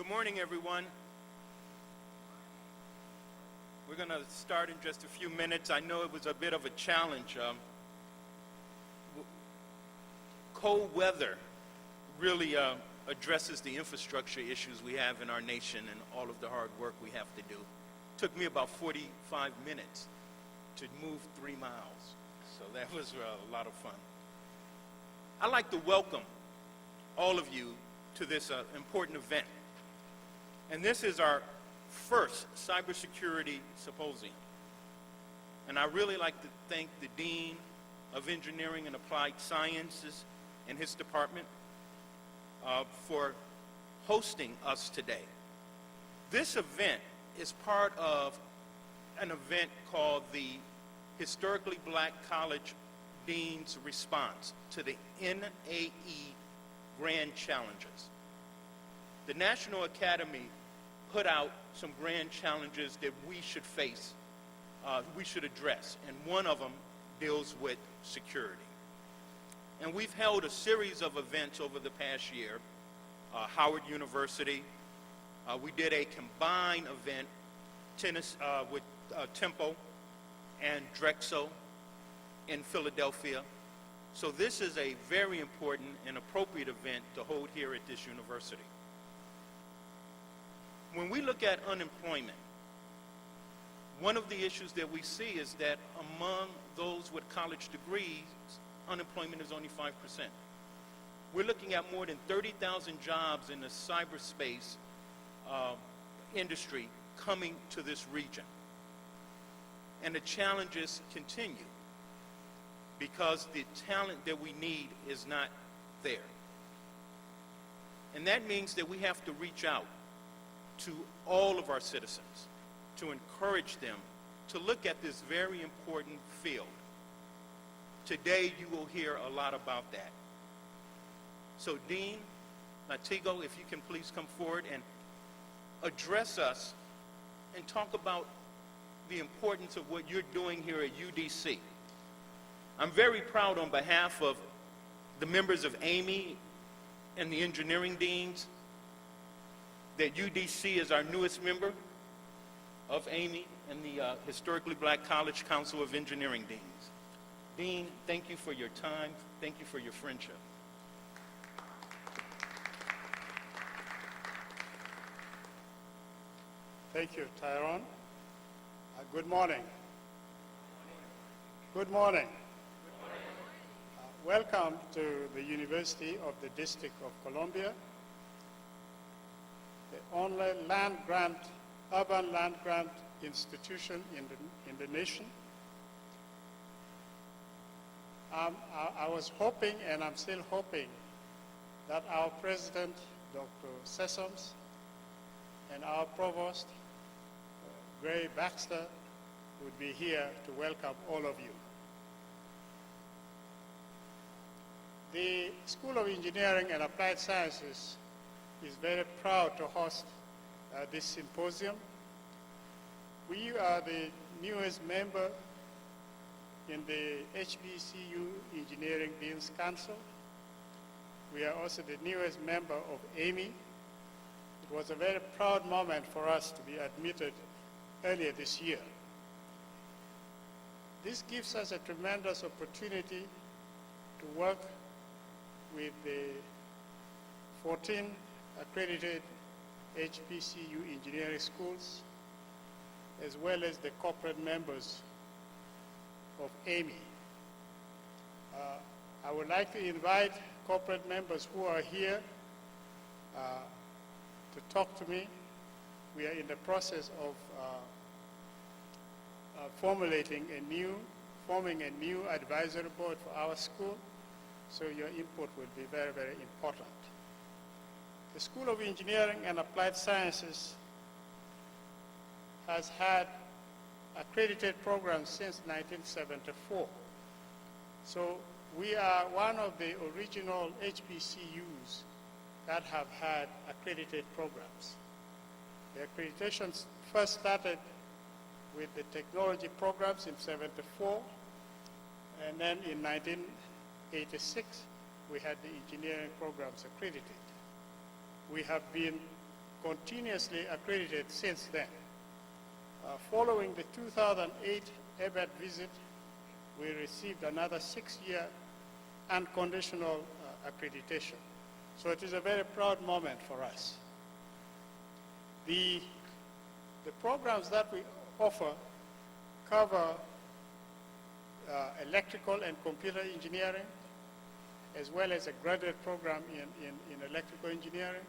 Good morning, everyone. We're going to start in just a few minutes. I know it was a bit of a challenge. Cold weather really addresses the infrastructure issues we have in our nation and all of the hard work we have to do. It took me about 45 minutes to move 3 miles, so that was a lot of fun. I'd like to welcome all of you to this important event. And this is our first cybersecurity symposium. And I really like to thank the Dean of Engineering and Applied Sciences and his department for hosting us today. This event is part of an event called the Historically Black College Dean's Response to the NAE Grand Challenges. The National Academy put out some grand challenges that we should face, we should address, and one of them deals with security. And we've held a series of events over the past year. Howard University, we did a combined event with Temple and Drexel in Philadelphia. So this is a very important and appropriate event to hold here at this university. When we look at unemployment, one of the issues that we see is that among those with college degrees, unemployment is only 5%. We're looking at more than 30,000 jobs in the cyberspace industry coming to this region. And the challenges continue because the talent that we need is not there. And that means that we have to reach out to all of our citizens to encourage them to look at this very important field. Today you will hear a lot about that. So Dean Natigo, if you can please come forward and address us and talk about the importance of what you're doing here at UDC. I'm very proud on behalf of the members of AMY and the engineering deans that UDC is our newest member of AMY and the Historically Black College Council of Engineering Deans. Dean, thank you for your time. Thank you for your friendship. Thank you, Tyrone. Good morning. Good morning. Welcome to the University of the District of Columbia, the only urban land grant institution in the nation. I was hoping, and I'm still hoping, that our president, Dr. Sessoms, and our provost, Gray Baxter, would be here to welcome all of you. The School of Engineering and Applied Sciences is very proud to host this symposium. We are the newest member in the HBCU Engineering Dean's Council. We are also the newest member of AMY. It was a very proud moment for us to be admitted earlier this year. This gives us a tremendous opportunity to work with the 14 accredited HBCU engineering schools, as well as the corporate members of AMY. I would like to invite corporate members who are here to talk to me. We are in the process of forming a new advisory board for our school, so your input will be very, very important. The School of Engineering and Applied Sciences has had accredited programs since 1974. So we are one of the original HBCUs that have had accredited programs. The accreditations first started with the technology programs in '74, and then in 1986, we had the engineering programs accredited. We have been continuously accredited since then. Following the 2008 EBET visit, we received another 6-year unconditional accreditation. So it is a very proud moment for us. The programs that we offer cover electrical and computer engineering, as well as a graduate program in electrical engineering.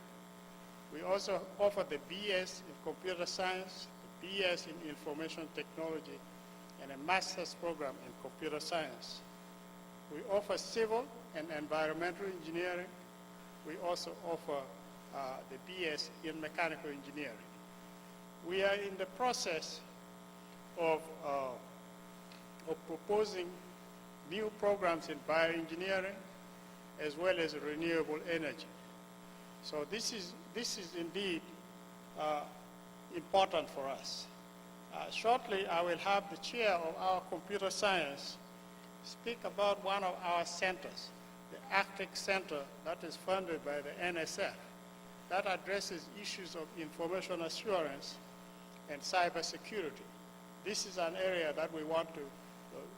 We also offer the BS in computer science, the BS in information technology, and a master's program in computer science. We offer civil and environmental engineering. We also offer the BS in mechanical engineering. We are in the process of proposing new programs in bioengineering as well as renewable energy. So this is indeed important for us. Shortly, I will have the chair of our computer science speak about one of our centers, the Arctic Center that is funded by the NSF, that addresses issues of information assurance and cybersecurity. This is an area that we want to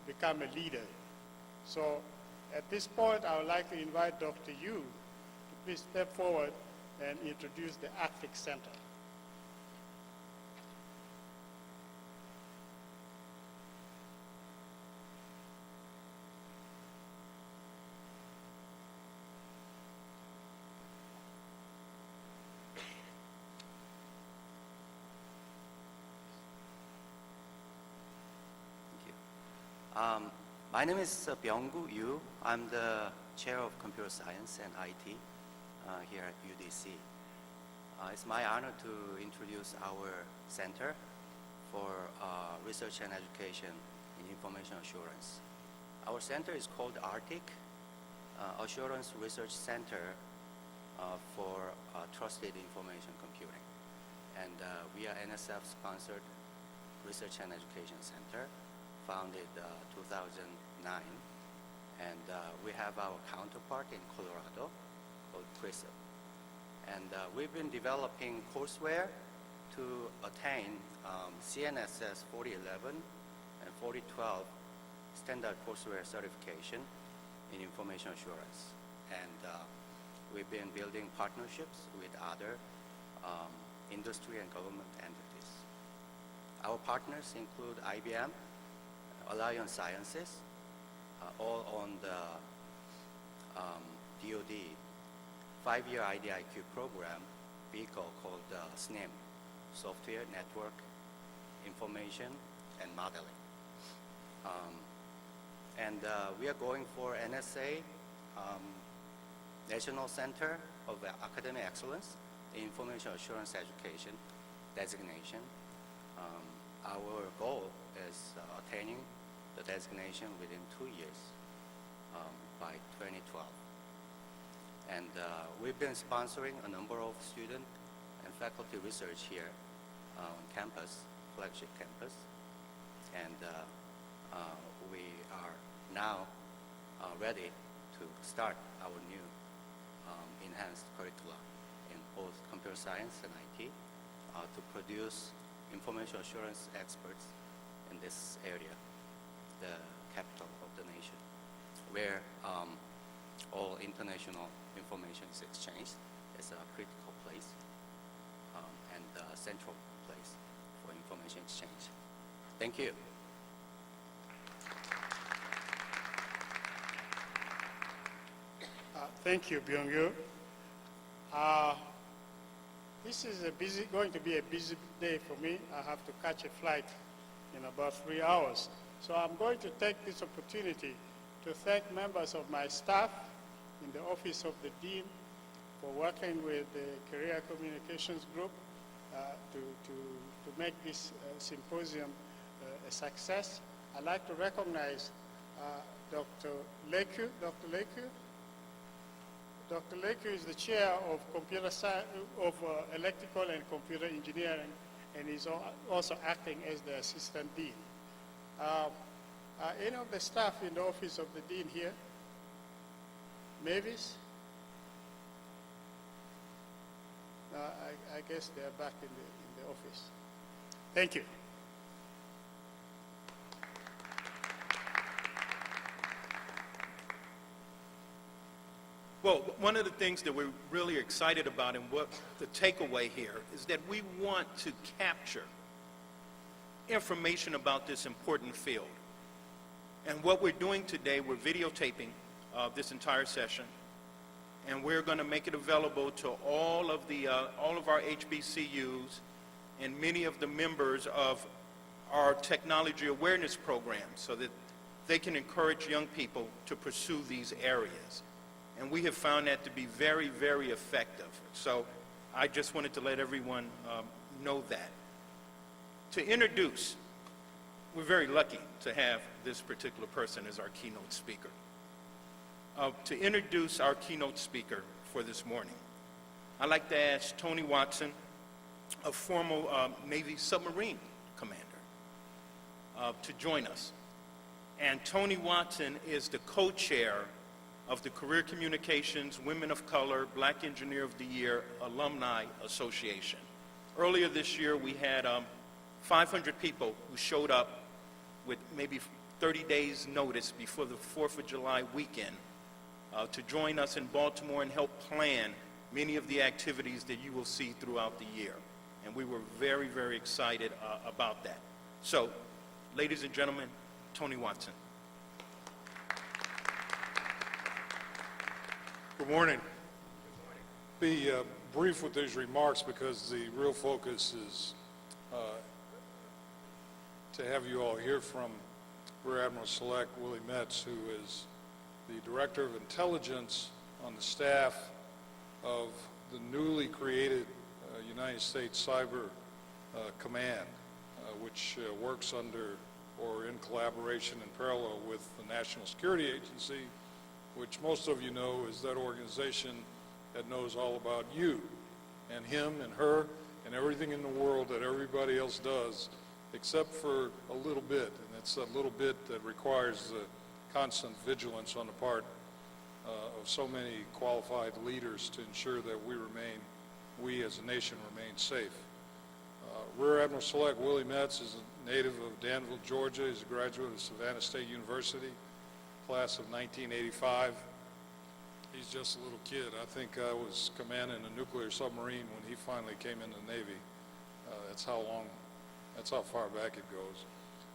become a leader in. So at this point, I would like to invite Dr. Yu to please step forward and introduce the Arctic Center. My name is Byung-gu Yu. I'm the chair of computer science and IT here at UDC. It's my honor to introduce our center for research and education in information assurance. Our center is called Arctic Assurance Research Center for Trusted Information Computing. And we are NSF-sponsored research and education center, founded 2009, and we have our counterpart in Colorado called CRISP. And we've been developing courseware to attain CNSS 4011 and 4012 standard courseware certification in information assurance. And we've been building partnerships with other industry and government entities. Our partners include IBM, Alliance Sciences, all on the DoD 5-year IDIQ program vehicle called SNIM, Software, Network, Information, and Modeling. And we are going for NSA, National Center of Academic Excellence in Information Assurance Education designation. Our goal is attaining the designation within 2 years by 2012. And we've been sponsoring a number of student and faculty research here on campus, flagship campus. And we are now ready to start our new enhanced curricula in both computer science and IT to produce information assurance experts in this area, the capital of the nation, where all international information is exchanged. It's a critical place and a central place for information exchange. Thank you. Thank you, Byung-gu. This is going to be a busy day for me. I have to catch a flight in about 3 hours. So I'm going to take this opportunity to thank members of my staff in the Office of the Dean for working with the Career Communications Group to make this symposium a success. I'd like to recognize Dr. Leku. Dr. Leku? Dr. Leku is the chair of electrical and computer engineering, and is also acting as the assistant dean. Any of the staff in the office of the dean here? Mavis? I guess they are back in the office. Thank you. Well, one of the things that we're really excited about and what the takeaway here is that we want to capture information about this important field. And what we're doing today, we're videotaping this entire session, and we're going to make it available to all of our HBCUs and many of the members of our technology awareness program so that they can encourage young people to pursue these areas. And we have found that to be very, very effective. So I just wanted to let everyone know that. To introduce, we're very lucky to have this particular person as our keynote speaker. To introduce our keynote speaker for this morning, I'd like to ask Tony Watson, a former Navy submarine commander, to join us. And Tony Watson is the co-chair of the Career Communications Women of Color Black Engineer of the Year Alumni Association. Earlier this year, we had 500 people who showed up with maybe 30 days notice before the 4th of July weekend to join us in Baltimore and help plan many of the activities that you will see throughout the year. And we were very, very excited about that. So, ladies and gentlemen, Tony Watson. Good morning. Be brief with these remarks because the real focus is to have you all hear from Rear Admiral Select Willie Metz, who is the Director of Intelligence on the staff of the newly created United States Cyber Command, which works under or in collaboration and parallel with the National Security Agency, which most of you know is that organization that knows all about you and him and her and everything in the world that everybody else does, except for a little bit. And it's that little bit that requires the constant vigilance on the part of so many qualified leaders to ensure that we as a nation remain safe. Rear Admiral Select Willie Metz is a native of Danville, Georgia. He's a graduate of Savannah State University, class of 1985. He's just a little kid. I think I was commanding a nuclear submarine when he finally came into the Navy. That's how far back it goes.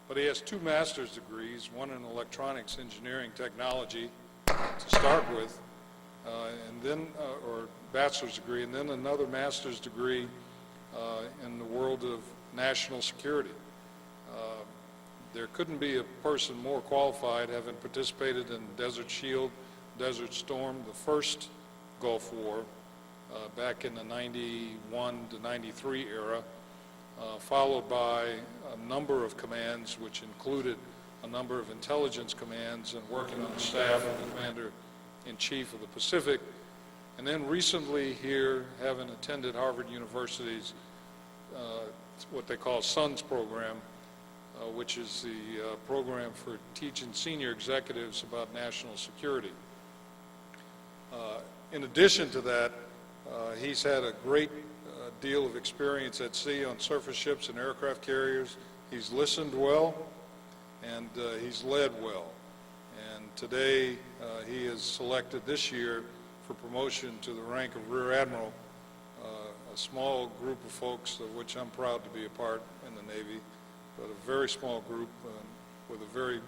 But he has 2 master's degrees, one in electronics engineering technology to start with, and then, or bachelor's degree, and then another master's degree in the world of national security. There couldn't be a person more qualified, having participated in Desert Shield, Desert Storm, the first Gulf War, back in the 91 to 93 era, followed by a number of commands, which included a number of intelligence commands and working on the staff of the Commander-in-Chief of the Pacific, and then recently here, having attended Harvard University's what they call SONS program, which is the program for teaching senior executives about national security. In addition to that, he's had a great deal of experience at sea on surface ships and aircraft carriers. He's listened well, and he's led well. And today, he is selected this year for promotion to the rank of Rear Admiral, a small group of folks of which I'm proud to be a part in the Navy, but a very small group with a very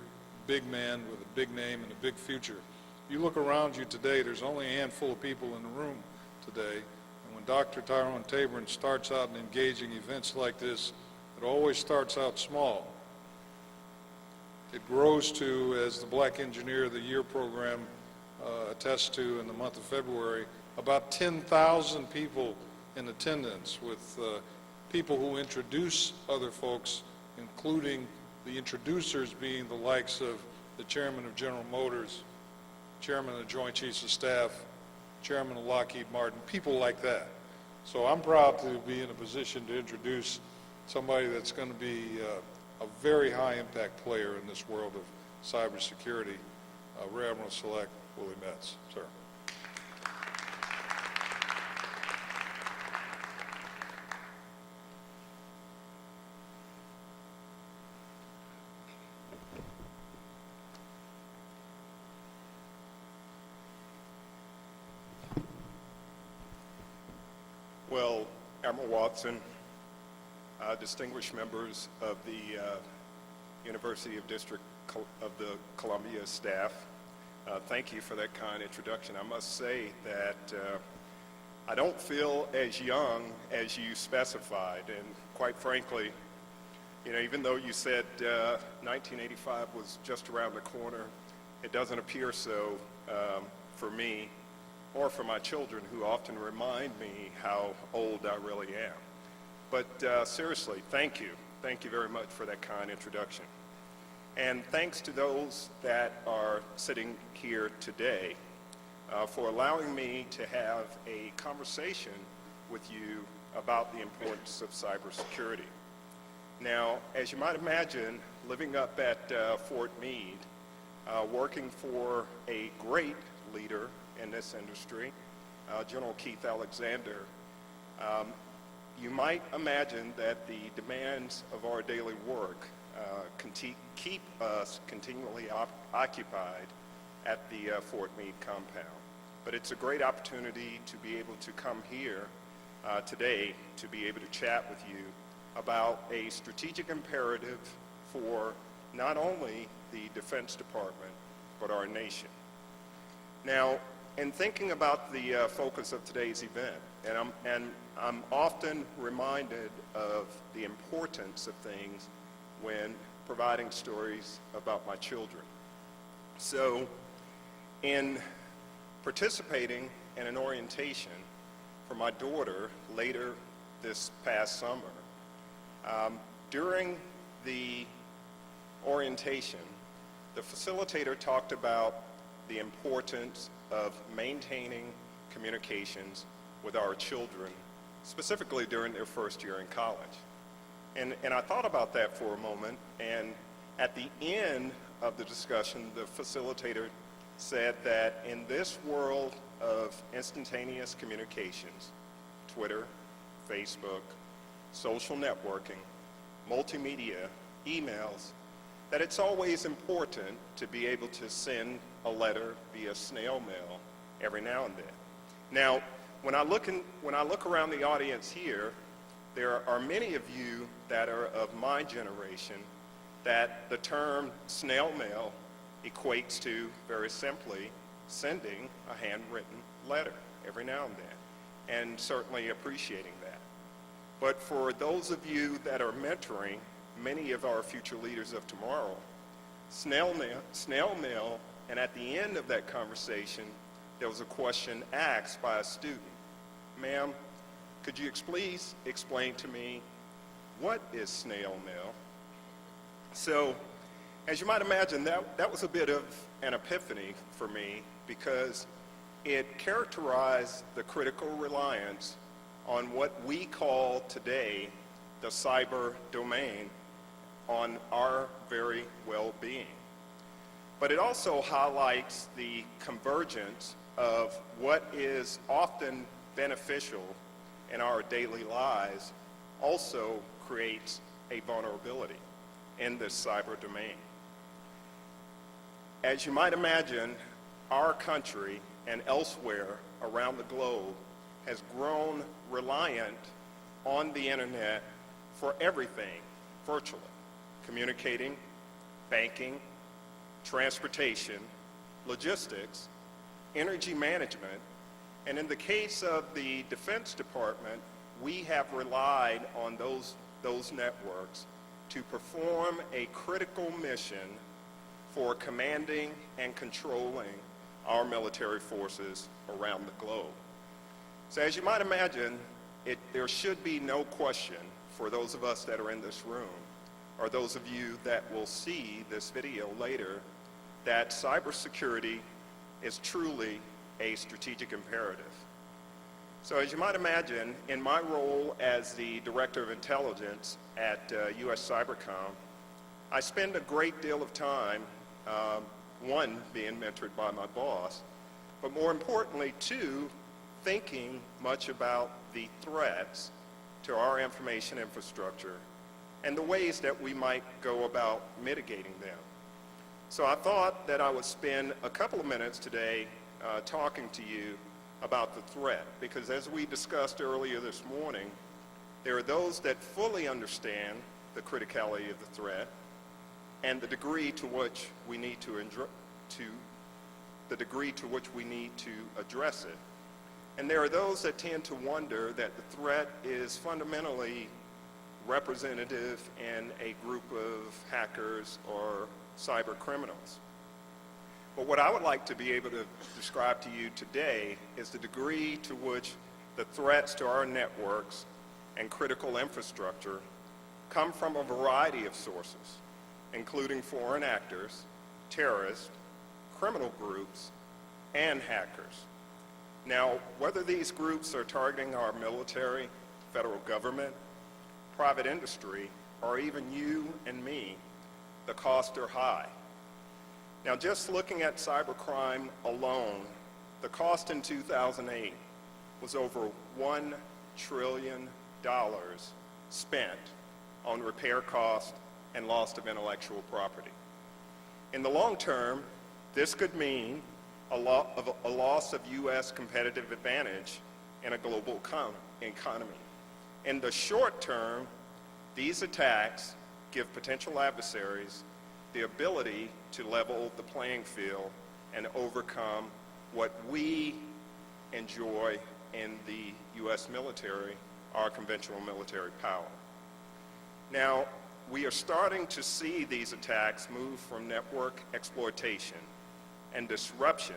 big man with a big name and a big future. You look around you today, there's only a handful of people in the room today, and when Dr. Tyrone Tabron starts out in engaging events like this, it always starts out small. It grows to, as the Black Engineer of the Year program attests to in the month of February, about 10,000 people in attendance, with people who introduce other folks, including the introducers being the likes of the Chairman of General Motors, Chairman of the Joint Chiefs of Staff, Chairman of Lockheed Martin, people like that. So I'm proud to be in a position to introduce somebody that's going to be a very high impact player in this world of cybersecurity, Rear Admiral Select Willie Metz, sir. Admiral Watson, distinguished members of the University of District of the Columbia staff, thank you for that kind introduction. I must say that I don't feel as young as you specified, and quite frankly, you know, even though you said 1985 was just around the corner, it doesn't appear so for me or for my children, who often remind me how old I really am. But seriously, thank you. Thank you very much for that kind introduction. And thanks to those that are sitting here today for allowing me to have a conversation with you about the importance of cybersecurity. Now, as you might imagine, living up at Fort Meade, working for a great leader in this industry, General Keith Alexander, you might imagine that the demands of our daily work keep us continually occupied at the Fort Meade compound. But it's a great opportunity to be able to come here today to be able to chat with you about a strategic imperative for not only the Defense Department, but our nation. Now, in thinking about the focus of today's event, and I'm often reminded of the importance of things when providing stories about my children. So, in participating in an orientation for my daughter later this past summer, during the orientation, the facilitator talked about the importance of maintaining communications with our children, specifically during their first year in college. And I thought about that for a moment, and at the end of the discussion, the facilitator said that in this world of instantaneous communications, Twitter, Facebook, social networking, multimedia, emails, that it's always important to be able to send a letter via snail mail every now and then. Now, when I look around the audience here, there are many of you that are of my generation that the term snail mail equates to, very simply, sending a handwritten letter every now and then, and certainly appreciating that. But for those of you that are mentoring many of our future leaders of tomorrow, snail mail, and at the end of that conversation, there was a question asked by a student. Ma'am, could you please explain to me what is snail mail? So, as you might imagine, that was a bit of an epiphany for me, because it characterized the critical reliance on what we call today the cyber domain on our very well-being. But it also highlights the convergence of what is often beneficial in our daily lives also creates a vulnerability in this cyber domain. As you might imagine, our country and elsewhere around the globe has grown reliant on the internet for everything virtually: communicating, banking, transportation, logistics, energy management, and in the case of the Defense Department, we have relied on those networks to perform a critical mission for commanding and controlling our military forces around the globe. So as you might imagine, there should be no question for those of us that are in this room, or those of you that will see this video later, that cybersecurity is truly a strategic imperative. So as you might imagine, in my role as the Director of Intelligence at US Cybercom, I spend a great deal of time, one, being mentored by my boss, but more importantly, two, thinking much about the threats to our information infrastructure and the ways that we might go about mitigating them. So I thought that I would spend a couple of minutes today talking to you about the threat, because as we discussed earlier this morning, There are those that fully understand the criticality of the threat and the degree to which we need to address it. And there are those that tend to wonder that the threat is fundamentally representative in a group of hackers or cyber criminals. But what I would like to be able to describe to you today is the degree to which the threats to our networks and critical infrastructure come from a variety of sources, including foreign actors, terrorists, criminal groups, and hackers. Now, whether these groups are targeting our military, federal government, private industry, or even you and me, the costs are high. Now, just looking at cybercrime alone, the cost in 2008 was over $1 trillion spent on repair costs and loss of intellectual property. In the long term, this could mean a loss of U.S. competitive advantage in a global economy. In the short term, these attacks give potential adversaries the ability to level the playing field and overcome what we enjoy in the U.S. military, our conventional military power. Now, we are starting to see these attacks move from network exploitation and disruption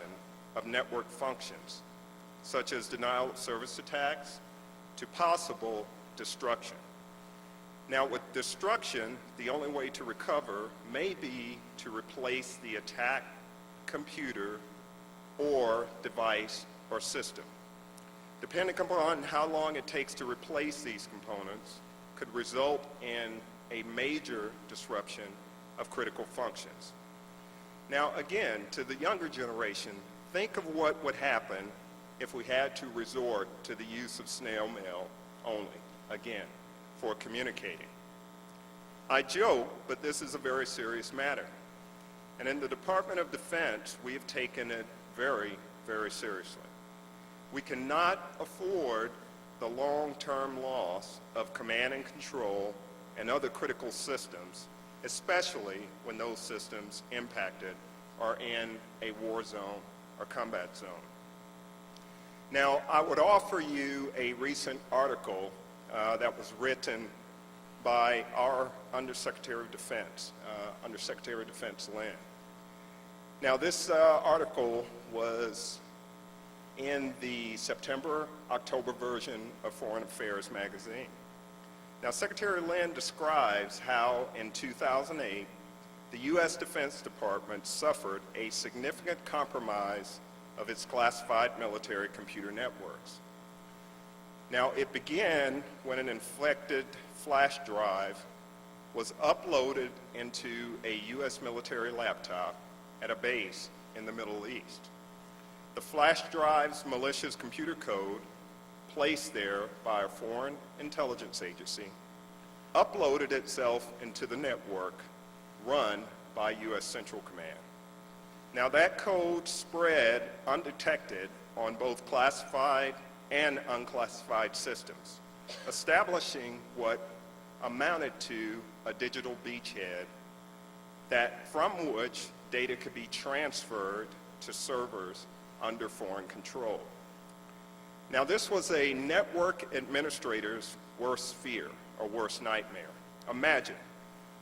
of network functions, such as denial of service attacks, to possible destruction. Now, with destruction, the only way to recover may be to replace the attack computer or device or system. Depending upon how long it takes to replace these components, could result in a major disruption of critical functions. Now, again, to the younger generation, think of what would happen if we had to resort to the use of snail mail only, again, for communicating. I joke, but this is a very serious matter. And in the Department of Defense, we have taken it very, very seriously. We cannot afford the long-term loss of command and control and other critical systems, especially when those systems impacted are in a war zone or combat zone. Now, I would offer you a recent article that was written by our Undersecretary of Defense, Undersecretary of Defense Lynn. Now, this article was in the September-October version of Foreign Affairs magazine. Now, Secretary Lynn describes how in 2008, the U.S. Defense Department suffered a significant compromise of its classified military computer networks. Now, it began when an infected flash drive was uploaded into a U.S. military laptop at a base in the Middle East. The flash drive's malicious computer code, placed there by a foreign intelligence agency, uploaded itself into the network run by U.S. Central Command. Now, that code spread undetected on both classified and unclassified systems, establishing what amounted to a digital beachhead from which data could be transferred to servers under foreign control. Now, this was a network administrator's worst fear or worst nightmare. Imagine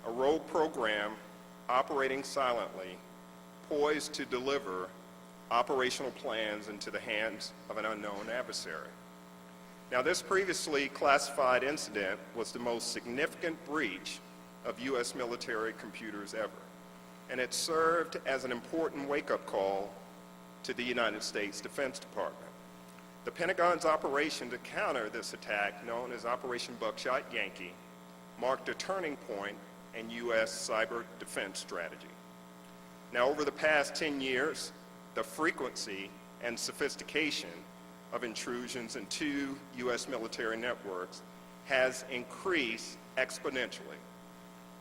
a rogue program operating silently, poised to deliver operational plans into the hands of an unknown adversary. Now, this previously classified incident was the most significant breach of U.S. military computers ever, and it served as an important wake-up call to the United States Defense Department. The Pentagon's operation to counter this attack, known as Operation Buckshot Yankee, marked a turning point in U.S. cyber defense strategy. Now, over the past 10 years, the frequency and sophistication of intrusions into U.S. military networks has increased exponentially.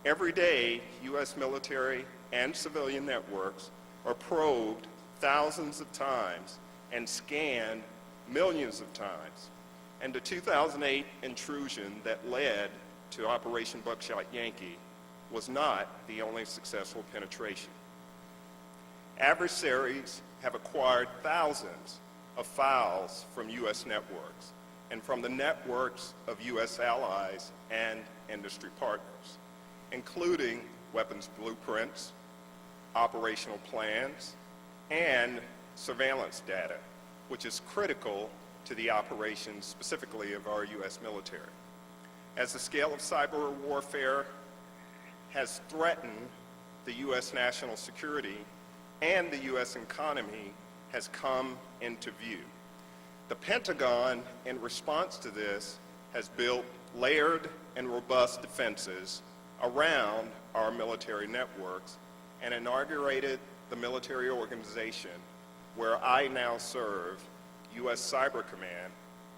Every day, U.S. military and civilian networks are probed thousands of times and scanned millions of times. and the 2008 intrusion that led to Operation Buckshot Yankee was not the only successful penetration. Adversaries have acquired thousands of files from U.S. networks and from the networks of U.S. allies and industry partners, including weapons blueprints, operational plans, and surveillance data, which is critical to the operations specifically of our U.S. military. As the scale of cyber warfare has threatened the U.S. national security and the U.S. economy has come into view. The Pentagon, in response to this, has built layered and robust defenses around our military networks and inaugurated the military organization where I now serve, U.S. Cyber Command,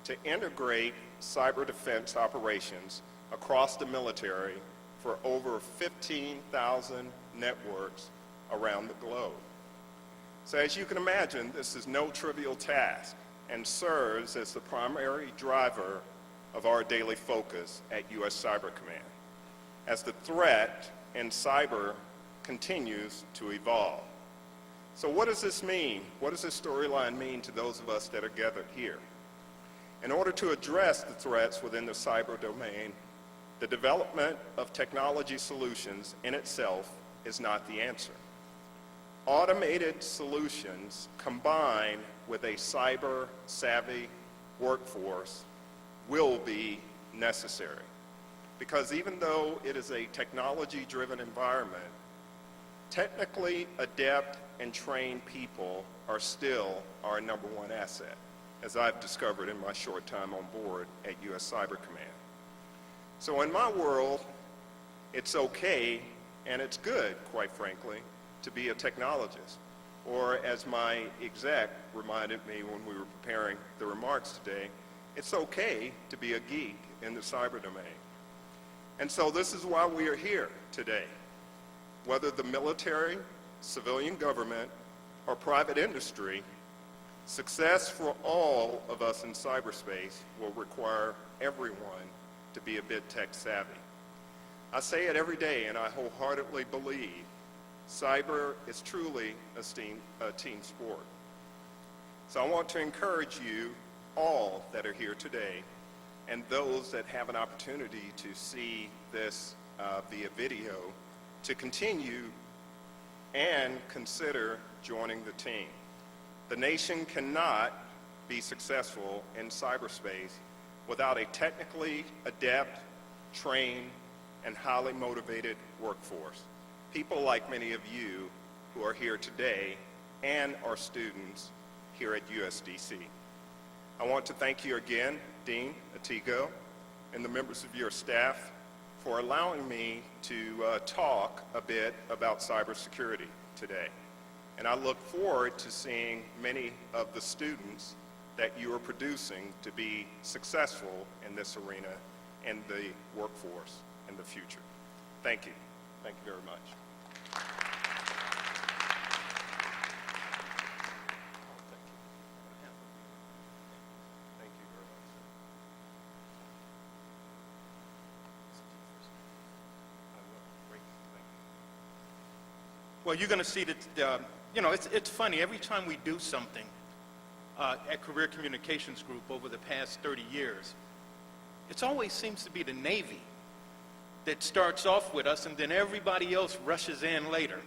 to integrate cyber defense operations across the military for over 15,000 networks around the globe. So as you can imagine, this is no trivial task and serves as the primary driver of our daily focus at U.S. Cyber Command as the threat in cyber continues to evolve. So what does this mean? What does this storyline mean to those of us that are gathered here? In order to address the threats within the cyber domain, the development of technology solutions in itself is not the answer. Automated solutions combined with a cyber-savvy workforce will be necessary. Because even though it is a technology-driven environment, technically adept and trained people are still our number one asset, as I've discovered in my short time on board at U.S. Cyber Command. So in my world, it's okay and it's good, quite frankly, to be a technologist. Or as my exec reminded me when we were preparing the remarks today, it's okay to be a geek in the cyber domain. And so this is why we are here today. Whether the military, civilian government, or private industry, success for all of us in cyberspace will require everyone to be a bit tech savvy. I say it every day, and I wholeheartedly believe cyber is truly a team sport. So I want to encourage you all that are here today, and those that have an opportunity to see this via video, to continue and consider joining the team. The nation cannot be successful in cyberspace without a technically adept, trained, and highly motivated workforce. People like many of you who are here today and our students here at USDC. I want to thank you again, Dean Atigo, and the members of your staff for allowing me to talk a bit about cybersecurity today. And I look forward to seeing many of the students that you are producing to be successful in this arena and the workforce in the future. Thank you. Thank you very much. Thank you very much. Well, you're going to see that, it's funny. Every time we do something at Career Communications Group over the past 30 years, it always seems to be the Navy that starts off with us, and then everybody else rushes in later.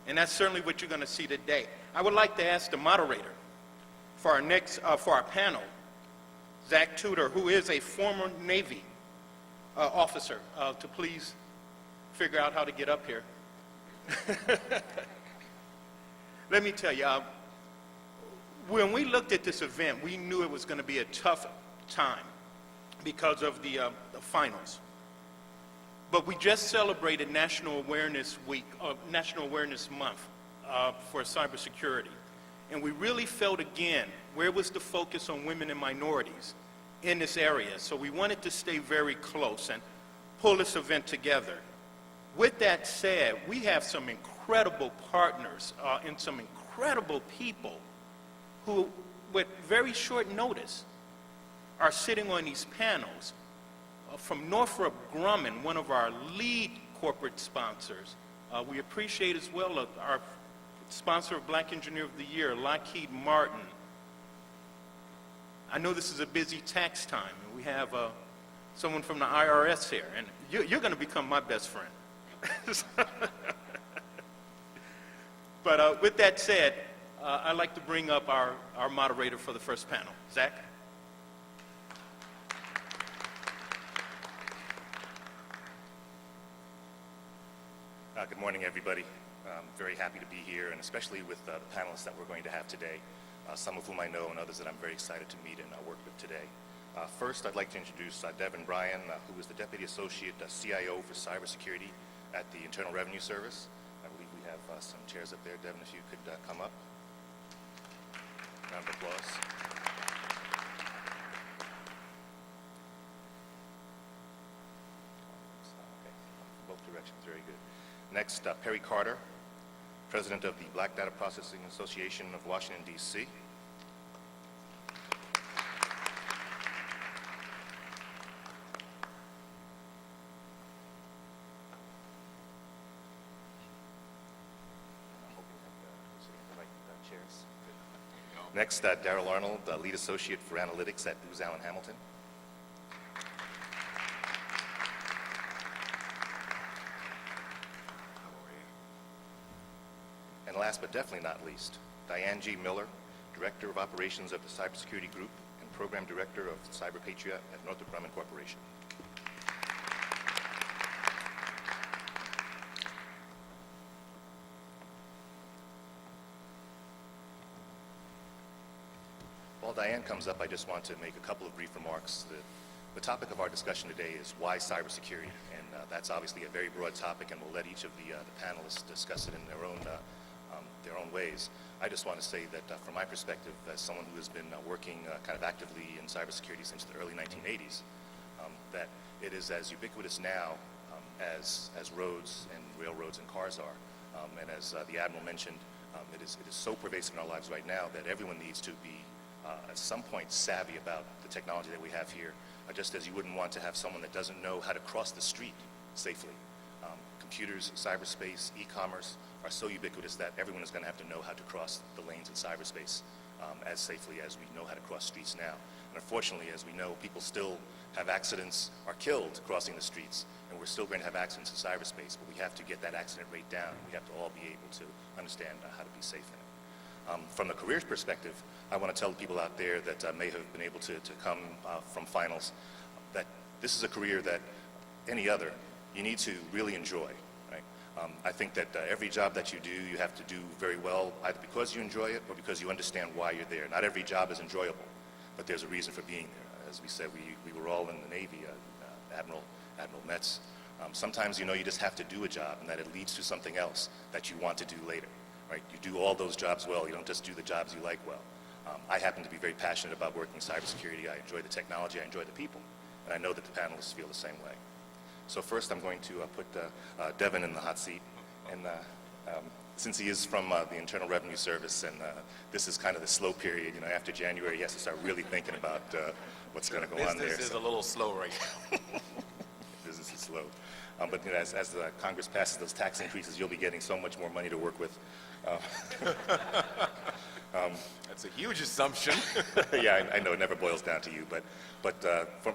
And that's certainly what you're going to see today. I would like to ask the moderator for our panel, Zach Tudor, who is a former Navy officer, to please figure out how to get up here. Let me tell you, when we looked at this event, we knew it was going to be a tough time because of the finals. But we just celebrated National Awareness Week, National Awareness Month for cybersecurity. And we really felt again, where was the focus on women and minorities in this area? So we wanted to stay very close and pull this event together. With that said, we have some incredible partners and some incredible people who, with very short notice, are sitting on these panels. From Northrop Grumman, one of our lead corporate sponsors, we appreciate as well our sponsor of Black Engineer of the Year, Lockheed Martin. I know this is a busy tax time, and we have someone from the IRS here, and you're going to become my best friend. But with that said, I'd like to bring up our moderator for the first panel. Zach? Good morning, everybody. I'm very happy to be here, and especially with the panelists that we're going to have today, some of whom I know and others that I'm very excited to meet and work with today. First, I'd like to introduce Devin Bryan, who is the Deputy Associate CIO for Cybersecurity at the Internal Revenue Service. I believe we have some chairs up there. Devin, if you could come up. Round of applause. Okay, both directions, very good. Next, Perry Carter, President of the Black Data Processing Association of Washington, D.C. Next, Daryl Arnold, Lead Associate for Analytics at Booz Allen Hamilton. And last but definitely not least, Diane G. Miller, Director of Operations of the Cybersecurity Group and Program Director of Cyber Patriot at Northrop Grumman Corporation. While Diane comes up, I just want to make a couple of brief remarks. The topic of our discussion today is why cybersecurity, and that's obviously a very broad topic, and we'll let each of the panelists discuss it in their own ways. I just want to say that from my perspective, as someone who has been working kind of actively in cybersecurity since the early 1980s, that it is as ubiquitous now as roads and railroads and cars are. And as the Admiral mentioned, it is so pervasive in our lives right now that everyone needs to be at some point savvy about the technology that we have here, just as you wouldn't want to have someone that doesn't know how to cross the street safely. Computers, cyberspace, e-commerce are so ubiquitous that everyone is going to have to know how to cross the lanes in cyberspace as safely as we know how to cross streets now. And unfortunately, as we know, people still have accidents, are killed crossing the streets, and we're still going to have accidents in cyberspace, but we have to get that accident rate down. We have to all be able to understand how to be safe in it. From the careers perspective, I want to tell the people out there that may have been able to come from finals that this is a career that any other you need to really enjoy. Right? I think that every job that you do, you have to do very well, either because you enjoy it or because you understand why you're there. Not every job is enjoyable, but there's a reason for being there. As we said, we were all in the Navy, Admiral Metz. Sometimes you just have to do a job and that it leads to something else that you want to do later. Right? You do all those jobs well. You don't just do the jobs you like well. I happen to be very passionate about working in cybersecurity. I enjoy the technology. I enjoy the people. And I know that the panelists feel the same way. So first I'm going to put Devin in the hot seat. And since he is from the Internal Revenue Service, and this is kind of the slow period, after January, he has to start really thinking about what's going to go on there. Business is a little slow right now. Business is slow. But as the Congress passes those tax increases, you'll be getting so much more money to work with. That's a huge assumption. Yeah, I know it never boils down to you, but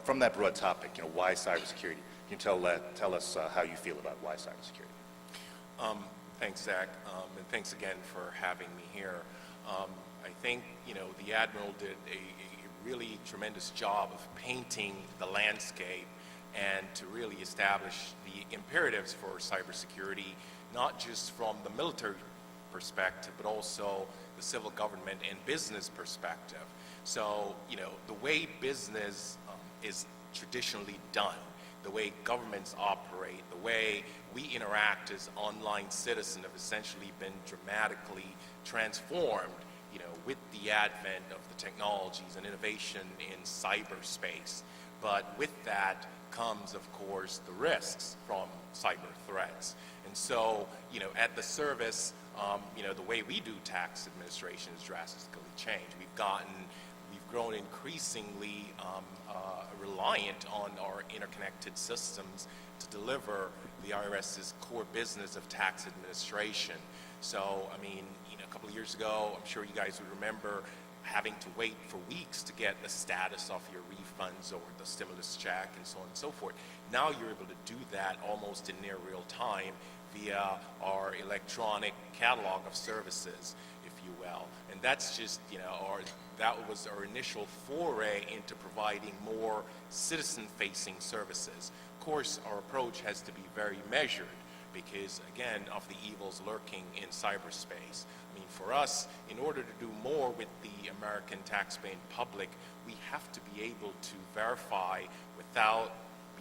from that broad topic, why cybersecurity? Can you tell us how you feel about why cybersecurity? Thanks, Zach, and thanks again for having me here. I think the Admiral did a really tremendous job of painting the landscape and to really establish the imperatives for cybersecurity, not just from the military perspective, but also the civil government and business perspective. So, the way business is traditionally done, the way governments operate, the way we interact as online citizens have essentially been dramatically transformed, with the advent of the technologies and innovation in cyberspace. But with that comes, of course, the risks from cyber threats. And so, at the service, the way we do tax administration has drastically changed. We've grown increasingly reliant on our interconnected systems to deliver the IRS's core business of tax administration. So, I mean, a couple of years ago, I'm sure you guys would remember having to wait for weeks to get the status of your refunds or the stimulus check and so on and so forth. Now you're able to do that almost in near real time via our electronic catalog of services, if you will. And that's just, that was our initial foray into providing more citizen-facing services. Of course, our approach has to be very measured because, again, of the evils lurking in cyberspace. I mean, for us, in order to do more with the American taxpaying public, we have to be able to verify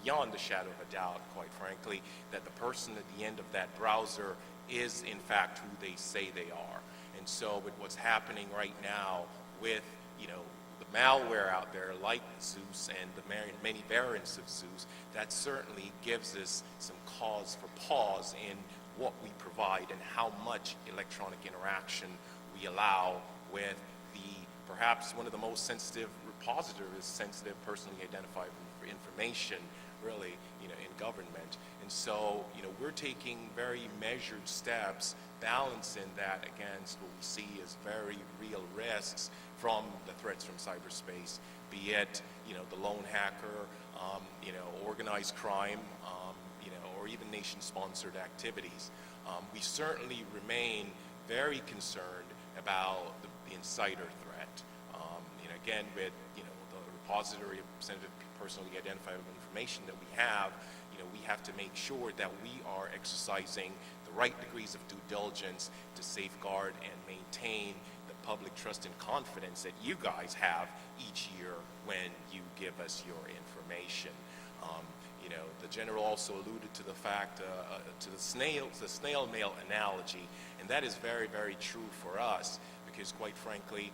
beyond the shadow of a doubt, quite frankly, that the person at the end of that browser is, in fact, who they say they are. And so with what's happening right now with, the malware out there like Zeus and the many variants of Zeus, that certainly gives us some cause for pause in what we provide and how much electronic interaction we allow with perhaps one of the most sensitive repositories, sensitive personally identifiable information, really, in government. And so, we're taking very measured steps, balancing that against what we see as very real risks from the threats from cyberspace, be it, the lone hacker, organized crime, or even nation-sponsored activities. We certainly remain very concerned about the insider threat. Again, with the repository of sensitive personally identifiable information that we have to make sure that we are exercising the right degrees of due diligence to safeguard and maintain the public trust and confidence that you guys have each year when you give us your information. The general also alluded to the fact, to the snail mail analogy, and that is very, very true for us because, quite frankly,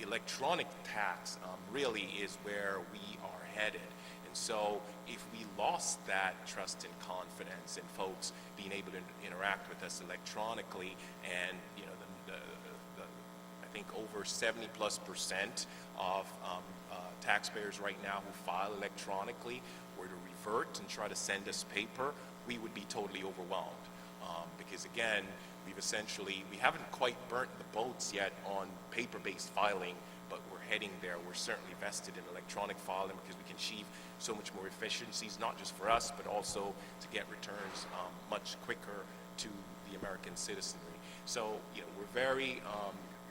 electronic tax really is where we are headed. And so if we lost that trust and confidence in folks being able to interact with us electronically, and I think over 70+% of taxpayers right now who file electronically were to revert and try to send us paper, we would be totally overwhelmed. Because again, we haven't quite burnt the boats yet on paper-based filing, but we're heading there. We're certainly vested in electronic filing because we can achieve so much more efficiencies, not just for us, but also to get returns much quicker to the American citizenry. So, we're very,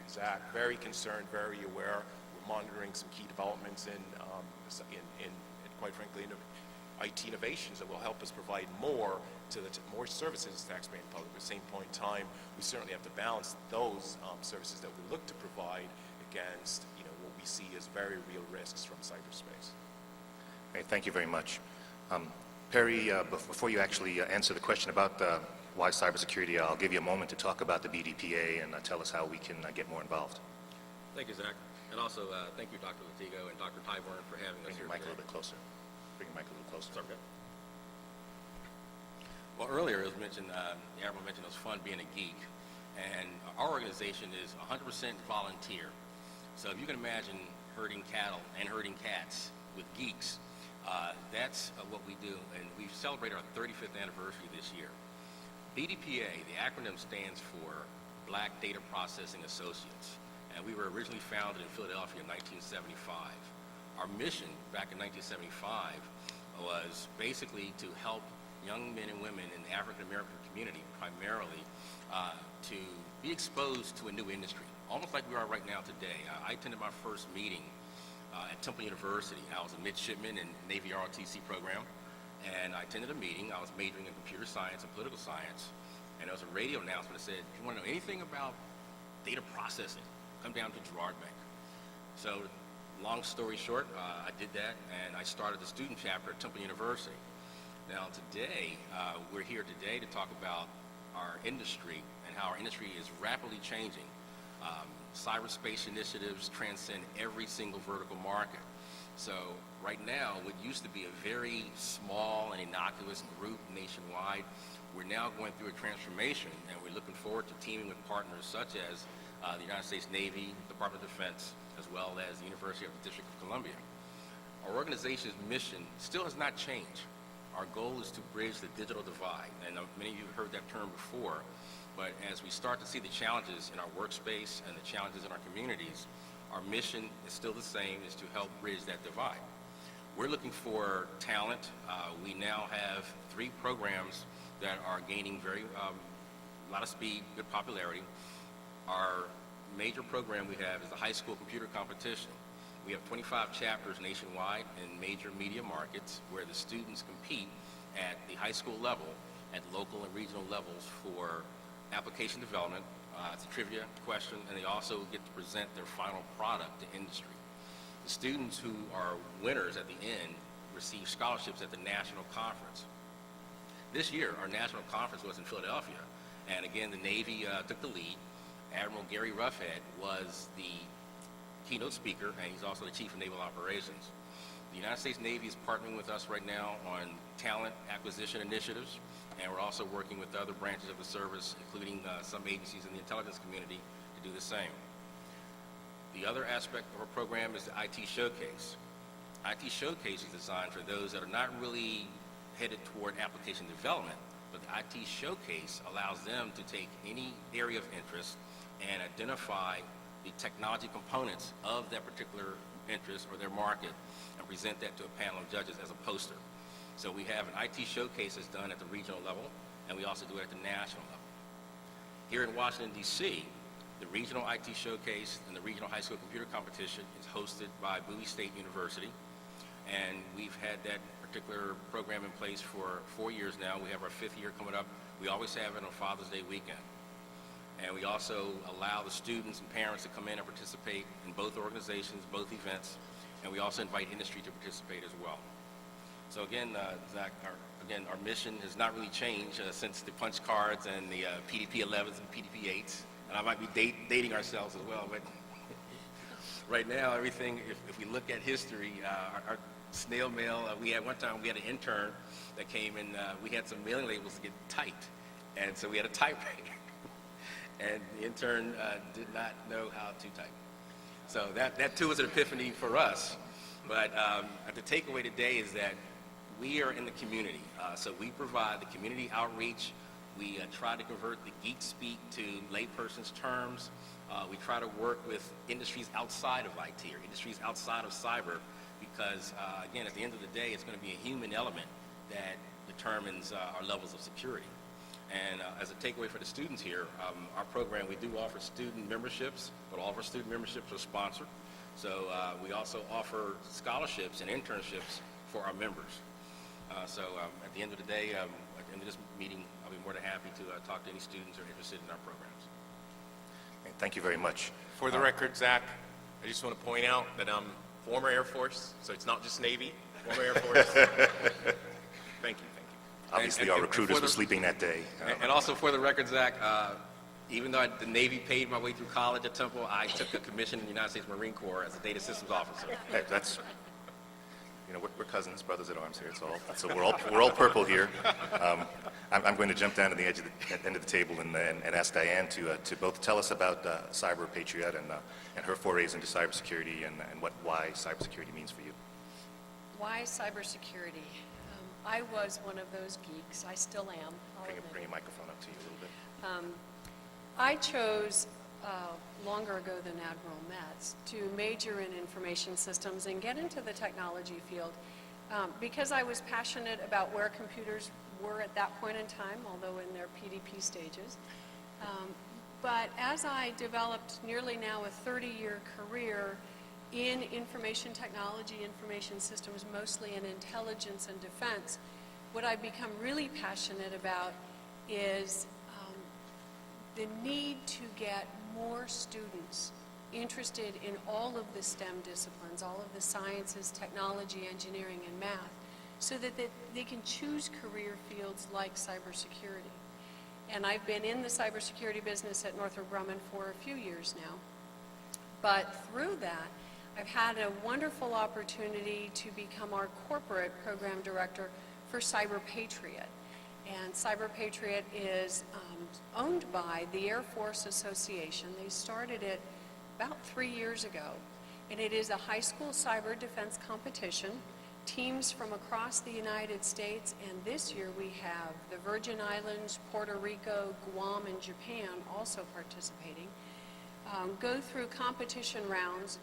Zach, very concerned, very aware. We're monitoring some key developments in quite frankly, IT innovations that will help us provide more more services to the taxpaying public. At the same point in time, we certainly have to balance those services that we look to provide against what we see as very real risks from cyberspace. Okay, thank you very much. Perry, before you actually answer the question about why cybersecurity, I'll give you a moment to talk about the BDPA and tell us how we can get more involved. Thank you, Zach. And also, thank you, Dr. Latigo and Dr. Tyburn for having us Bring here your mic a today. little bit closer. Bring your mic a little closer. Sorry, okay. Well, earlier, as mentioned, the Admiral mentioned it was fun being a geek. And our organization is 100% volunteer. So if you can imagine herding cattle and herding cats with geeks, that's what we do. And we celebrate our 35th anniversary this year. BDPA, the acronym stands for Black Data Processing Associates. And we were originally founded in Philadelphia in 1975. Our mission back in 1975 was basically to help young men and women in the African American community primarily to be exposed to a new industry, almost like we are right now today. I attended my first meeting at Temple University. I was a midshipman in Navy ROTC program, and I attended a meeting. I was majoring in computer science and political science, and there was a radio announcement that said, if you want to know anything about data processing, come down to Girard Bank. So long story short, I did that, and I started the student chapter at Temple University. Now today, we're here today to talk about our industry and how our industry is rapidly changing. Cyberspace initiatives transcend every single vertical market. So right now, what used to be a very small and innocuous group nationwide, we're now going through a transformation, and we're looking forward to teaming with partners such as the United States Navy, Department of Defense, as well as the University of the District of Columbia. Our organization's mission still has not changed. Our goal is to bridge the digital divide, and many of you have heard that term before, but as we start to see the challenges in our workspace and the challenges in our communities, our mission is still the same, is to help bridge that divide. We're looking for talent. We now have 3 programs that are gaining a lot of speed, good popularity. Our major program we have is the high school computer competition. We have 25 chapters nationwide in major media markets where the students compete at the high school level, at local and regional levels for application development. It's a trivia question, and they also get to present their final product to industry. The students who are winners at the end receive scholarships at the national conference. This year, our national conference was in Philadelphia, and again, the Navy took the lead. Admiral Gary Ruffhead was the keynote speaker, and he's also the Chief of Naval Operations. The United States Navy is partnering with us right now on talent acquisition initiatives, and we're also working with other branches of the service, including some agencies in the intelligence community, to do the same. The other aspect of our program is the IT Showcase. IT Showcase is designed for those that are not really headed toward application development, but the IT Showcase allows them to take any area of interest and identify the technology components of that particular interest or their market and present that to a panel of judges as a poster. So we have an IT Showcase that's done at the regional level, and we also do it at the national level. Here in Washington, D.C., the regional IT Showcase and the regional high school computer competition is hosted by Bowie State University, and we've had that particular program in place for 4 years now. We have our 5th year coming up. We always have it on Father's Day weekend. And we also allow the students and parents to come in and participate in both organizations, both events, and we also invite industry to participate as well. So again, Zach, our mission has not really changed since the punch cards and the PDP 11s and PDP 8s, and I might be dating ourselves as well, but right now, everything, if we look at history, our snail mail, one time we had an intern that came and we had some mailing labels to get typed, and so we had a typewriter. And the intern did not know how to type. So that too was an epiphany for us. But the takeaway today is that we are in the community. So we provide the community outreach. We try to convert the geek speak to layperson's terms. We try to work with industries outside of IT or industries outside of cyber because, again, at the end of the day, it's going to be a human element that determines our levels of security. And as a takeaway for the students here, our program, we do offer student memberships, but all of our student memberships are sponsored. So we also offer scholarships and internships for our members. So at the end of the day, at the end of this meeting, I'll be more than happy to talk to any students who are interested in our programs. Thank you very much. For the record, Zach, I just want to point out that I'm former Air Force, so it's not just Navy, former Air Force. Thank you. Obviously, our recruiters were sleeping that day. And also for the record, Zach, even though the Navy paid my way through college at Temple, I took a commission in the United States Marine Corps as a data systems officer. Hey, that's, we're cousins, brothers at arms here. So we're all purple here. I'm going to jump down to the end of the table and ask Diane to both tell us about Cyber Patriot and her forays into cybersecurity and why cybersecurity means for you. Why cybersecurity? I was one of those geeks. I still am. Bring a microphone up to you a little bit. I chose longer ago than Admiral Metz to major in information systems and get into the technology field because I was passionate about where computers were at that point in time, although in their PDP stages. But as I developed nearly now a 30-year career in information technology, information systems, mostly in intelligence and defense, what I've become really passionate about is the need to get more students interested in all of the STEM disciplines, all of the sciences, technology, engineering, and math, so that they can choose career fields like cybersecurity. And I've been in the cybersecurity business at Northrop Grumman for a few years now. But through that, I've had a wonderful opportunity to become our corporate program director for Cyber Patriot. And Cyber Patriot is owned by the Air Force Association. They started it about 3 years ago, and it is a high school cyber defense competition. Teams from across the United States, and this year we have the Virgin Islands, Puerto Rico, Guam, and Japan also participating, go through competition rounds.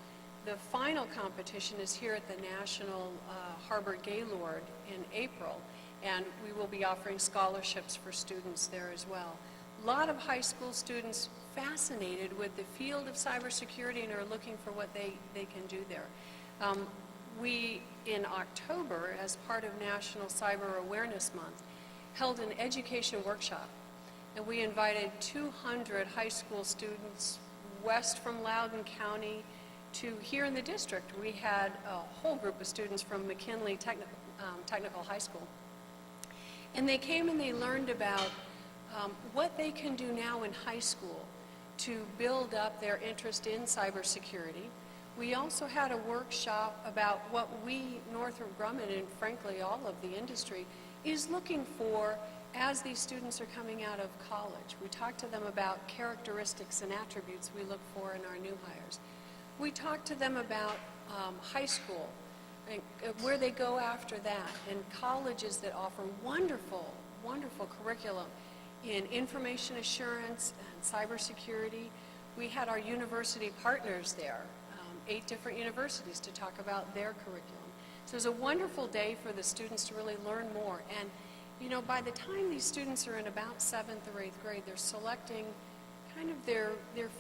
The final competition is here at the National Harbor Gaylord in April, and we will be offering scholarships for students there as well. A lot of high school students fascinated with the field of cybersecurity and are looking for what they can do there. We, in October, as part of National Cyber Awareness Month, held an education workshop, and we invited 200 high school students west from Loudoun County to here in the district. We had a whole group of students from McKinley Technical High School. And they came and they learned about what they can do now in high school to build up their interest in cybersecurity. We also had a workshop about what we, Northrop Grumman, and frankly all of the industry, is looking for as these students are coming out of college. We talked to them about characteristics and attributes we look for in our new hires. We talked to them about high school, and where they go after that, and colleges that offer wonderful, wonderful curriculum in information assurance and cybersecurity. We had our university partners there, 8 different universities, to talk about their curriculum. So it was a wonderful day for the students to really learn more. And, you know, by the time these students are in about 7th or 8th grade, they're selecting kind of their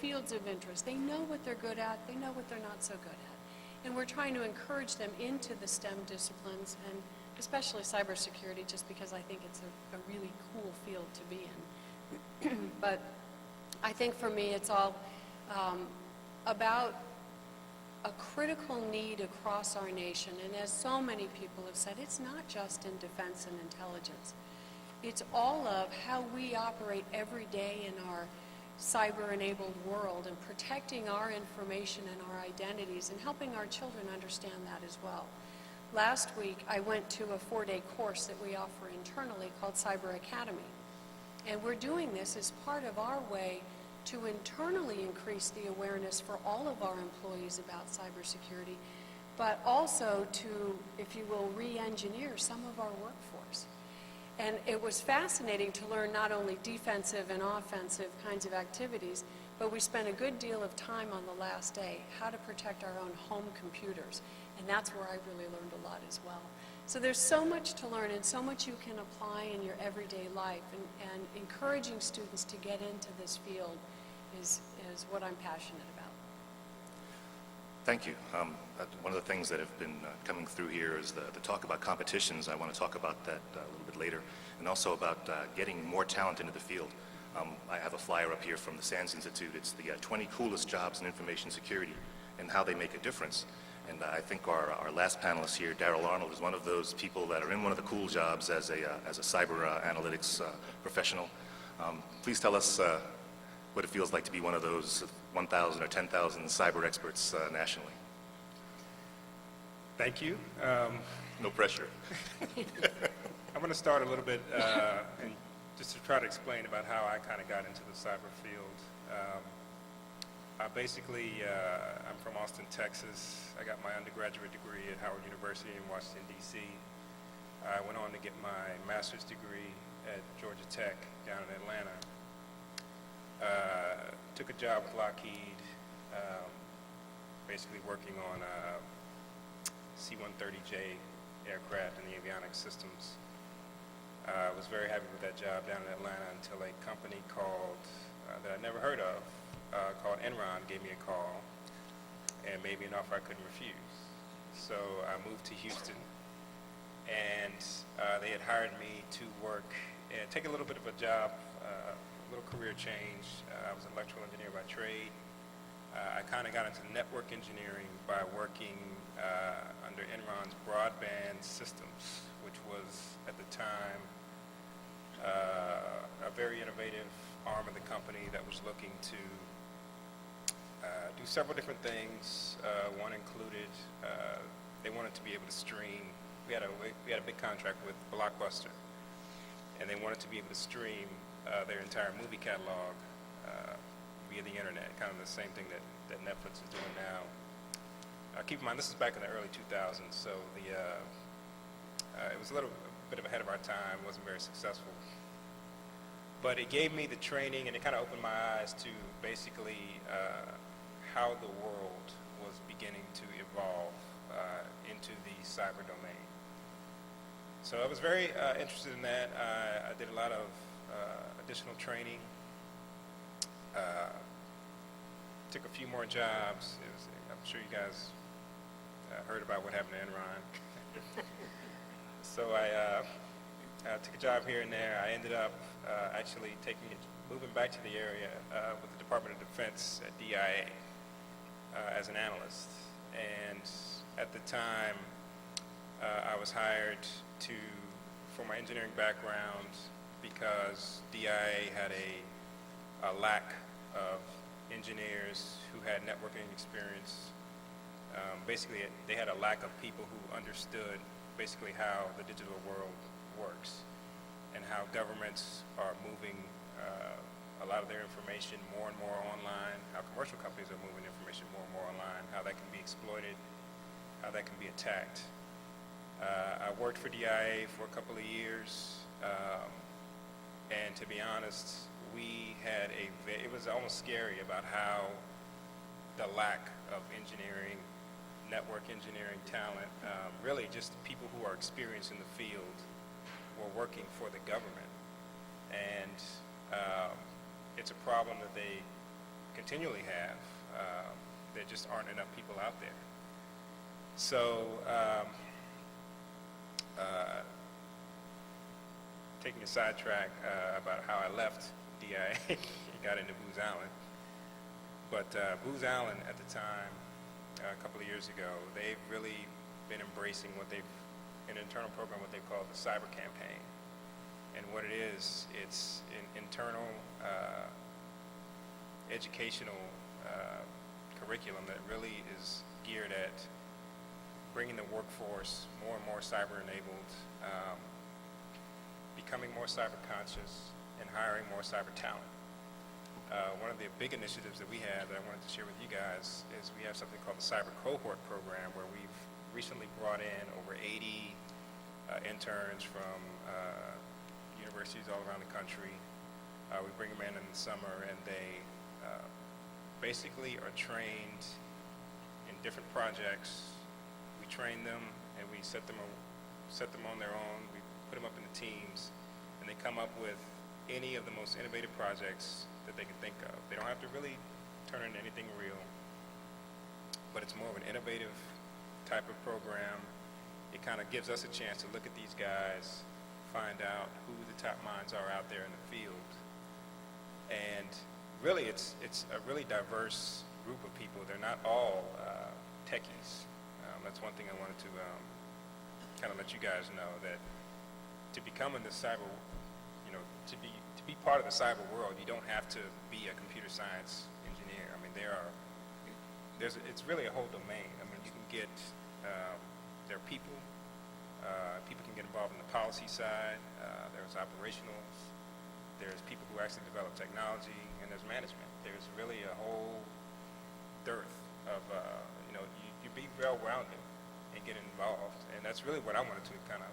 fields of interest. They know what they're good at, they know what they're not so good at. And we're trying to encourage them into the STEM disciplines, and especially cybersecurity, just because I think it's a really cool field to be in. But I think for me it's all about a critical need across our nation, and as so many people have said, it's not just in defense and intelligence. It's all of how we operate every day in our cyber-enabled world, and protecting our information and our identities, and helping our children understand that as well. Last week, I went to a 4-day course that we offer internally called Cyber Academy, and we're doing this as part of our way to internally increase the awareness for all of our employees about cybersecurity, but also to, if you will, re-engineer some of our workforce. And it was fascinating to learn not only defensive and offensive kinds of activities, but we spent a good deal of time on the last day, how to protect our own home computers. And that's where I really learned a lot as well. So there's so much to learn and so much you can apply in your everyday life, and encouraging students to get into this field is what I'm passionate about. Thank you. One of the things that have been coming through here is the talk about competitions. I want to talk about that a little bit later, and also about getting more talent into the field. I have a flyer up here from the SANS Institute. It's the 20 coolest jobs in information security and how they make a difference. And I think our last panelist here, Daryl Arnold, is one of those people that are in one of the cool jobs as a cyber analytics professional. Please tell us what it feels like to be one of those 1,000 or 10,000 cyber experts nationally. Thank you. No pressure. I'm going to start a little bit and just to try to explain about how I kind of got into the cyber field. I'm from Austin, Texas. I got my undergraduate degree at Howard University in Washington, D.C. I went on to get my master's degree at Georgia Tech down in Atlanta. Took a job with Lockheed, basically working on C-130J aircraft and the avionics systems. I was very happy with that job down in Atlanta until a company called, that I never heard of, called Enron gave me a call and made me an offer I couldn't refuse. So I moved to Houston, and they had hired me to work and take a little bit of a job, a little career change. I was an electrical engineer by trade. I kind of got into network engineering by working under Enron's broadband systems, which was at the time a very innovative arm of the company that was looking to do several different things. One included they wanted to be able to stream. We had a big contract with Blockbuster, and they wanted to be able to stream their entire movie catalog via the internet, kind of the same thing that Netflix is doing now. Keep in mind, this is back in the early 2000s, so it was a bit ahead of our time, wasn't very successful. But it gave me the training, and it kind of opened my eyes to basically how the world was beginning to evolve into the cyber domain. So I was very interested in that. I did a lot of additional training, took a few more jobs. I'm sure you guys heard about what happened to Enron. So I took a job here and there. I ended up actually moving back to the area with the Department of Defense at DIA as an analyst. And at the time, I was hired for my engineering background because DIA had a lack of engineers who had networking experience. Basically, they had a lack of people who understood basically how the digital world works and how governments are moving a lot of their information more and more online, how commercial companies are moving information more and more online, how that can be exploited, how that can be attacked. I worked for DIA for a couple of years, and to be honest, we had it was almost scary about how the lack of engineering, network engineering talent, really just people who are experienced in the field were working for the government. And it's a problem that they continually have. There just aren't enough people out there. So taking a sidetrack about how I left DIA and got into Booz Allen. But Booz Allen at the time, a couple of years ago, they've really been embracing an internal program, what they call the cyber campaign. And what it is, it's an internal educational curriculum that really is geared at bringing the workforce more and more cyber-enabled, becoming more cyber-conscious, and hiring more cyber talent. One of the big initiatives that we have that I wanted to share with you guys is we have something called the Cyber Cohort Program, where we've recently brought in over 80 interns from universities all around the country. We bring them in the summer, and they basically are trained in different projects. We train them, and we set them on their own. We put them up in the teams, and they come up with any of the most innovative projects that they can think of. They don't have to really turn into anything real, but it's more of an innovative type of program. It kind of gives us a chance to look at these guys, find out who the top minds are out there in the field. And really, it's a really diverse group of people. They're not all techies. That's one thing I wanted to kind of let you guys know, that to become in the cyber, to be part of the cyber world, you don't have to be a computer science engineer. I mean, it's really a whole domain. I mean, you can get, there are people can get involved in the policy side, there's operationals, there's people who actually develop technology, and there's management. There's really a whole dearth of, you be well-rounded and get involved, and that's really what I wanted to kind of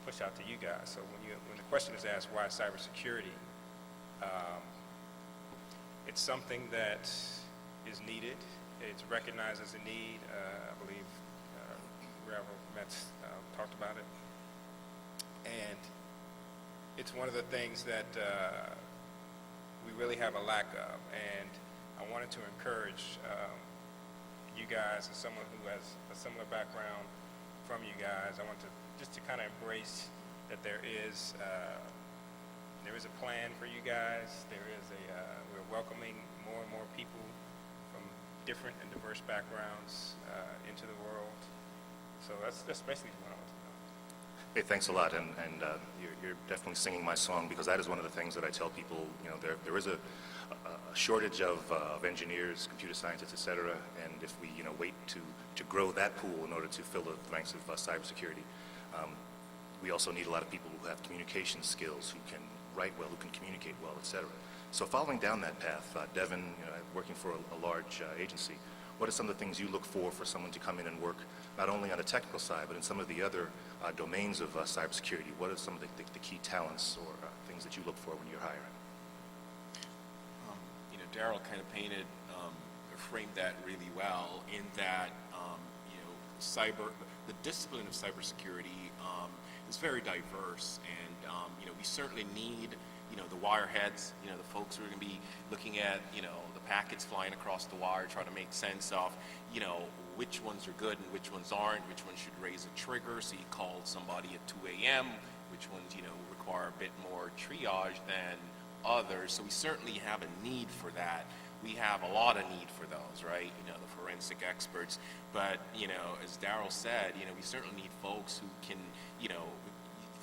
push out to you guys. So when the question is asked, why cybersecurity, it's something that is needed. It's recognized as a need. I believe Reverend Metz talked about it. And it's one of the things that we really have a lack of. And I wanted to encourage you guys, as someone who has a similar background from you guys, I want to just to kind of embrace that there is a plan for you guys. We're welcoming more and more people from different and diverse backgrounds into the world. So that's basically what I want to know. Hey, thanks a lot, and you're definitely singing my song, because that is one of the things that I tell people. There is a shortage of engineers, computer scientists, et cetera, and if we wait to grow that pool in order to fill the ranks of cybersecurity, We also need a lot of people who have communication skills, who can write well, who can communicate well, et cetera. So following down that path, Devin, working for a large agency, what are some of the things you look for someone to come in and work not only on the technical side, but in some of the other domains of cybersecurity? What are some of the key talents or things that you look for when you're hiring? Daryl kind of painted, framed that really well in that, the discipline of cybersecurity is very diverse, and, we certainly need, the wireheads, the folks who are going to be looking at, the packets flying across the wire, trying to make sense of, which ones are good and which ones aren't, which ones should raise a trigger, so you call somebody at 2 a.m., which ones, require a bit more triage than others. So we certainly have a need for that. We have a lot of need for those, right? The forensic experts. But, as Daryl said, we certainly need folks who can,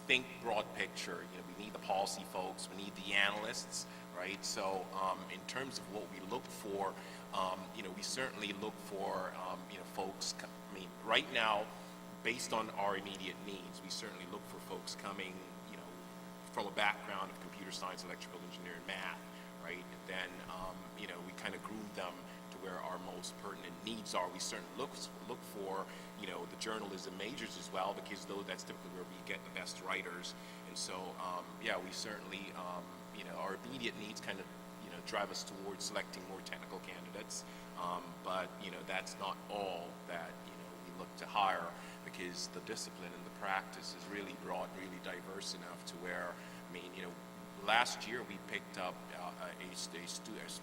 think broad picture. We need the policy folks, we need the analysts, right? So in terms of what we look for, we certainly look for, folks, right now, based on our immediate needs, we certainly look for folks coming, from a background of computer science, electrical engineering, math, right? And then, we kind of groom them to where our most pertinent needs are. We certainly look for, the journalism majors as well, because that's typically where we get the best writers. And so, we certainly, our immediate needs kind of, drive us towards selecting more technical candidates. But, that's not all that, we look to hire, because the discipline and the practice is really broad, really diverse enough to where, last year we picked up a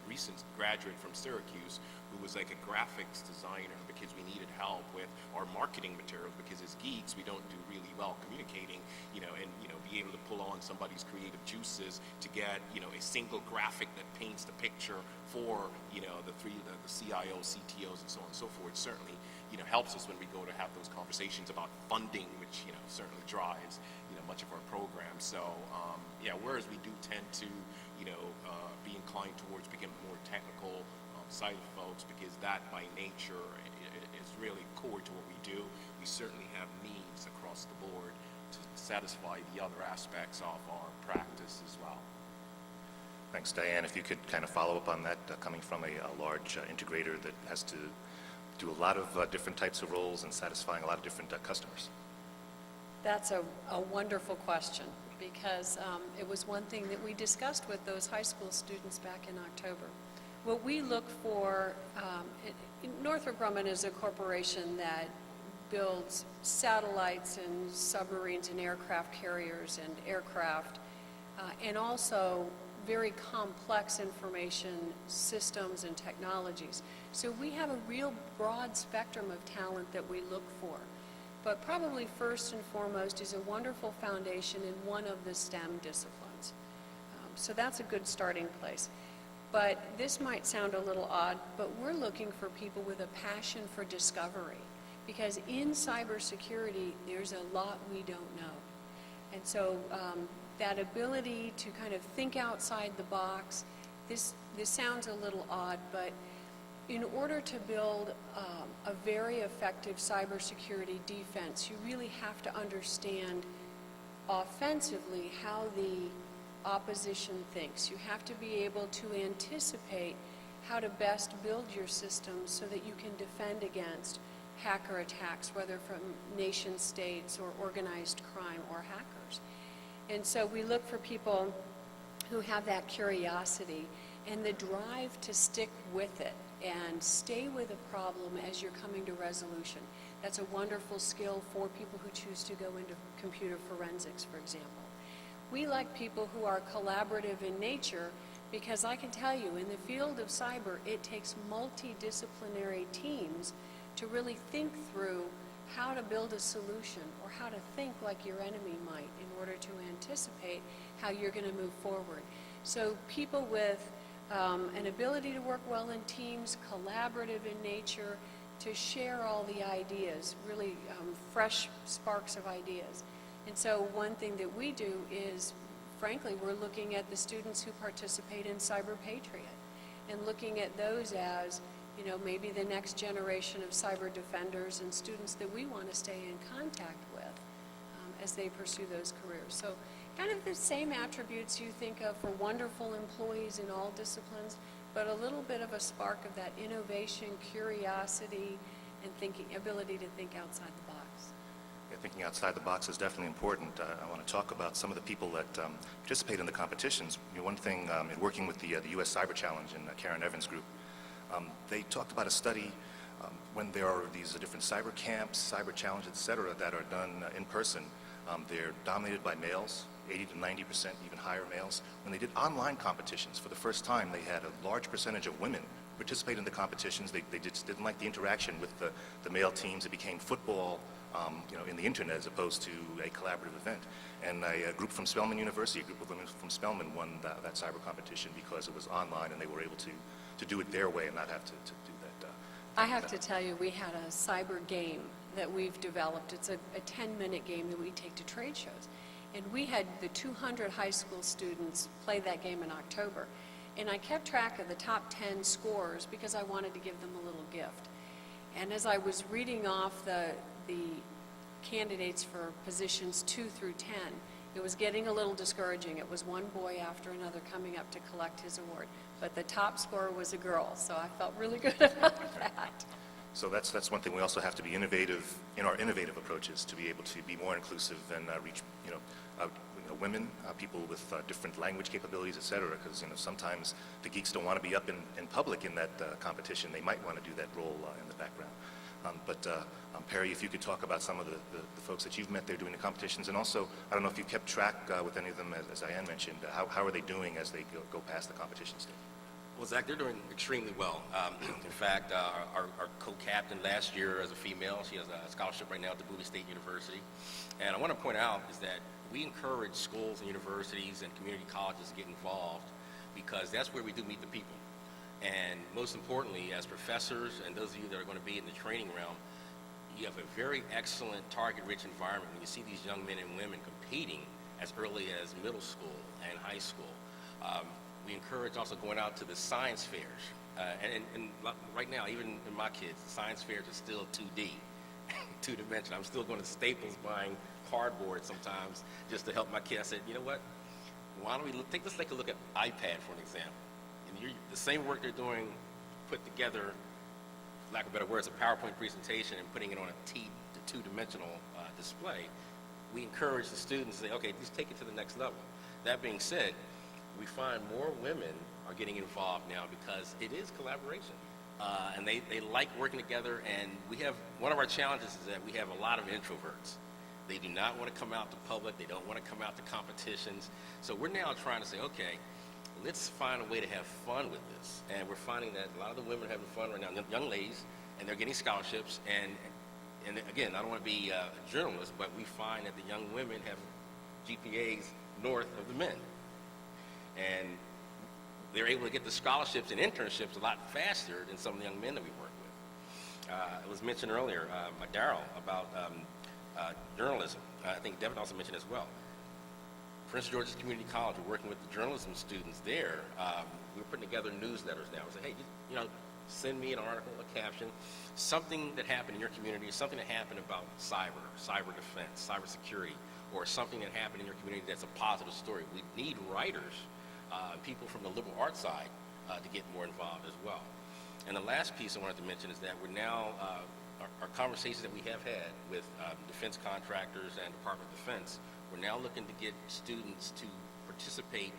recent graduate from Syracuse who was like a graphics designer, because we needed help with our marketing materials, because as geeks we don't do really well communicating, and be able to pull on somebody's creative juices to get a single graphic that paints the picture for the CIOs, CTOs, and so on and so forth certainly helps us when we go to have those conversations about funding, which certainly drives much of our program. So whereas we do tend to be inclined towards becoming more technical side of folks, because that by nature is really core to what we do, we certainly have needs across the board to satisfy the other aspects of our practice as well. Thanks, Diane. If you could kind of follow up on that, coming from a large integrator that has to do a lot of different types of roles and satisfying a lot of different customers. That's a wonderful question, because it was one thing that we discussed with those high school students back in October. What we look for, Northrop Grumman is a corporation that builds satellites and submarines and aircraft carriers and aircraft, and also very complex information systems and technologies. So we have a real broad spectrum of talent that we look for. But probably first and foremost is a wonderful foundation in one of the STEM disciplines. So that's a good starting place. But this might sound a little odd, but we're looking for people with a passion for discovery, because in cybersecurity, there's a lot we don't know. And so that ability to kind of think outside the box, this sounds a little odd, but in order to build a very effective cybersecurity defense, you really have to understand offensively how the opposition thinks. You have to be able to anticipate how to best build your systems so that you can defend against hacker attacks, whether from nation states or organized crime or hackers. And so we look for people who have that curiosity and the drive to stick with it and stay with a problem as you're coming to resolution. That's a wonderful skill for people who choose to go into computer forensics, for example. We like people who are collaborative in nature, because I can tell you, in the field of cyber, it takes multidisciplinary teams to really think through how to build a solution or how to think like your enemy might in order to anticipate how you're going to move forward. So people with an ability to work well in teams, collaborative in nature, to share all the ideas, really fresh sparks of ideas. And so one thing that we do is, frankly, we're looking at the students who participate in Cyber Patriot and looking at those as, maybe the next generation of cyber defenders and students that we want to stay in contact with. as they pursue those careers. So kind of the same attributes you think of for wonderful employees in all disciplines, but a little bit of a spark of that innovation, curiosity, and ability to think outside the box. Yeah, thinking outside the box is definitely important. I want to talk about some of the people that participate in the competitions. You know, one thing, in working with the U.S. Cyber Challenge and Karen Evans' group, they talked about a study when there are these different cyber camps, cyber challenges, et cetera, that are done in person. They're dominated by males, 80 to 90%, even higher males. When they did online competitions, for the first time, they had a large percentage of women participate in the competitions. They just didn't like the interaction with the male teams. It became football, in the internet as opposed to a collaborative event. And a group from Spelman University, a group of women from Spelman won that cyber competition because it was online and they were able to do it their way and not have to do that. I have to tell you, we had a cyber game that we've developed. It's a 10-minute game that we take to trade shows. And we had the 200 high school students play that game in October. And I kept track of the top 10 scores because I wanted to give them a little gift. And as I was reading off the candidates for positions 2 through 10, it was getting a little discouraging. It was one boy after another coming up to collect his award. But the top scorer was a girl, so I felt really good about that. So that's one thing. We also have to be innovative in our innovative approaches to be able to be more inclusive and reach women, people with different language capabilities, et cetera, because sometimes the geeks don't want to be up in public in that competition. They might want to do that role in the background. But Perry, if you could talk about some of the folks that you've met there doing the competitions, and also, I don't know if you kept track with any of them, as Diane mentioned, how are they doing as they go past the competition stage? Well, Zach, they're doing extremely well. In fact, our co-captain last year as a female, she has a scholarship right now at the Bowie State University. And I want to point out is that we encourage schools and universities and community colleges to get involved because that's where we do meet the people. And most importantly, as professors and those of you that are going to be in the training realm, you have a very excellent target-rich environment when you see these young men and women competing as early as middle school and high school. We encourage also going out to the science fairs. And right now, even in my kids, the science fairs are still 2D, two-dimensional. I'm still going to Staples buying cardboard sometimes just to help my kids. I said, you know what? Why don't we let's take a look at iPad for an example. And the same work they're doing, put together, for lack of better words, a PowerPoint presentation and putting it on a two-dimensional display. We encourage the students to say, okay, just take it to the next level. That being said, we find more women are getting involved now because it is collaboration. And they like working together, and we have, one of our challenges is that we have a lot of introverts. They do not want to come out to public, they don't want to come out to competitions. So we're now trying to say, okay, let's find a way to have fun with this. And we're finding that a lot of the women are having fun right now, young ladies, and they're getting scholarships. And again, I don't want to be a journalist, but we find that the young women have GPAs north of the men. And they're able to get the scholarships and internships a lot faster than some of the young men that we work with. It was mentioned earlier by Darrell about journalism. I think Devin also mentioned as well. Prince George's Community College, we're working with the journalism students there. We're putting together newsletters now. We say, hey, send me an article, a caption, something that happened in your community, something that happened about cyber defense, cyber security, or something that happened in your community that's a positive story. We need writers, people from the liberal arts side to get more involved as well. And the last piece I wanted to mention is that we're now, our conversations that we have had with defense contractors and Department of Defense, we're now looking to get students to participate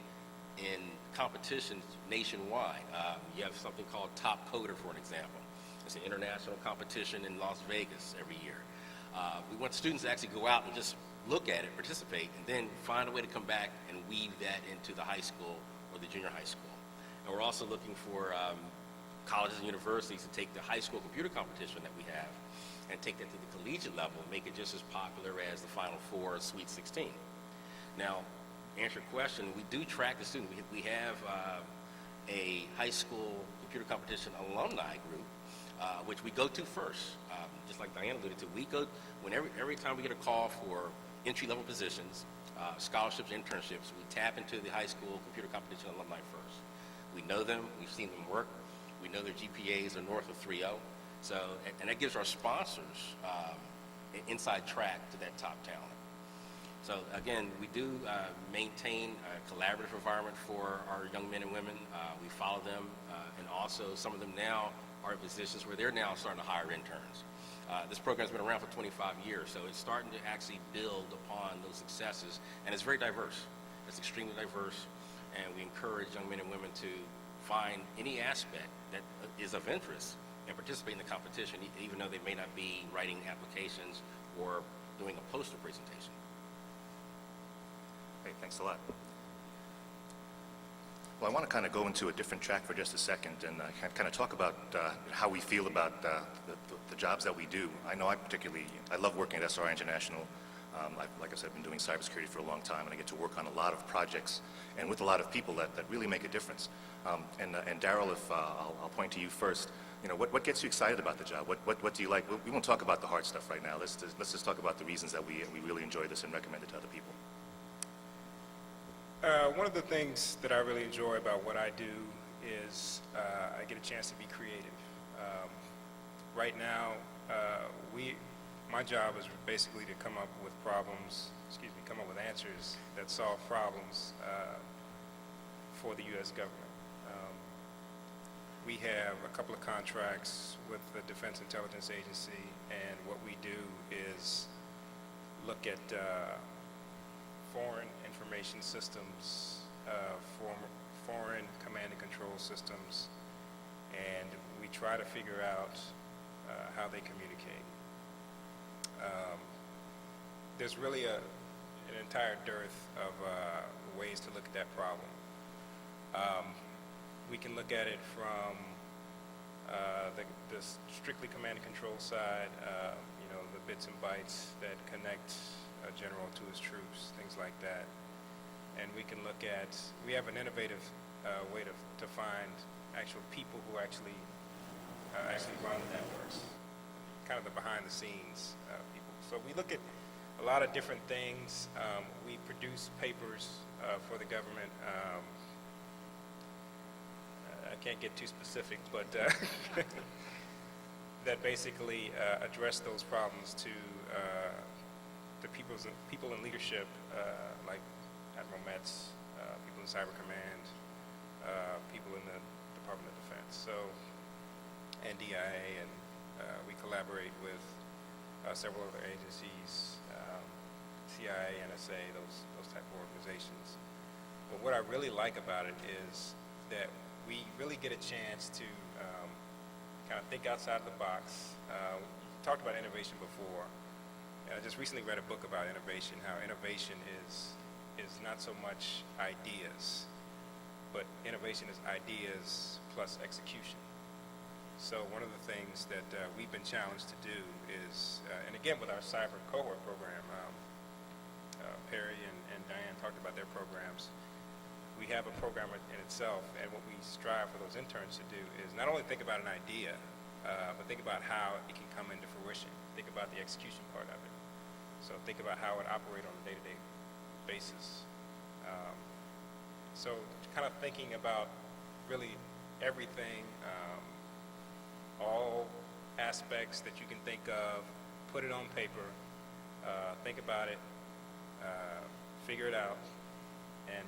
in competitions nationwide. You have something called Top Coder, for an example. It's an international competition in Las Vegas every year. We want students to actually go out and just look at it, participate, and then find a way to come back and weave that into the high school or the junior high school. And we're also looking for colleges and universities to take the high school computer competition that we have and take that to the collegiate level and make it just as popular as the Final Four or Sweet 16. Now, to answer your question, we do track the student. We have a high school computer competition alumni group, which we go to first. Just like Diane alluded to, we go, every time we get a call for entry-level positions, scholarships, internships, we tap into the high school computer competition alumni first. We know them, we've seen them work, we know their GPAs are north of 3.0, and that gives our sponsors inside track to that top talent. So again, we do maintain a collaborative environment for our young men and women. We follow them, and also some of them now are in positions where they're now starting to hire interns. This program's been around for 25 years, so it's starting to actually build upon those successes, and it's very diverse. It's extremely diverse, and we encourage young men and women to find any aspect that is of interest and participate in the competition, even though they may not be writing applications or doing a poster presentation. Hey, thanks a lot. Well, I want to kind of go into a different track for just a second and kind of talk about how we feel about the jobs that we do. I know I love working at SRI International. Like I said, I've been doing cybersecurity for a long time, and I get to work on a lot of projects and with a lot of people that really make a difference. And Daryl, if I'll point to you first, you know, what gets you excited about the job? What do you like? We won't talk about the hard stuff right now. Let's just talk about the reasons that we really enjoy this and recommend it to other people. One of the things that I really enjoy about what I do is I get a chance to be creative. Right now, my job is basically to come up with come up with answers that solve problems for the U.S. government. We have a couple of contracts with the Defense Intelligence Agency, and what we do is look at foreign information systems, foreign command and control systems, and we try to figure out how they communicate. There's really an entire dearth of ways to look at that problem. We can look at it from the strictly command and control side, you know, the bits and bytes that connect a general to his troops, things like that. And we can look at, we have an innovative way to find actual people who actually run the networks, kind of the behind the scenes people. So we look at a lot of different things. We produce papers for the government. I can't get too specific, but that basically address those problems to people in leadership, like Admiral Metz, people in Cyber Command, people in the Department of Defense, so, and DIA, and we collaborate with several other agencies, CIA, NSA, those type of organizations. But what I really like about it is that we really get a chance to kind of think outside the box. We talked about innovation before. I just recently read a book about innovation, how innovation is not so much ideas, but innovation is ideas plus execution. So one of the things that we've been challenged to do is, and again with our cyber cohort program, Perry and Diane talked about their programs. We have a program in itself, and what we strive for those interns to do is not only think about an idea, but think about how it can come into fruition. Think about the execution part of it. So think about how it operates on a day-to-day basis. So kind of thinking about really everything, all aspects that you can think of, put it on paper, think about it, figure it out, and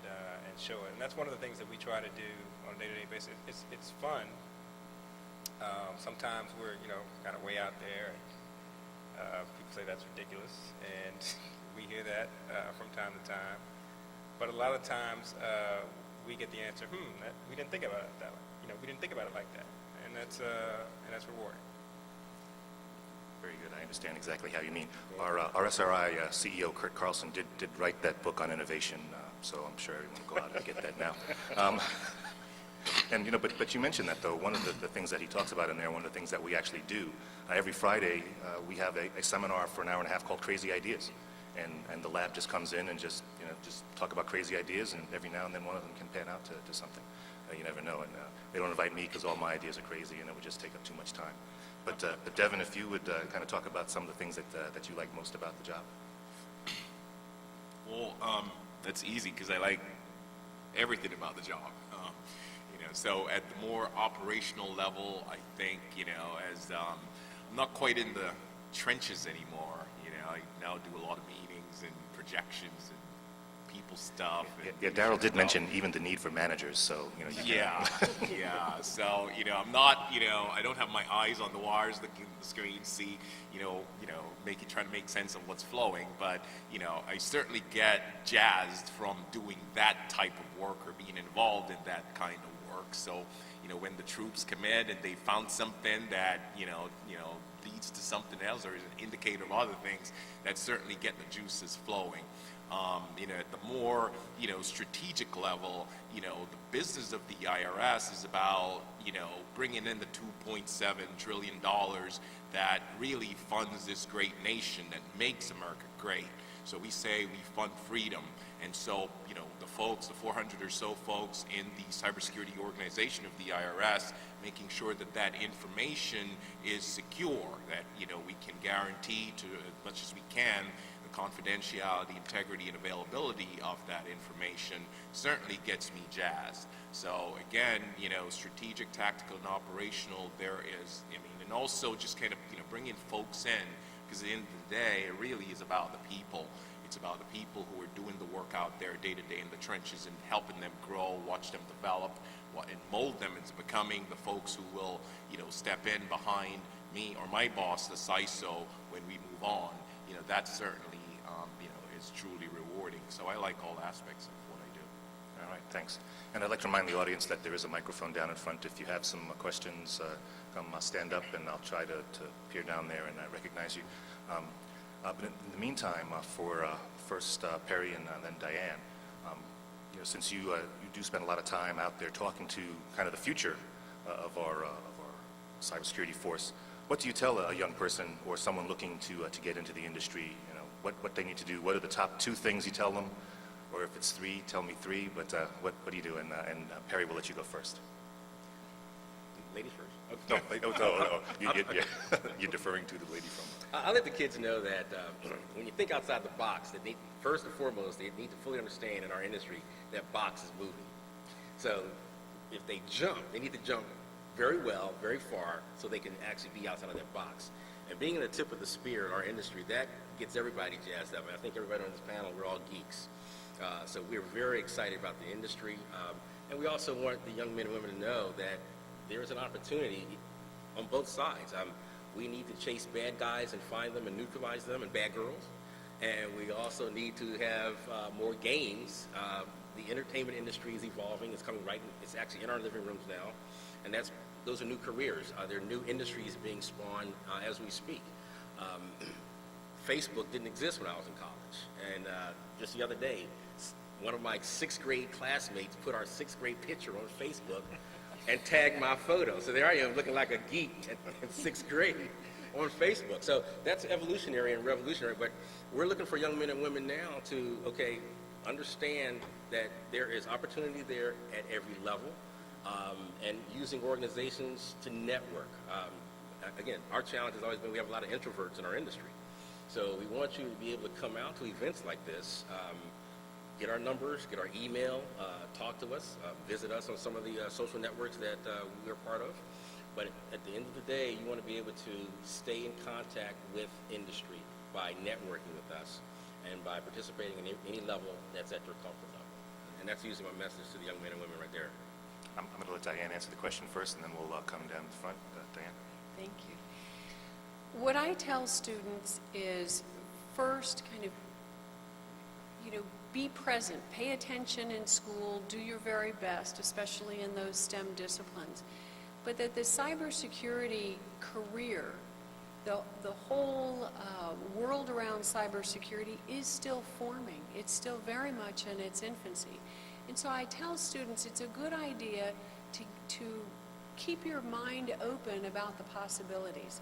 show it. And that's one of the things that we try to do on a day-to-day basis. It's fun. Sometimes we're, you know, kind of way out there. People say that's ridiculous, and we hear that from time to time. But a lot of times we get the answer, we didn't think about it that way. You know, we didn't think about it like that, and that's rewarding. Very good. I understand exactly how you mean. Our SRI CEO, Kurt Carlson, did write that book on innovation, so I'm sure everyone will go out and get that now. And you know, but you mentioned that though. One of the things that he talks about in there, one of the things that we actually do every Friday, we have a seminar for an hour and a half called Crazy Ideas, and the lab just comes in and just talk about crazy ideas, and every now and then one of them can pan out to something. You never know, and they don't invite me because all my ideas are crazy, and it would just take up too much time. But Devin, if you would kind of talk about some of the things that you like most about the job. Well, that's easy because I like everything about the job. So at the more operational level, I think, as I'm not quite in the trenches anymore. You know, I now do a lot of meetings and projections and people stuff. And Yeah, Darrell did mention even the need for managers, so, you know. Yeah, yeah. So, you know, I'm not, you know, I don't have my eyes on the wires looking at the screen, see, trying to make sense of what's flowing. But, you know, I certainly get jazzed from doing that type of work or being involved in that kind of work. So, you know, when the troops come in and they found something that, leads to something else or is an indicator of other things, that's certainly getting the juices flowing. At the more, strategic level, the business of the IRS is about, bringing in the $2.7 trillion that really funds this great nation that makes America great. So we say we fund freedom. And so, the folks, the 400 or so folks in the cybersecurity organization of the IRS, making sure that that information is secure, that, we can guarantee to as much as we can the confidentiality, integrity, and availability of that information certainly gets me jazzed. So again, strategic, tactical, and operational, there is, and also just kind of, bringing folks in, because at the end of the day, it really is about the people. It's about the people who are doing the work out there day to day in the trenches and helping them grow, watch them develop, and mold them into becoming the folks who will, step in behind me or my boss, the CISO, when we move on. That certainly, is truly rewarding. So I like all aspects of what I do. All right, thanks. And I'd like to remind the audience that there is a microphone down in front. If you have some questions, come stand up and I'll try to peer down there and recognize you. But in the meantime, for first Perry and then Diane, since you do spend a lot of time out there talking to kind of the future of our cybersecurity force, what do you tell a young person or someone looking to get into the industry? What they need to do? What are the top 2 things you tell them? Or if it's 3, tell me 3. But what do you do? And Perry, we'll let you go first. Ladies first. No, Okay. no. You're deferring to the lady from. I let the kids know that when you think outside the box, that first and foremost, they need to fully understand in our industry that box is moving. So if they jump, they need to jump very well, very far, so they can actually be outside of that box. And being in the tip of the spear in our industry, that gets everybody jazzed up. And I think everybody on this panel, we're all geeks. So we're very excited about the industry. And we also want the young men and women to know that there is an opportunity on both sides. We need to chase bad guys and find them and neutralize them, and bad girls. And we also need to have more games. The entertainment industry is evolving. It's coming it's actually in our living rooms now. And those are new careers. There are new industries being spawned as we speak. Facebook didn't exist when I was in college. And just the other day, one of my 6th grade classmates put our 6th grade picture on Facebook and tagged my photo. So there I am looking like a geek in 6th grade on Facebook. So that's evolutionary and revolutionary. But we're looking for young men and women now to, understand that there is opportunity there at every level, and using organizations to network. Again, our challenge has always been we have a lot of introverts in our industry. So we want you to be able to come out to events like this, get our numbers, get our email, talk to us, visit us on some of the social networks that we're part of. But at the end of the day, you want to be able to stay in contact with industry by networking with us and by participating in any level that's at your comfort level. And that's usually my message to the young men and women right there. I'm going to let Diane answer the question first, and then we'll come down the front. Diane. Thank you. What I tell students is first kind of, be present, pay attention in school, do your very best, especially in those STEM disciplines. But that the cybersecurity career, the whole world around cybersecurity is still forming. It's still very much in its infancy. And so I tell students it's a good idea to keep your mind open about the possibilities.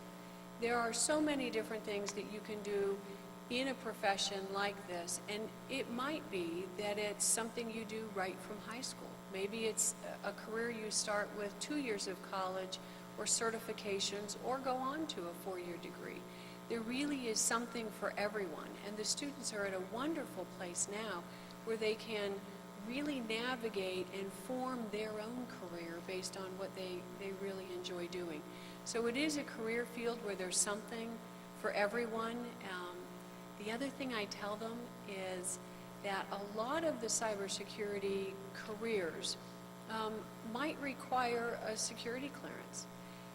There are so many different things that you can do in a profession like this, and it might be that it's something you do right from high school. Maybe it's a career you start with 2 years of college or certifications, or go on to a 4-year degree. There really is something for everyone, and the students are at a wonderful place now where they can really navigate and form their own career based on what they really enjoy doing. So it is a career field where there's something for everyone. The other thing I tell them is that a lot of the cybersecurity careers might require a security clearance,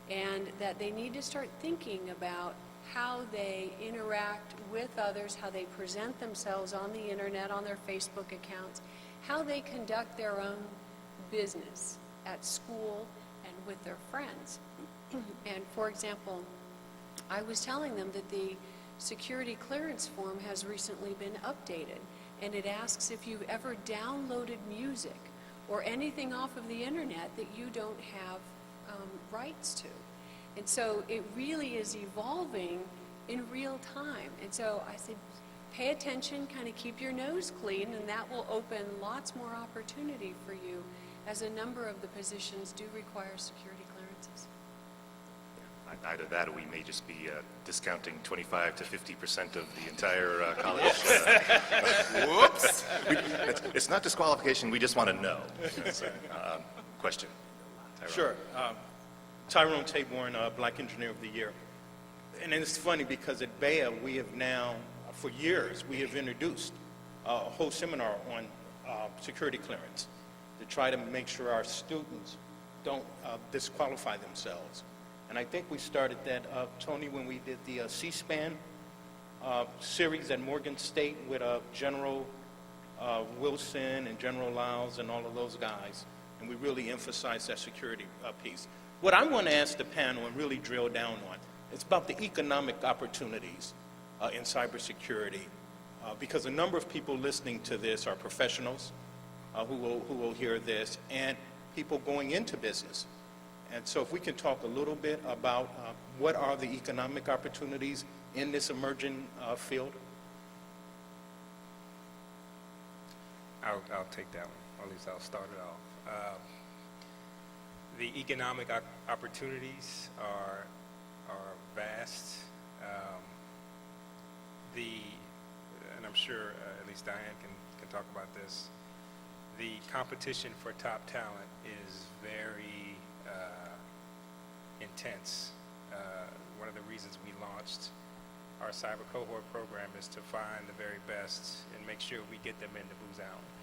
and that they need to start thinking about how they interact with others, how they present themselves on the internet, on their Facebook accounts, how they conduct their own business at school and with their friends. And for example, I was telling them that the security clearance form has recently been updated, and it asks if you've ever downloaded music or anything off of the internet that you don't have rights to. And so it really is evolving in real time. And so I said, pay attention, kind of keep your nose clean, and that will open lots more opportunity for you, as a number of the positions do require security clearances. Either that, or we may just be discounting 25 to 50% of the entire college. Whoops! It's not disqualification, we just want to know. Question. Tyrone. Sure. Tyrone Taborn, Black Engineer of the Year. And it's funny because at Bea, we have now, for years, we have introduced a whole seminar on security clearance to try to make sure our students don't disqualify themselves. And I think we started that, Tony, when we did the C-SPAN series at Morgan State with General Wilson and General Lyles and all of those guys. And we really emphasized that security piece. What I want to ask the panel and really drill down on is about the economic opportunities in cybersecurity, because a number of people listening to this are professionals who will hear this, and people going into business. And so if we can talk a little bit about what are the economic opportunities in this emerging field. I'll take that one, or at least I'll start it off. The economic opportunities are vast. And I'm sure at least Diane can talk about this. The competition for top talent is very intense. One of the reasons we launched our cyber cohort program is to find the very best and make sure we get them into Booz Allen.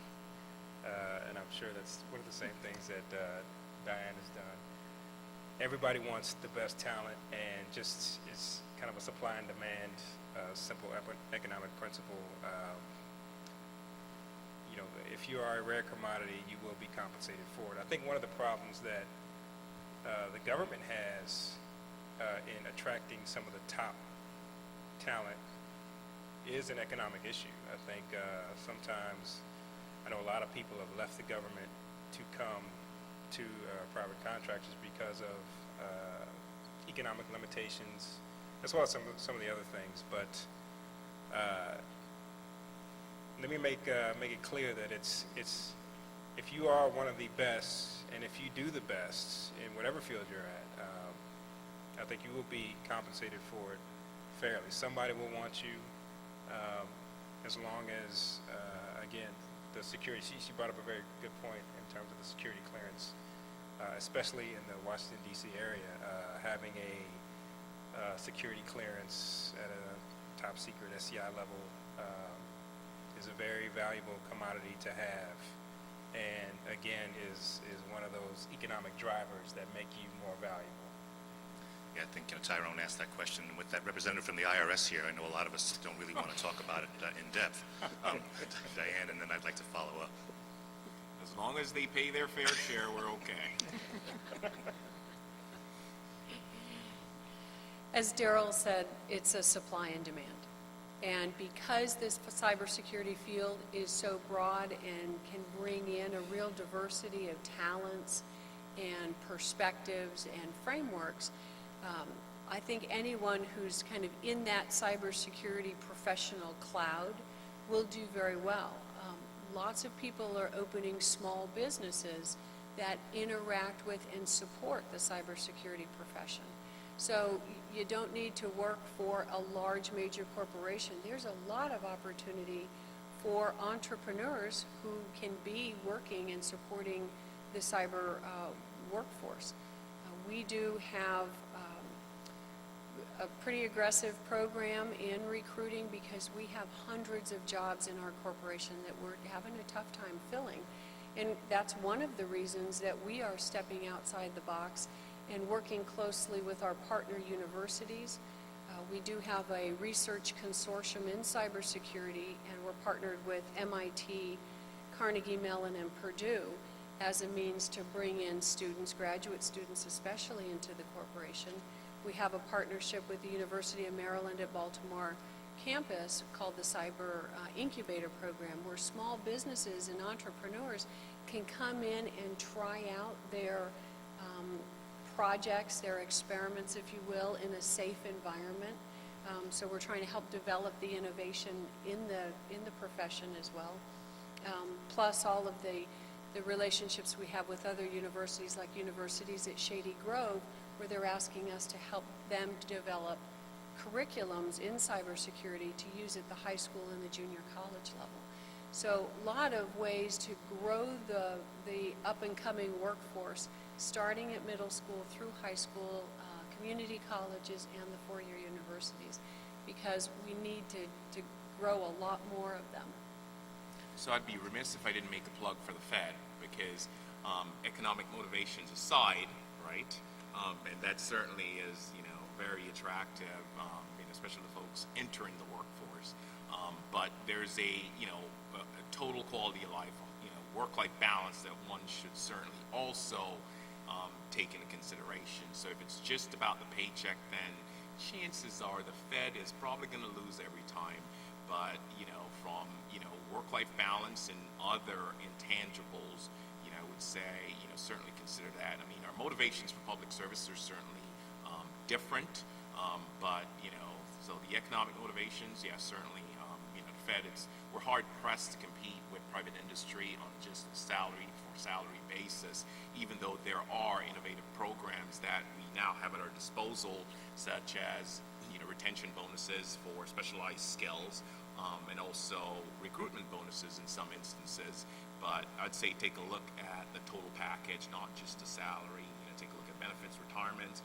And I'm sure that's one of the same things that Diane has done. Everybody wants the best talent, and just it's kind of a supply and demand, simple economic principle. If you are a rare commodity, you will be compensated for it. I think one of the problems that the government has in attracting some of the top talent is an economic issue. I think sometimes, I know a lot of people have left the government to come to private contractors because of economic limitations, as well as some of the other things. But let me make it clear that it's if you are one of the best, and if you do the best in whatever field you're at, I think you will be compensated for it fairly. Somebody will want you, as long as, again, the security. She brought up a very good point in terms of the security clearance, especially in the Washington, D.C. area. Having a security clearance at a top secret SCI level is a very valuable commodity to have, and again is one of those economic drivers that make you more valuable. Yeah, I think Tyrone asked that question. And with that representative from the IRS here, I know a lot of us don't really want to talk about it in depth. Diane, and then I'd like to follow up. As long as they pay their fair share, we're okay. As Daryl said, it's a supply and demand. And because this cybersecurity field is so broad and can bring in a real diversity of talents and perspectives and frameworks, I think anyone who's kind of in that cybersecurity professional cloud will do very well. Lots of people are opening small businesses that interact with and support the cybersecurity profession. So you don't need to work for a large major corporation. There's a lot of opportunity for entrepreneurs who can be working and supporting the cyber workforce. We do have a pretty aggressive program in recruiting because we have hundreds of jobs in our corporation that we're having a tough time filling. And that's one of the reasons that we are stepping outside the box and working closely with our partner universities. We do have a research consortium in cybersecurity, and we're partnered with MIT, Carnegie Mellon, and Purdue as a means to bring in students, graduate students especially, into the corporation. We have a partnership with the University of Maryland at Baltimore campus called the Cyber Incubator Program, where small businesses and entrepreneurs can come in and try out their projects, their experiments, if you will, in a safe environment. So we're trying to help develop the innovation in the profession as well. Plus all of the relationships we have with other universities, like universities at Shady Grove, where they're asking us to help them to develop curriculums in cybersecurity to use at the high school and the junior college level. So a lot of ways to grow the up-and-coming workforce, starting at middle school through high school, community colleges, and the four-year universities, because we need to grow a lot more of them. So I'd be remiss if I didn't make a plug for the Fed, because economic motivations aside, right, and that certainly is, very attractive, especially the folks entering the workforce. But there's a total quality of life, work-life balance that one should certainly also take into consideration. So if it's just about the paycheck, then chances are the Fed is probably going to lose every time. But from work-life balance and other intangibles, I would say certainly consider that. I mean, our motivations for public service are certainly different, but so the economic motivations, yeah, certainly. The Fed, we're hard pressed to compete with private industry on just a salary basis, even though there are innovative programs that we now have at our disposal, such as retention bonuses for specialized skills, and also recruitment bonuses in some instances. But I'd say take a look at the total package, not just the salary. Take a look at benefits, retirements,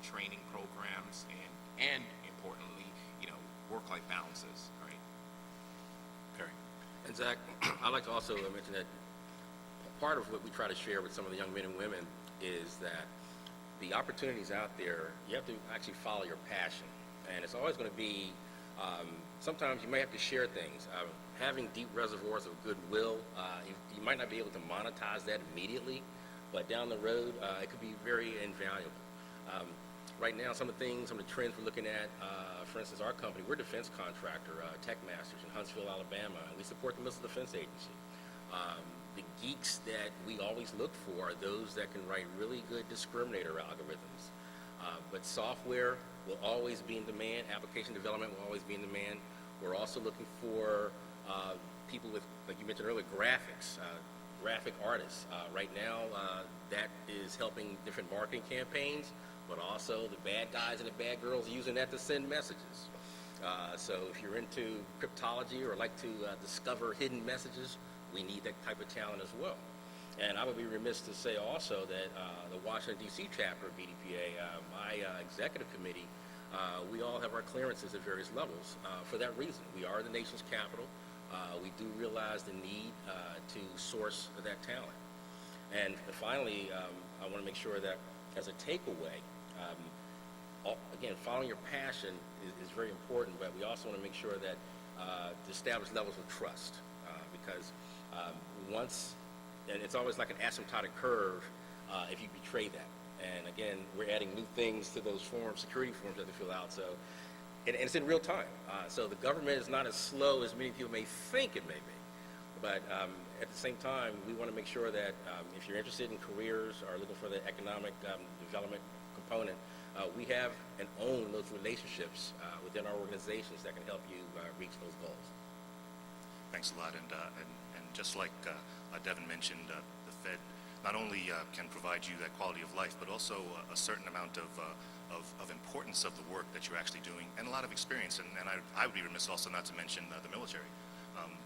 training programs, and importantly, work-life balances. Right. Okay. And Zach, I'd like to also mention that part of what we try to share with some of the young men and women is that the opportunities out there, you have to actually follow your passion. And it's always going to be, sometimes you may have to share things. Having deep reservoirs of goodwill, you might not be able to monetize that immediately, but down the road, it could be very invaluable. Right now, some of the trends we're looking at, for instance, our company, we're a defense contractor, Tech Masters in Huntsville, Alabama, and we support the Missile Defense Agency. The geeks that we always look for are those that can write really good discriminator algorithms. But software will always be in demand. Application development will always be in demand. We're also looking for people with, like you mentioned earlier, graphics, graphic artists. Right now, that is helping different marketing campaigns, but also the bad guys and the bad girls using that to send messages. So if you're into cryptology or like to discover hidden messages, we need that type of talent as well. And I would be remiss to say also that the Washington, D.C. chapter of BDPA, my executive committee, we all have our clearances at various levels for that reason. We are the nation's capital. We do realize the need to source that talent. And finally, I want to make sure that as a takeaway, again, following your passion is very important, but we also want to make sure that to establish levels of trust because once, and it's always like an asymptotic curve if you betray that. And again, we're adding new things to those forms, security forms that they fill out. So, and it's in real time. So the government is not as slow as many people may think it may be. But at the same time, we want to make sure that if you're interested in careers or looking for the economic development component, we have and own those relationships within our organizations that can help you reach those goals. Thanks a lot. And just like Devin mentioned, the Fed not only can provide you that quality of life, but also a certain amount of importance of the work that you're actually doing and a lot of experience. And I would be remiss also not to mention the military.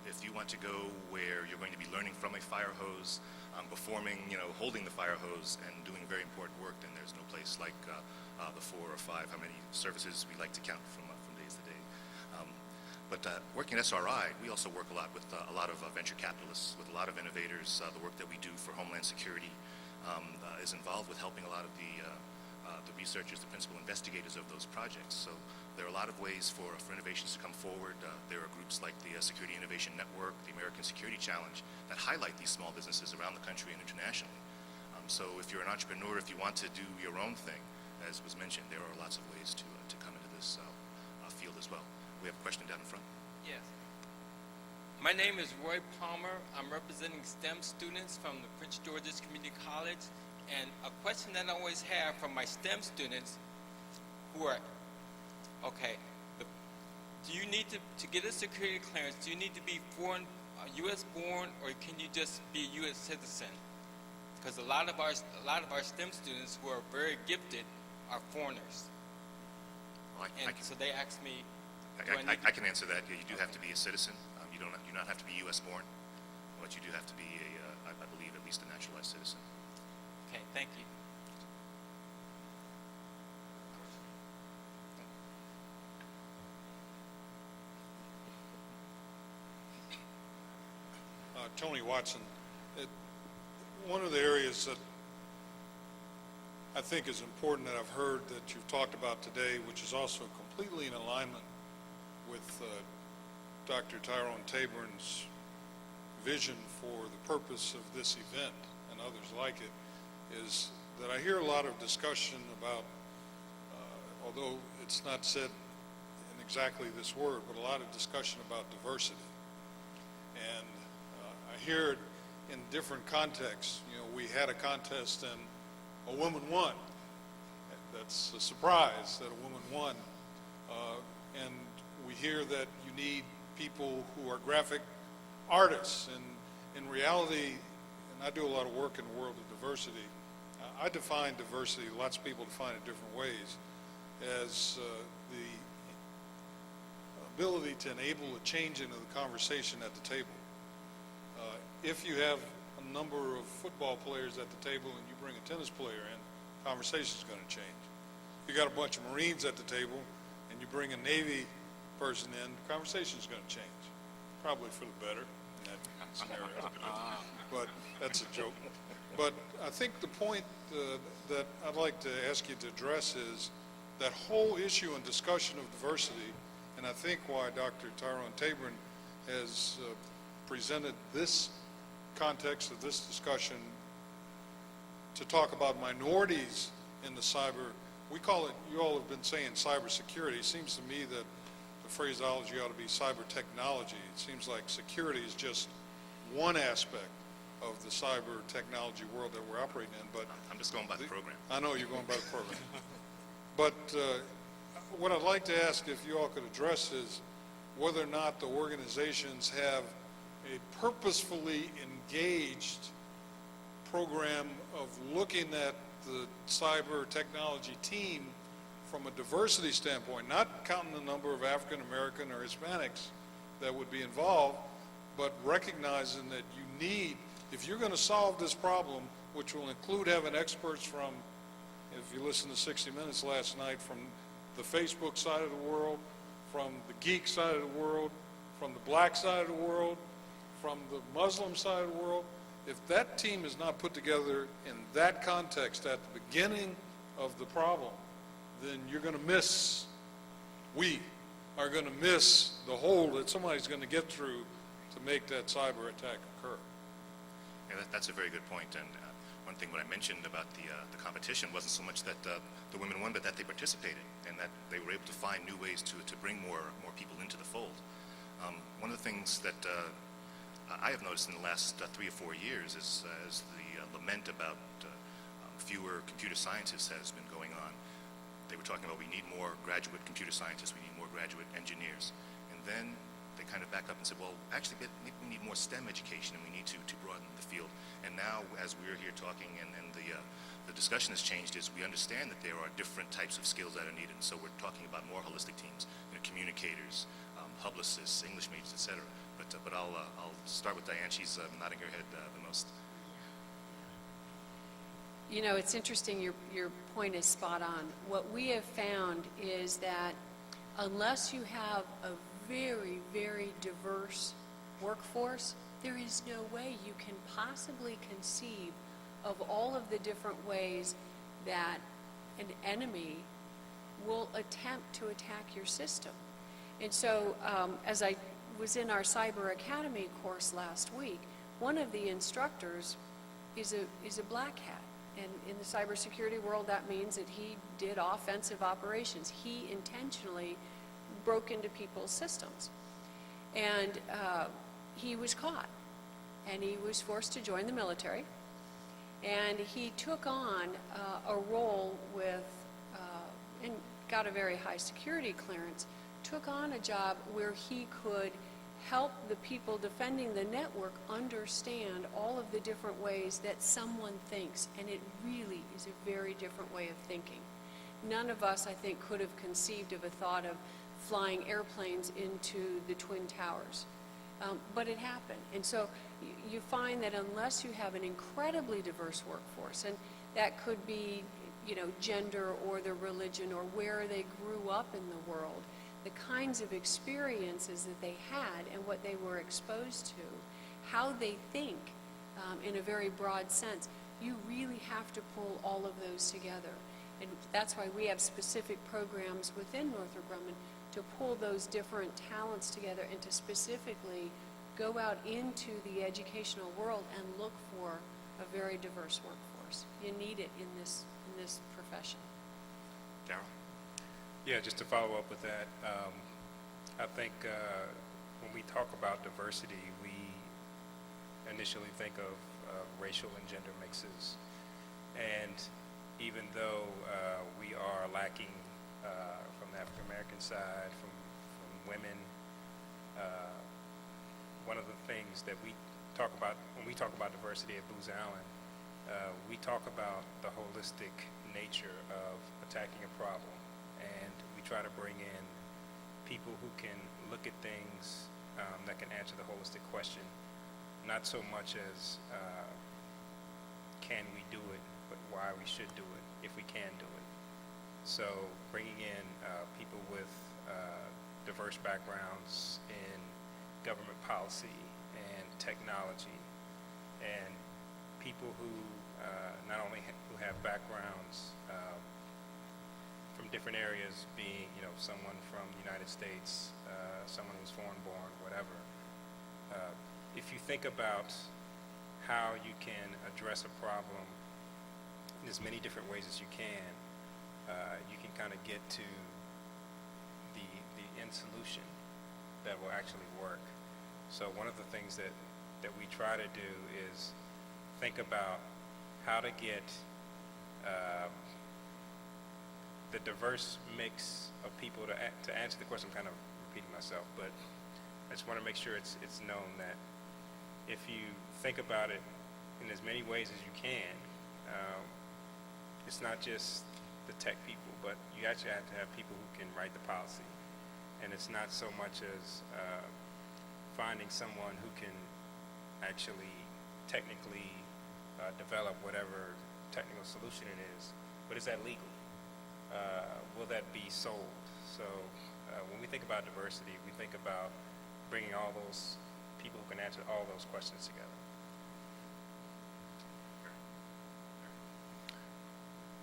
If you want to go where you're going to be learning from a fire hose, performing, holding the fire hose and doing very important work, then there's no place like the 4 or 5, how many services we like to count from days to day. But working at SRI, we also work a lot with a lot of venture capitalists, with a lot of innovators. The work that we do for Homeland Security is involved with helping a lot of the researchers, the principal investigators of those projects. So there are a lot of ways for innovations to come forward. There are groups like the Security Innovation Network, the American Security Challenge, that highlight these small businesses around the country and internationally. So if you're an entrepreneur, if you want to do your own thing, as was mentioned, there are lots of ways to come into this field as well. We have a question down in front. Yes. My name is Roy Palmer. I'm representing STEM students from the Prince George's Community College. And a question that I always have from my STEM students who are, okay, do you need to get a security clearance, do you need to be foreign, U.S. born, or can you just be a U.S. citizen? Because a lot of our STEM students who are very gifted are foreigners. Well, So they ask me, I can answer that. Yeah, you do have to be a citizen. You do not have to be U.S. born, but you do have to be I believe, at least a naturalized citizen. okay, thank you. Tony Watson, one of the areas that I think is important that I've heard that you've talked about today, which is also completely in alignment with Dr. Tyrone Taburn's vision for the purpose of this event and others like it, is that I hear a lot of discussion about, although it's not said in exactly this word, but a lot of discussion about diversity. And I hear it in different contexts. You know, we had a contest and a woman won. That's a surprise that a woman won. And we hear that you need people who are graphic artists. And in reality, and I do a lot of work in the world of diversity, I define diversity, lots of people define it different ways, as the ability to enable a change into the conversation at the table. If you have a number of football players at the table and you bring a tennis player in, conversation is going to change. If you got a bunch of Marines at the table and you bring a Navy person in, conversation is going to change. Probably for the better in that scenario. But that's a joke. But I think the point that I'd like to ask you to address is that whole issue and discussion of diversity, and I think why Dr. Tyrone Taburn has presented this context of this discussion to talk about minorities in the cyber, we call it, you all have been saying cybersecurity. It seems to me that the phraseology ought to be cyber technology. It seems like security is just one aspect of the cyber technology world that we're operating in. But I'm just going by the program. I know you're going by the program. But what I'd like to ask, if you all could address, is whether or not the organizations have a purposefully engaged program of looking at the cyber technology team from a diversity standpoint, not counting the number of African American or Hispanics that would be involved, but recognizing that you need, if you're going to solve this problem, which will include having experts from, if you listen to 60 Minutes last night, from the Facebook side of the world, from the geek side of the world, from the black side of the world, from the Muslim side of the world, if that team is not put together in that context at the beginning of the problem, then you're going to miss, we are going to miss the hole that somebody's going to get through to make that cyber attack occur. Yeah, that's a very good point. And one thing what I mentioned about the competition wasn't so much that the women won, but that they participated and that they were able to find new ways to bring more people into the fold. One of the things that I have noticed in the last 3 or 4 years is as the lament about fewer computer scientists has been going on. They were talking about we need more graduate computer scientists, we need more graduate engineers. And then they kind of back up and said, well, actually, maybe we need more STEM education and we need to broaden the field. And now, as we're here talking and the discussion has changed, is we understand that there are different types of skills that are needed. And so we're talking about more holistic teams, communicators, publicists, English majors, et cetera. But I'll start with Diane. She's nodding her head the most. You know, it's interesting, your point is spot on. What we have found is that unless you have a very, very diverse workforce, there is no way you can possibly conceive of all of the different ways that an enemy will attempt to attack your system. And so, as I was in our Cyber Academy course last week, one of the instructors is a black hat. And in the cybersecurity world, that means that he did offensive operations. He intentionally broke into people's systems. And he was caught. And he was forced to join the military. And he took on a role with, and got a very high security clearance, took on a job where he could help the people defending the network understand all of the different ways that someone thinks, and it really is a very different way of thinking. None of us, I think, could have conceived of a thought of flying airplanes into the Twin Towers, but it happened. And so you find that unless you have an incredibly diverse workforce, and that could be, you know, gender or their religion or where they grew up in the world, the kinds of experiences that they had and what they were exposed to, how they think in a very broad sense, you really have to pull all of those together. And that's why we have specific programs within Northrop Grumman to pull those different talents together and to specifically go out into the educational world and look for a very diverse workforce. You need it in this profession. Darryl? Yeah, just to follow up with that, I think when we talk about diversity, we initially think of racial and gender mixes. And even though we are lacking from the African American side, from women, one of the things that we talk about when we talk about diversity at Booz Allen, we talk about the holistic nature of attacking a problem. And we try to bring in people who can look at things that can answer the holistic question, not so much as can we do it, but why we should do it if we can do it. So bringing in people with diverse backgrounds in government policy and technology, and people who not only who have backgrounds from different areas, being, you know, someone from the United States, someone who's foreign-born, whatever. If you think about how you can address a problem in as many different ways as you can kind of get to the end solution that will actually work. So one of the things that we try to do is think about how to get the diverse mix of people to answer the question. I'm kind of repeating myself, but I just want to make sure it's known that if you think about it in as many ways as you can, it's not just the tech people, but you actually have to have people who can write the policy. And it's not so much as finding someone who can actually technically develop whatever technical solution it is, but is that legal? Will that be sold? So when we think about diversity, we think about bringing all those people who can answer all those questions together.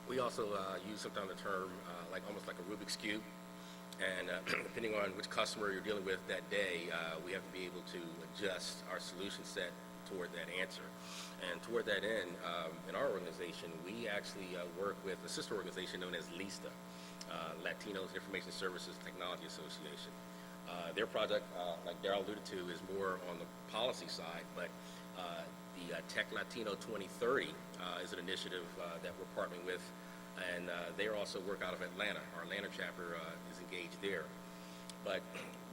We also use sometimes the term almost like a Rubik's Cube, and depending on which customer you're dealing with that day, we have to be able to adjust our solution set toward that answer. And toward that end, in our organization, we actually work with a sister organization known as LISTA, Latinos Information Services Technology Association. Their project, like Darryl alluded to, is more on the policy side, but the Tech Latino 2030 is an initiative that we're partnering with, and they also work out of Atlanta. Our Atlanta chapter is engaged there. But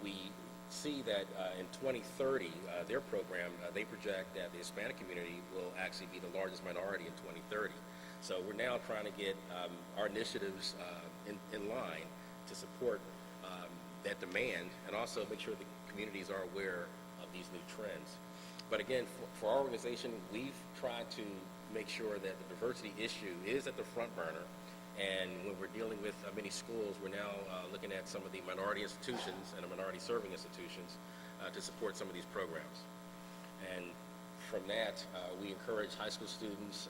we see that in 2030, their program, they project that the Hispanic community will actually be the largest minority in 2030. So we're now trying to get our initiatives in line to support that demand, and also make sure the communities are aware of these new trends. But again, for our organization, we've tried to make sure that the diversity issue is at the front burner. And when we're dealing with many schools, we're now looking at some of the minority institutions and the minority serving institutions to support some of these programs. And from that, we encourage high school students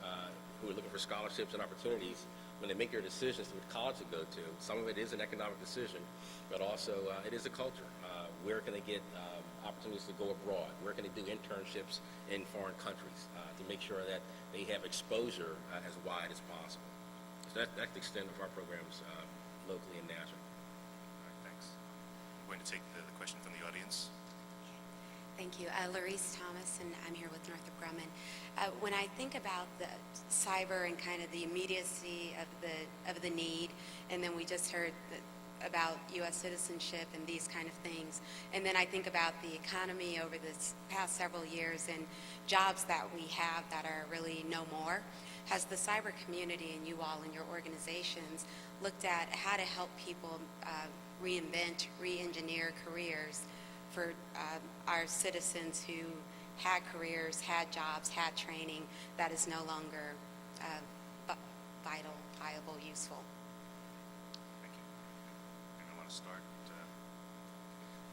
who are looking for scholarships and opportunities when they make their decisions to what college to go to. Some of it is an economic decision, but also it is a culture. Where can they get opportunities to go abroad? Where can they do internships in foreign countries to make sure that they have exposure as wide as possible? So that's the extent of our programs locally and nationally. All right, thanks. I'm going to take the question from the audience. Thank you. Larice Thomas, and I'm here with Northrop Grumman. When I think about the cyber and kind of the immediacy of the need, and then we just heard about U.S. citizenship and these kind of things, and then I think about the economy over this past several years and jobs that we have that are really no more, has the cyber community and you all and your organizations looked at how to help people reinvent, re-engineer careers for our citizens who had careers, had jobs, had training that is no longer vital, viable, useful? Thank you. And I want to start.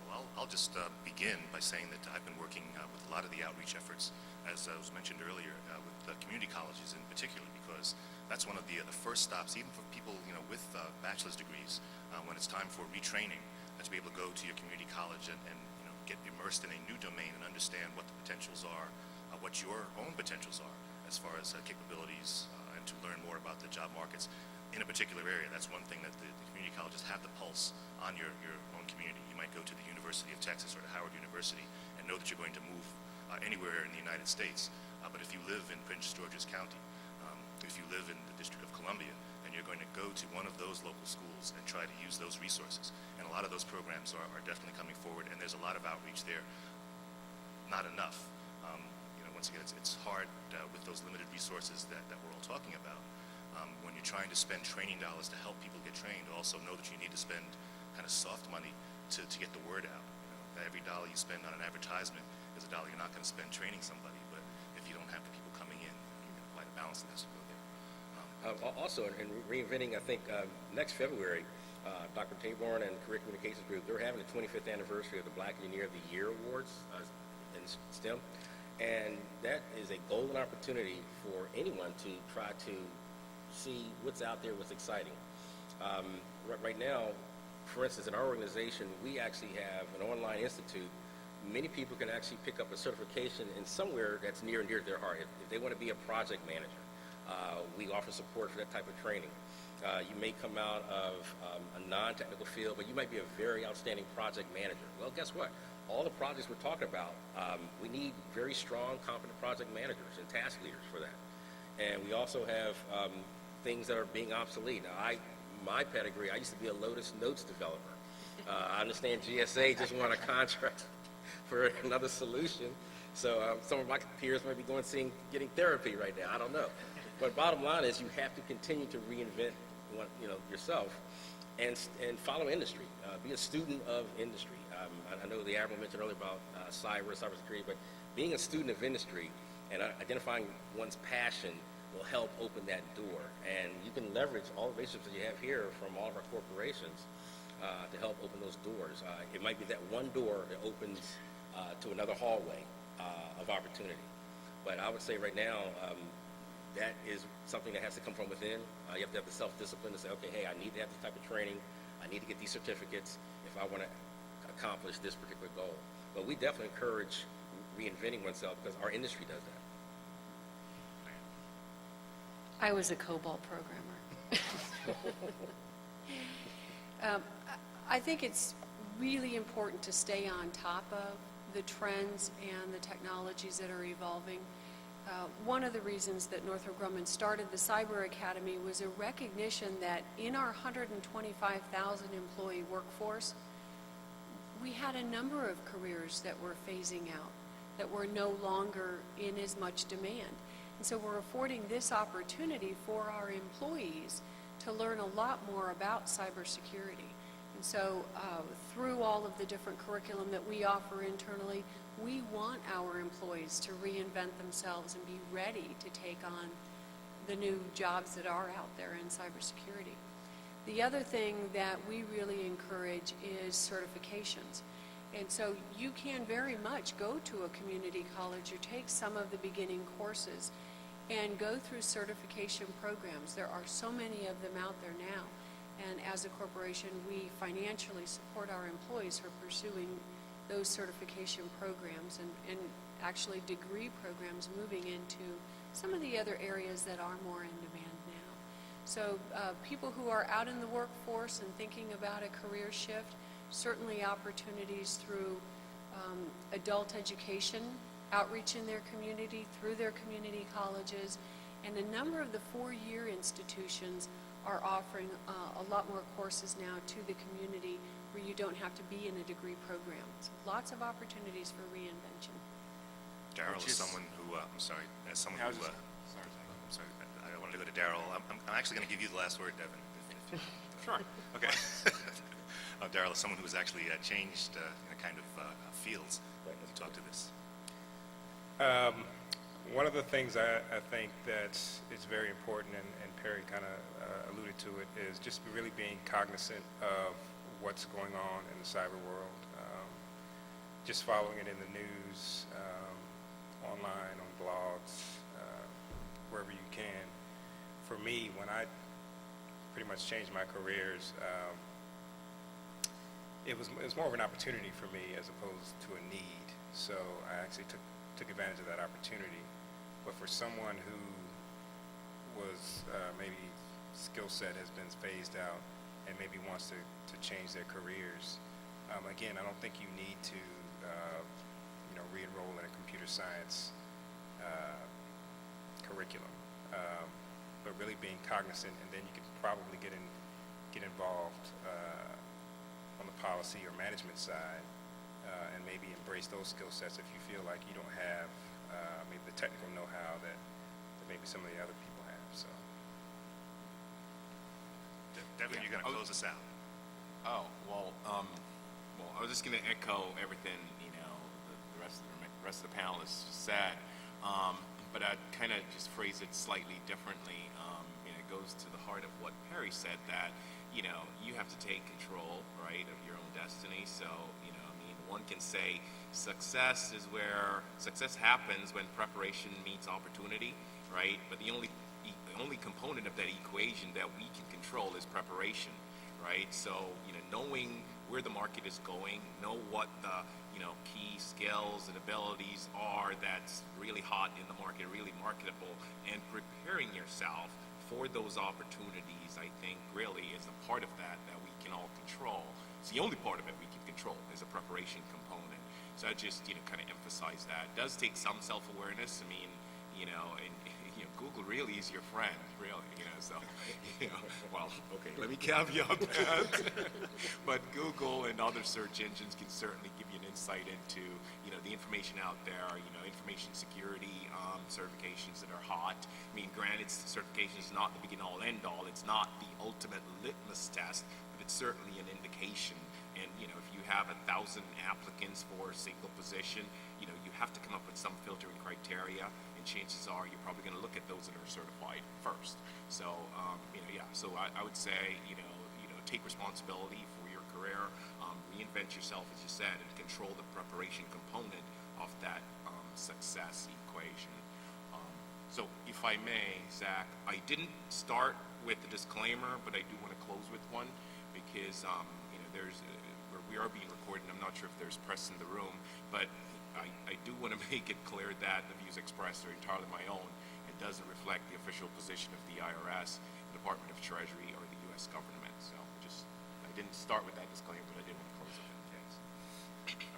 Well, I'll just begin by saying that I've been working with a lot of the outreach efforts, as was mentioned earlier, with community colleges in particular, because that's one of the first stops, even for people with bachelor's degrees, when it's time for retraining, to be able to go to your community college and get immersed in a new domain and understand what the potentials are, what your own potentials are as far as capabilities, and to learn more about the job markets in a particular area. That's one thing that the community colleges have the pulse on your own community. You might go to the University of Texas or to Howard University and know that you're going to move anywhere in the United States. But if you live in Prince George's County, if you live in the District of Columbia, then you're going to go to one of those local schools and try to use those resources. And a lot of those programs are definitely coming forward, and there's a lot of outreach there. Not enough. Once again, it's hard with those limited resources that we're all talking about. When you're trying to spend training dollars to help people get trained, also know that you need to spend kind of soft money to get the word out. Every dollar you spend on an advertisement is a dollar you're not going to spend training somebody, but if you don't have the people coming in, you've got quite a balance that has to go there. Also, in reinventing, I think next February, Dr. Taborn and Career Communications Group, they're having the 25th anniversary of the Black Engineer of the Year Awards in STEM. And that is a golden opportunity for anyone to try to see what's out there, what's exciting. Right now, for instance, in our organization, we actually have an online institute. Many people can actually pick up a certification in somewhere that's near and dear to their heart. If they want to be a project manager, we offer support for that type of training. You may come out of a non-technical field, but you might be a very outstanding project manager. Well, guess what? All the projects we're talking about, we need very strong, competent project managers and task leaders for that. And we also have things that are being obsolete. Now, my pedigree, I used to be a Lotus Notes developer. I understand GSA just won a contract for another solution. So some of my peers might be getting therapy right now. I don't know. But bottom line is you have to continue to reinvent yourself and follow industry. Be a student of industry. I know the Admiral mentioned earlier about cybersecurity, but being a student of industry and identifying one's passion will help open that door. And you can leverage all the relationships that you have here from all of our corporations to help open those doors. It might be that one door that opens to another hallway of opportunity. But I would say right now, that is something that has to come from within. You have to have the self-discipline to say, okay, hey, I need to have this type of training. I need to get these certificates if I want to accomplish this particular goal. But we definitely encourage reinventing oneself because our industry does that. I was a COBOL programmer. I think it's really important to stay on top of the trends and the technologies that are evolving. One of the reasons that Northrop Grumman started the Cyber Academy was a recognition that in our 125,000 employee workforce, we had a number of careers that were phasing out, that were no longer in as much demand. And so we're affording this opportunity for our employees to learn a lot more about cybersecurity And so through all of the different curriculum that we offer internally, we want our employees to reinvent themselves and be ready to take on the new jobs that are out there in cybersecurity. The other thing that we really encourage is certifications. And so you can very much go to a community college or take some of the beginning courses and go through certification programs. There are so many of them out there now. And as a corporation, we financially support our employees for pursuing those certification programs and actually degree programs moving into some of the other areas that are more in demand now. So people who are out in the workforce and thinking about a career shift, certainly opportunities through adult education, outreach in their community, through their community colleges, and a number of the four-year institutions are offering a lot more courses now to the community where you don't have to be in a degree program. So lots of opportunities for reinvention. Daryl is Just- someone who, I'm sorry, as someone I who, was just- I'm sorry, I wanted to go to Daryl. I'm actually going to give you the last word, Devin. Sure. Okay. Daryl is someone who has actually changed kind of fields as you talk to this. One of the things I think that is very important, and Perry kind of alluded to it, is just really being cognizant of what's going on in the cyber world. Just following it in the news, online, on blogs, wherever you can. For me, when I pretty much changed my careers, it was more of an opportunity for me as opposed to a need. So I actually took advantage of that opportunity. But for someone who was maybe skill set has been phased out and maybe wants to change their careers, again, I don't think you need to re-enroll in a computer science curriculum, but really being cognizant, and then you could probably get involved on the policy or management side, and maybe embrace those skill sets if you feel like you don't have maybe the technical know-how that maybe some of the other people have. So, Devin, you're going to close us out. Oh, well, I was just going to echo everything, the rest of the panelists said, but I'd kind of just phrase it slightly differently. It goes to the heart of what Perry said, that, you have to take control, right, of your own destiny. So, one can say success happens when preparation meets opportunity, right? But the only component of that equation that we can control is preparation, right? So, knowing where the market is going, know what the, key skills and abilities are that's really hot in the market, really marketable, and preparing yourself for those opportunities, I think, really is a part of that we can all control. It's the only part of it we can control is a preparation component. So I just, kind of emphasize that. It does take some self-awareness. I mean, Google really is your friend, really, so, well, okay, let me caveat that. But Google and other search engines can certainly give you an insight into, the information out there, information security certifications that are hot. I mean, granted, certification is not the begin-all, end-all. It's not the ultimate litmus test, but it's certainly an indication. And, if you have 1,000 applicants for a single position, you have to come up with some filtering criteria, and chances are you're probably going to look at those that are certified first. So, so I would say, take responsibility for your career, reinvent yourself, as you said, and control the preparation component of that success equation. So if I may, Zach, I didn't start with the disclaimer, but I do want to close with one, because we are being recorded. I'm not sure if there's press in the room, but I do want to make it clear that the views expressed are entirely my own and doesn't reflect the official position of the IRS, the Department of Treasury, or the U.S. government. So I didn't start with that disclaimer, but I did want to close with it. Yes.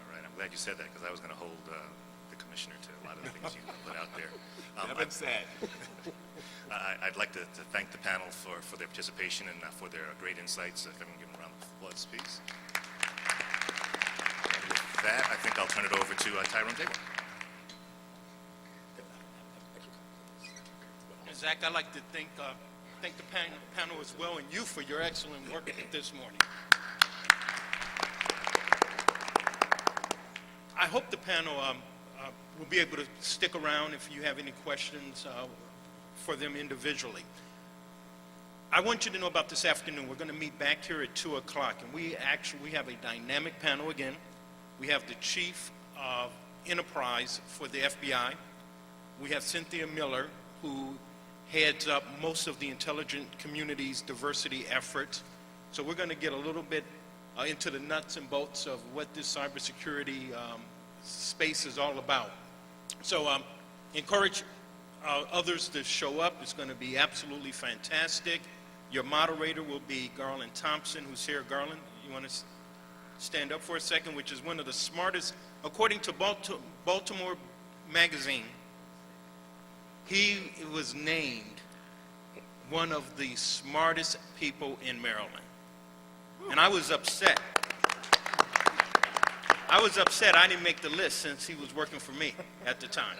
All right, I'm glad you said that, because I was going to hold the commissioner to a lot of the things you put out there. Devin said. I'd like to thank the panel for their participation and for their great insights. If everyone give them a round of applause, please. And with that, I think I'll turn it over to Tyrone Daigle. Zach, I'd like to thank the panel as well, and you for your excellent work this morning. hope the panel will be able to stick around if you have any questions for them individually. I want you to know about this afternoon. We're going to meet back here at 2 o'clock, and we have a dynamic panel again. We have the Chief of Enterprise for the FBI. We have Cynthia Miller, who heads up most of the intelligent community's diversity efforts. So we're going to get a little bit into the nuts and bolts of what this cybersecurity space is all about. So encourage others to show up. It's going to be absolutely fantastic. Your moderator will be Garland Thompson, who's here. Garland, you want to stand up for a second? Which is one of the smartest, according to Baltimore Magazine, he was named one of the smartest people in Maryland. And I was upset. I didn't make the list since he was working for me at the time.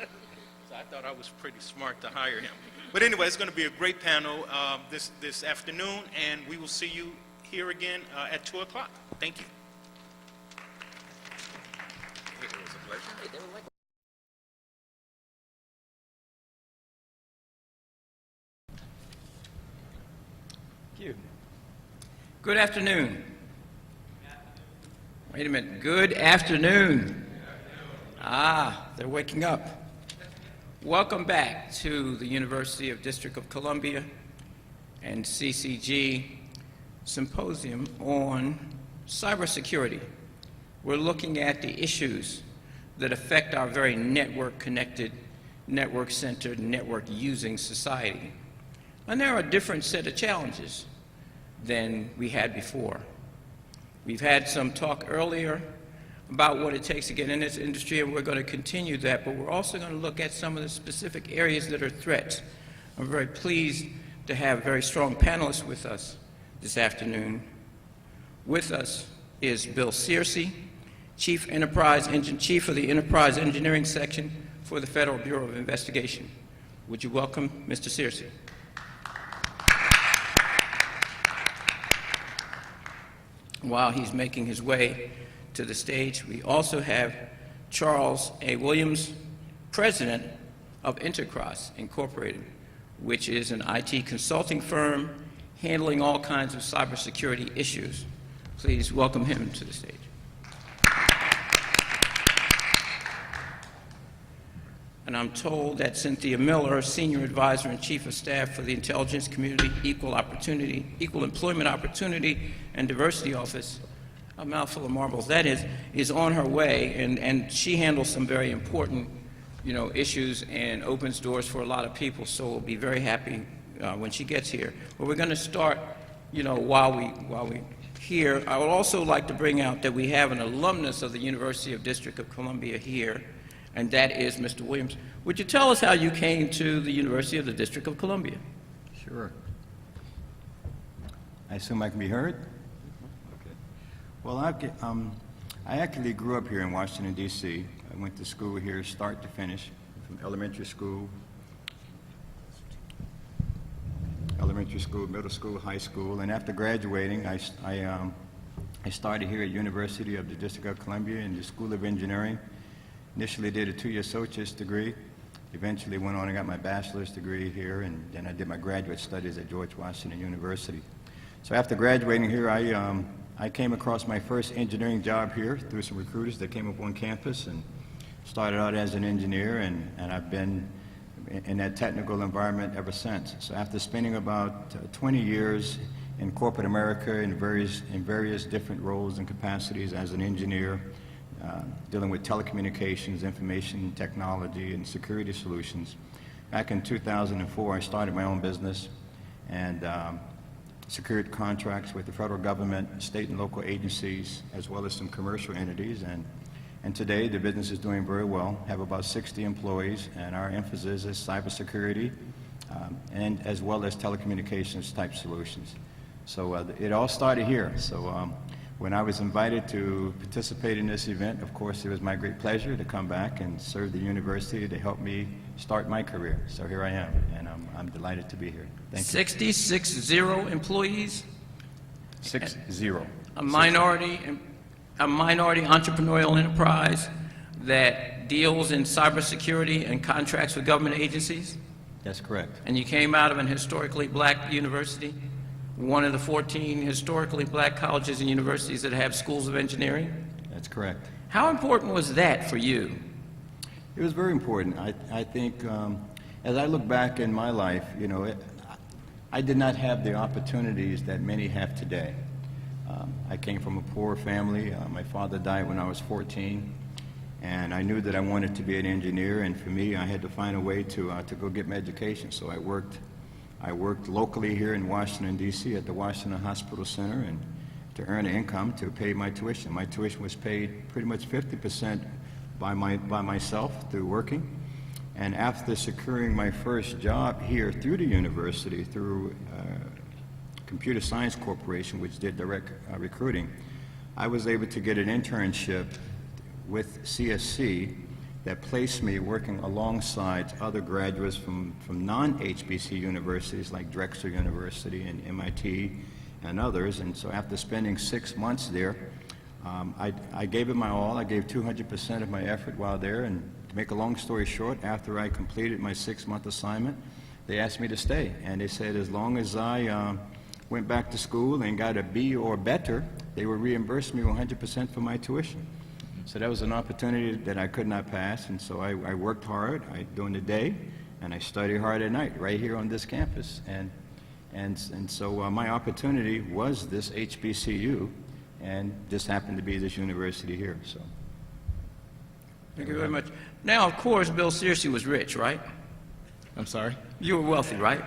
So I thought I was pretty smart to hire him. But anyway, it's going to be a great panel this afternoon, and we will see you here again at 2 o'clock. Thank you. It was a pleasure. Thank you. Good afternoon. Wait a minute. Good afternoon. Ah, they're waking up. Welcome back to the University of District of Columbia and CCG Symposium on Cybersecurity. We're looking at the issues that affect our very network-connected, network-centered, network-using society. And there are a different set of challenges than we had before. We've had some talk earlier about what it takes to get in this industry, and we're going to continue that, but we're also going to look at some of the specific areas that are threats. I'm very pleased to have very strong panelists with us this afternoon. With us is Bill Searcy, Chief of the Enterprise Engineering Section for the Federal Bureau of Investigation. Would you welcome Mr. Searcy? While he's making his way to the stage, we also have Charles A. Williams, President of Intercross Incorporated, which is an IT consulting firm handling all kinds of cybersecurity issues. Please welcome him to the stage. And I'm told that Cynthia Miller, Senior Advisor and Chief of Staff for the Intelligence Community Equal Employment Opportunity and Diversity Office, a mouthful of marbles, that is on her way, and she handles some very important, issues and opens doors for a lot of people, so we'll be very happy when she gets here. But we're going to start, while we here. I would also like to bring out that we have an alumnus of the University of District of Columbia here, and that is Mr. Williams. Would you tell us how you came to the University of the District of Columbia? Sure. I assume I can be heard? Okay. Well, I actually grew up here in Washington, D.C. I went to school here start to finish, from elementary school, middle school, high school, and after graduating, I started here at University of the District of Columbia in the School of Engineering. Initially did a 2-year associate's degree, eventually went on and got my bachelor's degree here, and then I did my graduate studies at George Washington University. So after graduating here, I came across my first engineering job here through some recruiters that came up on campus, and started out as an engineer, and I've been in that technical environment ever since. So after spending about 20 years in corporate America in various different roles and capacities as an engineer, dealing with telecommunications, information technology, and security solutions. Back in 2004, I started my own business and secured contracts with the federal government, state and local agencies, as well as some commercial entities. And today, the business is doing very well. Have about 60 employees, and our emphasis is cybersecurity, and as well as telecommunications type solutions. So it all started here. So when I was invited to participate in this event, of course, it was my great pleasure to come back and serve the university to help me start my career. So here I am, and I'm delighted to be here. Thank you. 60 employees? 60. A minority entrepreneurial enterprise that deals in cybersecurity and contracts with government agencies? That's correct. And you came out of an historically black university, one of the 14 historically black colleges and universities that have schools of engineering? That's correct. How important was that for you? It was very important. I think as I look back in my life, you know, I did not have the opportunities that many have today. I came from a poor family. My father died when I was 14, and I knew that I wanted to be an engineer, and for me, I had to find a way to go get my education. So I worked locally here in Washington, D.C. at the Washington Hospital Center and to earn an income to pay my tuition. My tuition was paid pretty much 50% by myself through working. And after securing my first job here through the university, through Computer Science Corporation, which did direct recruiting, I was able to get an internship with CSC that placed me working alongside other graduates from non-HBC universities like Drexel University and MIT and others. And so after spending 6 months there, I gave it my all. I gave 200% of my effort while there. And to make a long story short, after I completed my 6-month assignment, they asked me to stay. And they said as long as I went back to school and got a B or better, they would reimburse me 100% for my tuition. So that was an opportunity that I could not pass, and so I worked hard during the day, and I studied hard at night right here on this campus. And so my opportunity was this HBCU, and this happened to be this university here. So. Thank you very much. Now, of course, Bill Searcy was rich, right? I'm sorry? You were wealthy, right?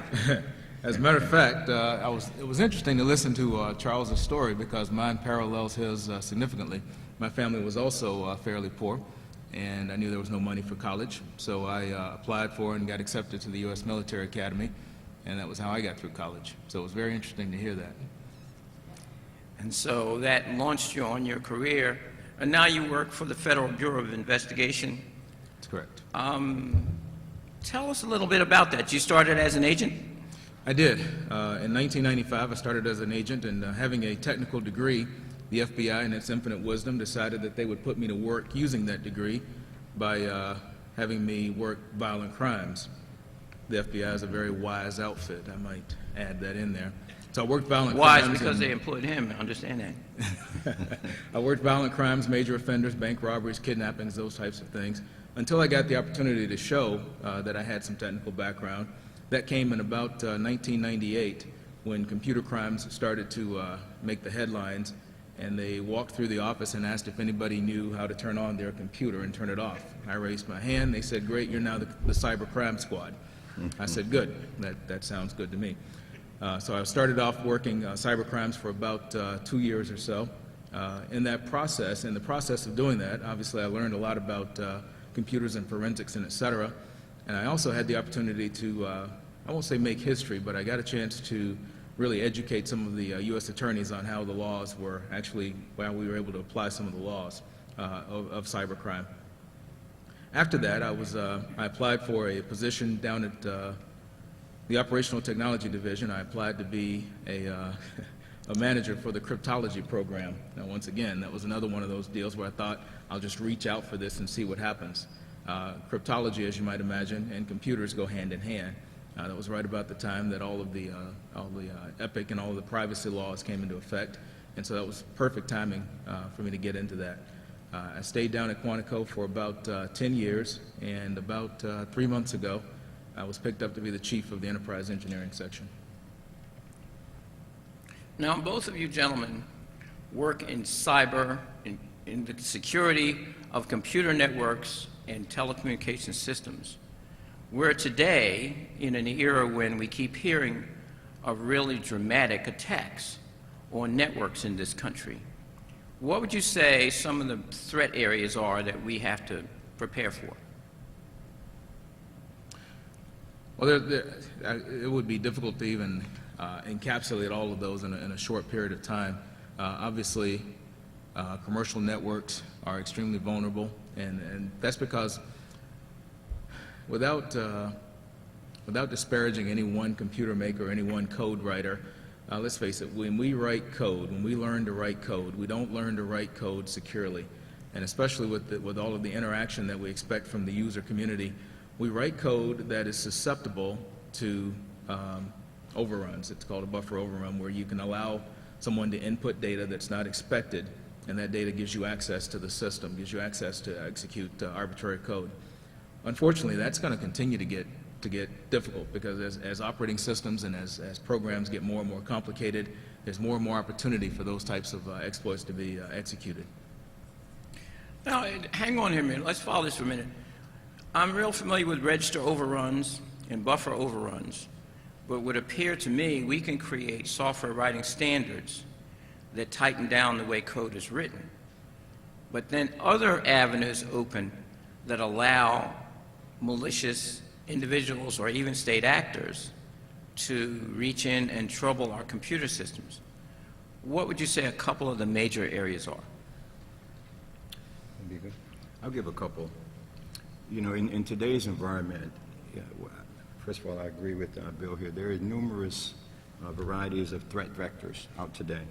As a matter of fact, it was interesting to listen to Charles's story because mine parallels his significantly. My family was also fairly poor, and I knew there was no money for college, so I applied for and got accepted to the U.S. Military Academy, and that was how I got through college. So it was very interesting to hear that. And so that launched you on your career, and now you work for the Federal Bureau of Investigation. That's correct. Tell us a little bit about that. You started as an agent? I did. In 1995, I started as an agent, and having a technical degree, the FBI, in its infinite wisdom, decided that they would put me to work using that degree by having me work violent crimes. The FBI is a very wise outfit. I might add that in there. So I worked violent crimes. Wise because they employed him. I understand that. I worked violent crimes, major offenders, bank robberies, kidnappings, those types of things, until I got the opportunity to show that I had some technical background. That came in about 1998 when computer crimes started to make the headlines, and they walked through the office and asked if anybody knew how to turn on their computer and turn it off. I raised my hand. They said, "Great, you're now the cyber crime squad." I said, "Good, that sounds good to me." So I started off working cyber crimes for about 2 years or so. In the process of doing that, obviously I learned a lot about computers and forensics and et cetera. And I also had the opportunity to, I won't say make history, but I got a chance to really educate some of the U.S. attorneys on how the laws were actually, well, we were able to apply some of the laws of cybercrime. After that, I applied for a position down at the Operational Technology Division. I applied to be a manager for the cryptology program. Now, once again, that was another one of those deals where I thought, I'll just reach out for this and see what happens. Cryptology, as you might imagine, and computers go hand in hand. That was right about the time that all the EPIC and all of the privacy laws came into effect, and so that was perfect timing for me to get into that. I stayed down at Quantico for about 10 years, and about 3 months ago, I was picked up to be the chief of the enterprise engineering section. Now, both of you gentlemen work in cyber, in the security of computer networks and telecommunication systems. We're today in an era when we keep hearing of really dramatic attacks on networks in this country. What would you say some of the threat areas are that we have to prepare for? Well, it would be difficult to even encapsulate all of those in a short period of time. Obviously, commercial networks are extremely vulnerable, and that's because without disparaging any one computer maker or any one code writer, let's face it, when we write code, when we learn to write code, we don't learn to write code securely. and especially with all of the interaction that we expect from the user community, we write code that is susceptible to overruns. It's called a buffer overrun, where you can allow someone to input data that's not expected, and that data gives you access to the system, gives you access to execute arbitrary code. Unfortunately, that's going to continue to get difficult, because as operating systems and as programs get more and more complicated, there's more and more opportunity for those types of exploits to be executed. Now, hang on here a minute. Let's follow this for a minute. I'm real familiar with register overruns and buffer overruns, but it would appear to me we can create software writing standards that tighten down the way code is written. But then other avenues open that allow malicious individuals or even state actors to reach in and trouble our computer systems. What would you say a couple of the major areas are? That'd be good. I'll give a couple. You know, in today's environment, first of all, I agree with Bill here. There are numerous varieties of threat vectors out today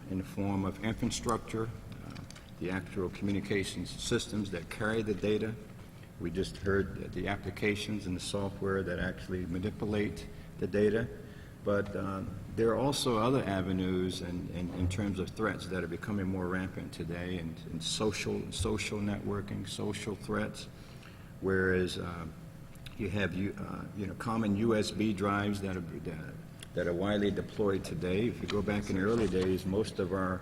in the form of infrastructure, the actual communications systems that carry the data. We just heard the applications and the software that actually manipulate the data. But there are also other avenues in terms of threats that are becoming more rampant today, and social networking, social threats, whereas you have common USB drives that are widely deployed today. If you go back in the early days, most of our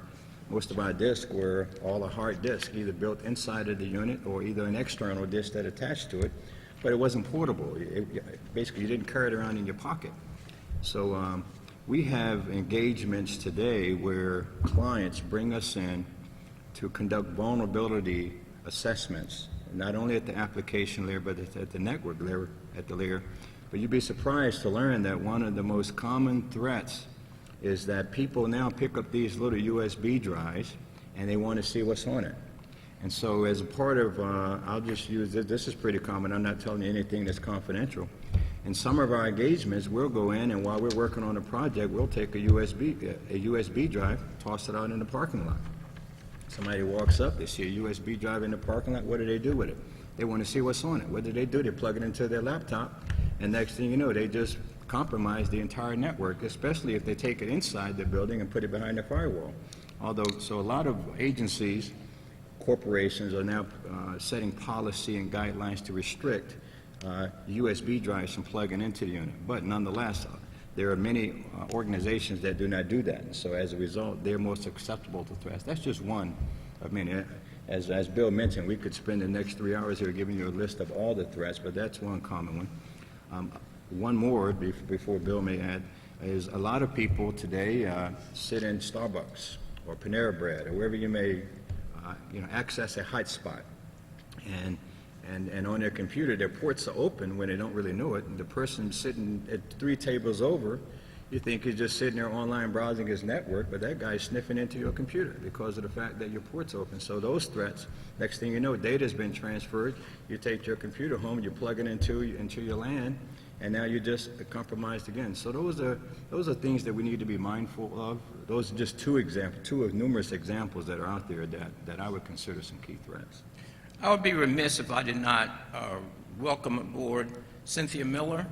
disks were all a hard disk, either built inside of the unit or either an external disk that attached to it, but it wasn't portable. Basically, you didn't carry it around in your pocket. So we have engagements today where clients bring us in to conduct vulnerability assessments, not only at the application layer, but at the network layer, But you'd be surprised to learn that one of the most common threats is that people now pick up these little USB drives and they want to see what's on it. And so as a part of, I'll just use this is pretty common, I'm not telling you anything that's confidential. In some of our engagements, we'll go in, and while we're working on a project, we'll take a USB drive, toss it out in the parking lot. Somebody walks up, they see a USB drive in the parking lot, what do they do with it? They want to see what's on it. What do? They plug it into their laptop, and next thing you know, they just compromise the entire network, especially if they take it inside the building and put it behind the firewall. So a lot of agencies, corporations are now setting policy and guidelines to restrict USB drives from plugging into the unit. But nonetheless, there are many organizations that do not do that. And so as a result, they're more susceptible to threats. That's just one of many. As Bill mentioned, we could spend the next 3 hours here giving you a list of all the threats, but that's one common one. One more, before Bill may add, is a lot of people today sit in Starbucks or Panera Bread or wherever you may access a hotspot. And on their computer, their ports are open when they don't really know it. And the person sitting at 3 tables over, you think he's just sitting there online browsing his network, but that guy's sniffing into your computer because of the fact that your port's open. So those threats, next thing you know, data's been transferred. You take your computer home, you plug it into your LAN, and now you're just compromised again. So those are things that we need to be mindful of. Those are just two of numerous examples that are out there that I would consider some key threats. I would be remiss if I did not welcome aboard Cynthia Miller,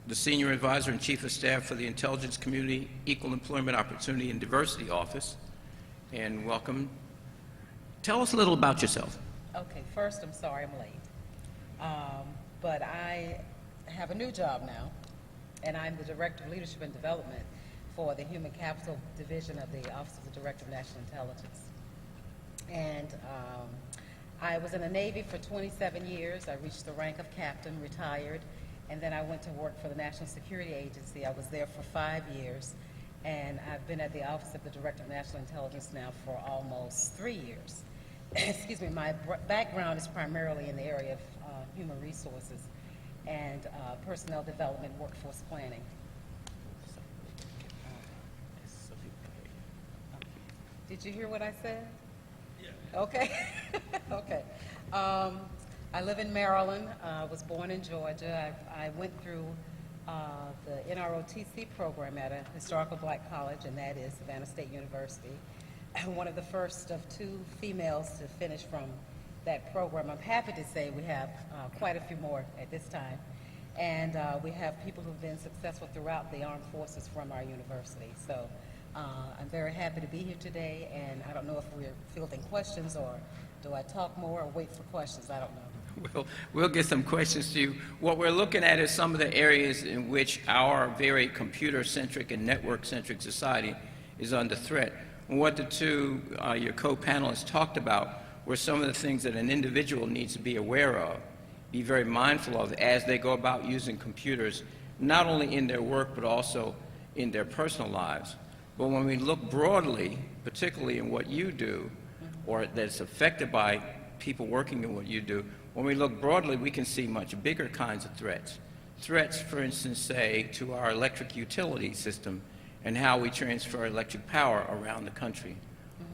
the Senior Advisor and Chief of Staff for the Intelligence Community Equal Employment Opportunity and Diversity Office. And welcome. Tell us a little about yourself. Okay, first, I'm sorry I'm late. But I have a new job now, and I'm the Director of Leadership and Development for the Human Capital Division of the Office of the Director of National Intelligence. And I was in the Navy for 27 years. I reached the rank of captain, retired, and then I went to work for the National Security Agency. I was there for 5 years, and I've been at the Office of the Director of National Intelligence now for almost 3 years. Excuse me, my background is primarily in the area of human resources and personnel development, workforce planning. Did you hear what I said? Yeah. Okay. Okay. I live in Maryland. Was born in Georgia. I went through the NROTC program at a historical black college, and that is Savannah State University. one of the first of two females to finish from that program. I'm happy to say we have quite a few more at this time. And we have people who've been successful throughout the armed forces from our university. So I'm very happy to be here today, and I don't know if we're fielding questions, or do I talk more or wait for questions? I don't know. We'll get some questions to you. What we're looking at is some of the areas in which our very computer-centric and network-centric society is under threat. And what the two, your co-panelists talked about were some of the things that an individual needs to be aware of, be very mindful of as they go about using computers, not only in their work but also in their personal lives. But when we look broadly, particularly in what you do, or that's affected by people working in what you do, when we look broadly, we can see much bigger kinds of threats. Threats, for instance, say, to our electric utility system and how we transfer electric power around the country,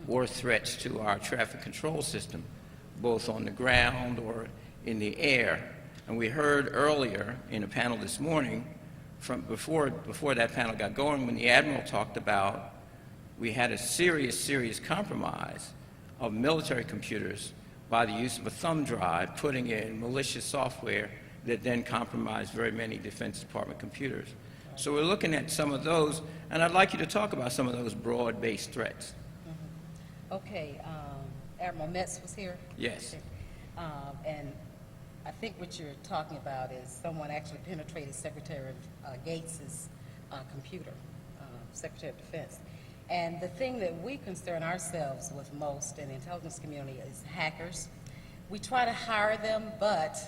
or threats to our traffic control system, both on the ground or in the air. And we heard earlier in a panel this morning, from before that panel got going, when the Admiral talked about we had a serious compromise of military computers by the use of a thumb drive, putting in malicious software that then compromised very many Defense Department computers. So we're looking at some of those, and I'd like you to talk about some of those broad-based threats. Okay, Admiral Metz was here? Yes. And I think what you're talking about is someone actually penetrated Secretary Gates's computer, Secretary of Defense. And the thing that we concern ourselves with most in the intelligence community is hackers. We try to hire them, but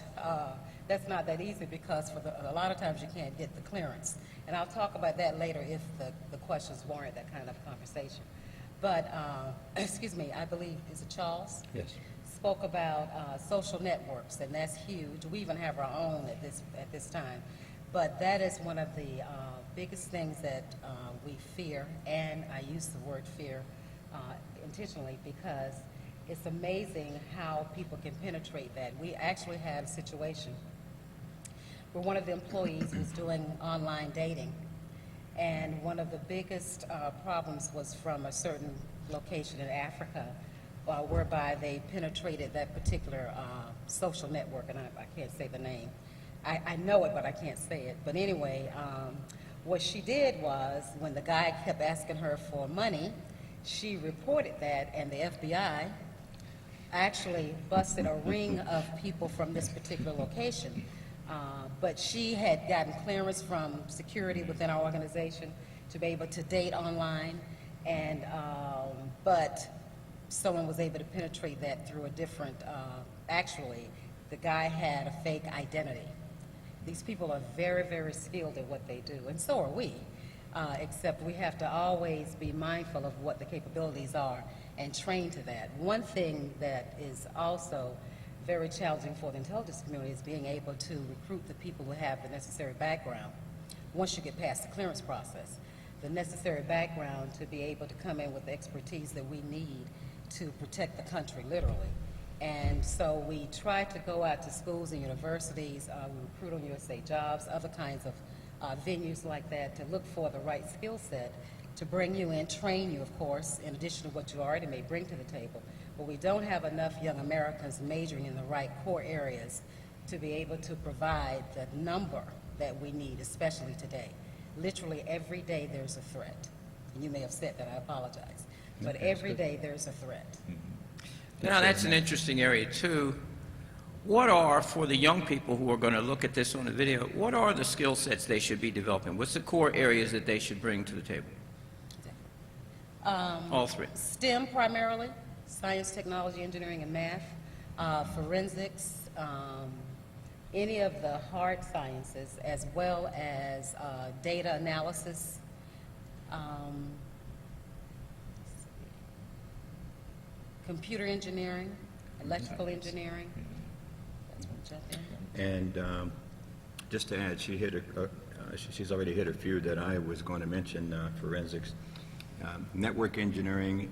that's not that easy because a lot of times you can't get the clearance. And I'll talk about that later if the questions warrant that kind of conversation. But, excuse me, I believe, is it Charles? Yes. Spoke about social networks, and that's huge. We even have our own at this time. But that is one of the biggest things that we fear, and I use the word fear intentionally because it's amazing how people can penetrate that. We actually had a situation where one of the employees was doing online dating, and one of the biggest problems was from a certain location in Africa whereby they penetrated that particular social network, and I can't say the name. I know it, but I can't say it. But anyway, what she did was, when the guy kept asking her for money, she reported that, and the FBI actually busted a ring of people from this particular location. But she had gotten clearance from security within our organization to be able to date online, and but someone was able to penetrate that through a different, actually, the guy had a fake identity. These people are very skilled at what they do, and so are we, except we have to always be mindful of what the capabilities are and train to that. One thing that is also very challenging for the intelligence community is being able to recruit the people who have the necessary background. Once you get past the clearance process, the necessary background to be able to come in with the expertise that we need to protect the country, literally. And so we try to go out to schools and universities, we recruit on USA Jobs, other kinds of venues like that, to look for the right skill set to bring you in, train you, of course, in addition to what you already may bring to the table. But we don't have enough young Americans majoring in the right core areas to be able to provide the number that we need, especially today. Literally every day there's a threat. And you may have said that, I apologize. But every day there's a threat. Now, that's an interesting area, too. What are, for the young people who are going to look at this on the video, what are the skill sets they should be developing? What's the core areas that they should bring to the table? All three. STEM primarily, science, technology, engineering, and math, forensics, any of the hard sciences, as well as data analysis, computer engineering, electrical engineering. That's what I'm jumping in. And just to add, she's already hit a few that I was going to mention, forensics, network engineering,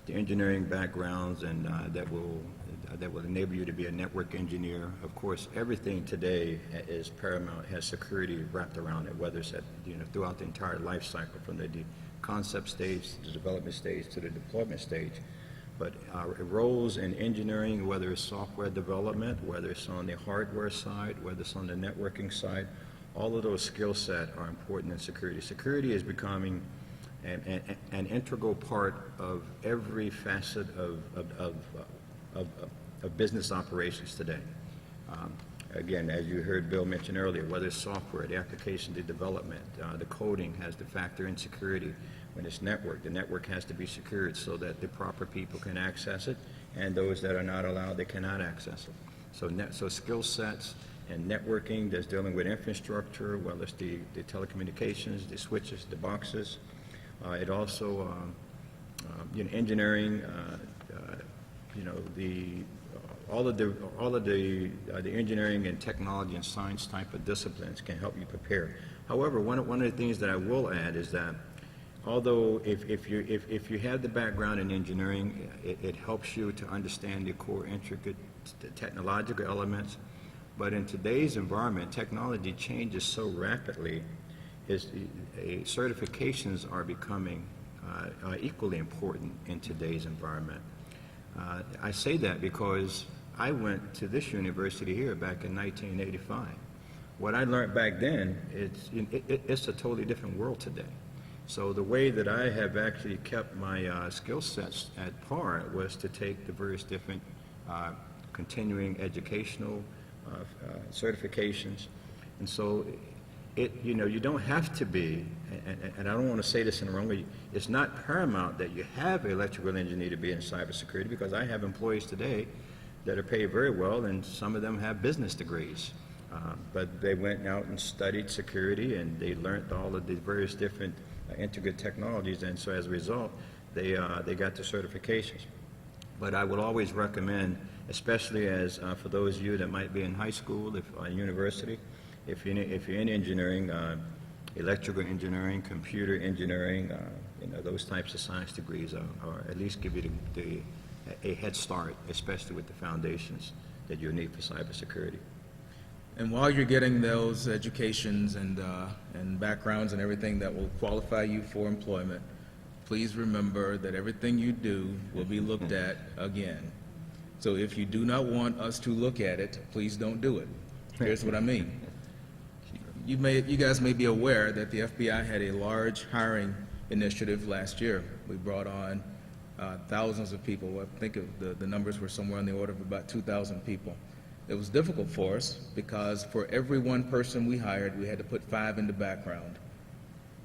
the engineering backgrounds, and that will enable you to be a network engineer. Of course, everything today is paramount, has security wrapped around it, whether it's throughout the entire life cycle, from the concept stage, the development stage, to the deployment stage. But our roles in engineering, whether it's software development, whether it's on the hardware side, whether it's on the networking side, all of those skill sets are important in security. Security is becoming an integral part of every facet of business operations today. Again, as you heard Bill mention earlier, whether it's software, the application, the development, the coding has to factor in security. When it's network, the network has to be secured so that the proper people can access it, and those that are not allowed, they cannot access it. So skill sets and networking that's dealing with infrastructure, whether it's the telecommunications, the switches, the boxes. It also, engineering, all of the engineering and technology and science type of disciplines can help you prepare. However, one of the things that I will add is that although if you have the background in engineering, it helps you to understand the core intricate technological elements. But in today's environment, technology changes so rapidly, certifications are becoming equally important in today's environment. I say that because I went to this university here back in 1985. What I learned back then, it's a totally different world today. So the way that I have actually kept my skill sets at par was to take the various different continuing educational certifications. And so you don't have to be, and I don't want to say this in the wrong way, it's not paramount that you have an electrical engineer to be in cybersecurity, because I have employees today that are paid very well, and some of them have business degrees. But they went out and studied security, and they learned all of the various different intricate technologies, and so as a result, they got the certifications. But I would always recommend, especially as for those of you that might be in high school, university, if you're in engineering, electrical engineering, computer engineering, those types of science degrees are at least give you a head start, especially with the foundations that you'll need for cybersecurity. And while you're getting those educations and backgrounds and everything that will qualify you for employment, please remember that everything you do will be looked at again. So if you do not want us to look at it, please don't do it. Here's what I mean. You guys may be aware that the FBI had a large hiring initiative last year. We brought on thousands of people. I think the numbers were somewhere on the order of about 2,000 people. It was difficult for us because for every one person we hired, we had to put 5 in the background.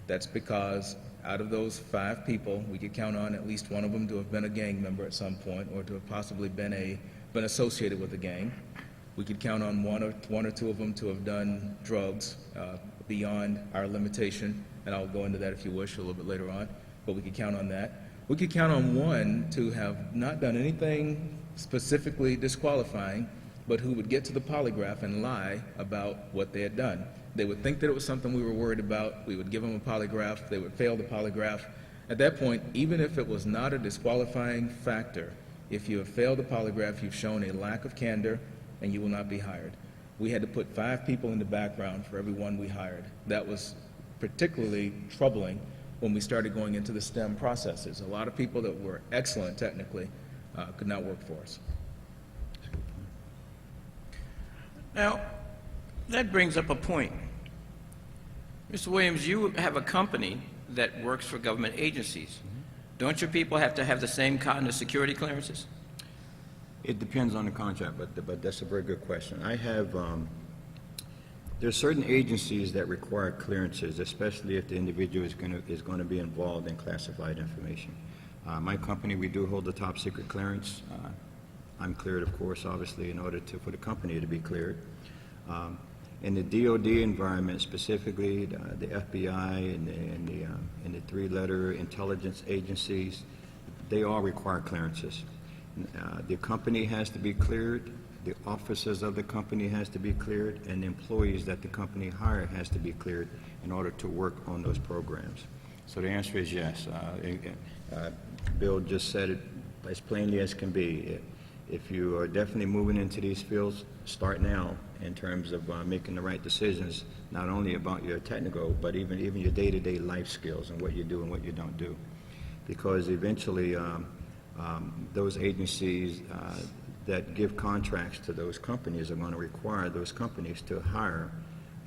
That's because out of those 5 people, we could count on at least one of them to have been a gang member at some point, or to have possibly been associated with a gang. We could count on one or two of them to have done drugs beyond our limitation, and I'll go into that if you wish a little bit later on, but we could count on that. We could count on one to have not done anything specifically disqualifying, but who would get to the polygraph and lie about what they had done. They would think that it was something we were worried about. We would give them a polygraph. They would fail the polygraph. At that point, even if it was not a disqualifying factor, if you have failed the polygraph, you've shown a lack of candor, and you will not be hired. We had to put 5 people in the background for every one we hired. That was particularly troubling when we started going into the STEM processes. A lot of people that were excellent technically could not work for us. Now, that brings up a point. Mr. Williams, you have a company that works for government agencies. Don't your people have to have the same kind of security clearances? It depends on the contract, but that's a very good question. I have, there's certain agencies that require clearances, especially if the individual is going to be involved in classified information. My company, we do hold the top secret clearance. I'm cleared, of course, obviously, in order for the company to be cleared. In the DoD environment, specifically the FBI and the 3-letter intelligence agencies, they all require clearances. The company has to be cleared, the officers of the company has to be cleared, and the employees that the company hired has to be cleared in order to work on those programs. So the answer is yes. Bill just said it as plainly as can be. if you are definitely moving into these fields, start now in terms of making the right decisions, not only about your technical, but even your day-to-day life skills and what you do and what you don't do. Because eventually, those agencies that give contracts to those companies are going to require those companies to hire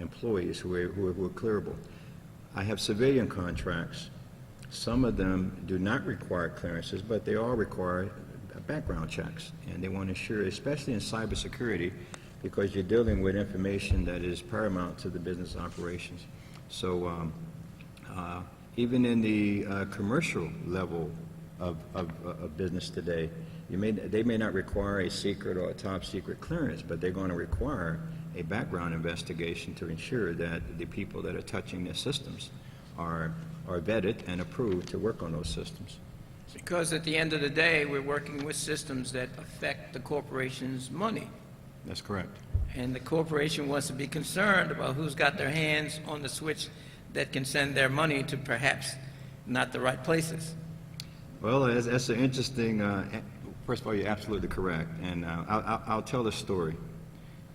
employees who are clearable. I have civilian contracts. Some of them do not require clearances, but they all require background checks, and they want to ensure, especially in cybersecurity, because you're dealing with information that is paramount to the business operations. So even in the commercial level of business today, they may not require a secret or a top secret clearance, but they're going to require a background investigation to ensure that the people that are touching their systems are vetted and approved to work on those systems. Because at the end of the day, we're working with systems that affect the corporation's money. That's correct. And the corporation wants to be concerned about who's got their hands on the switch that can send their money to perhaps not the right places. Well, that's an interesting, first of all, you're absolutely correct. And I'll tell the story.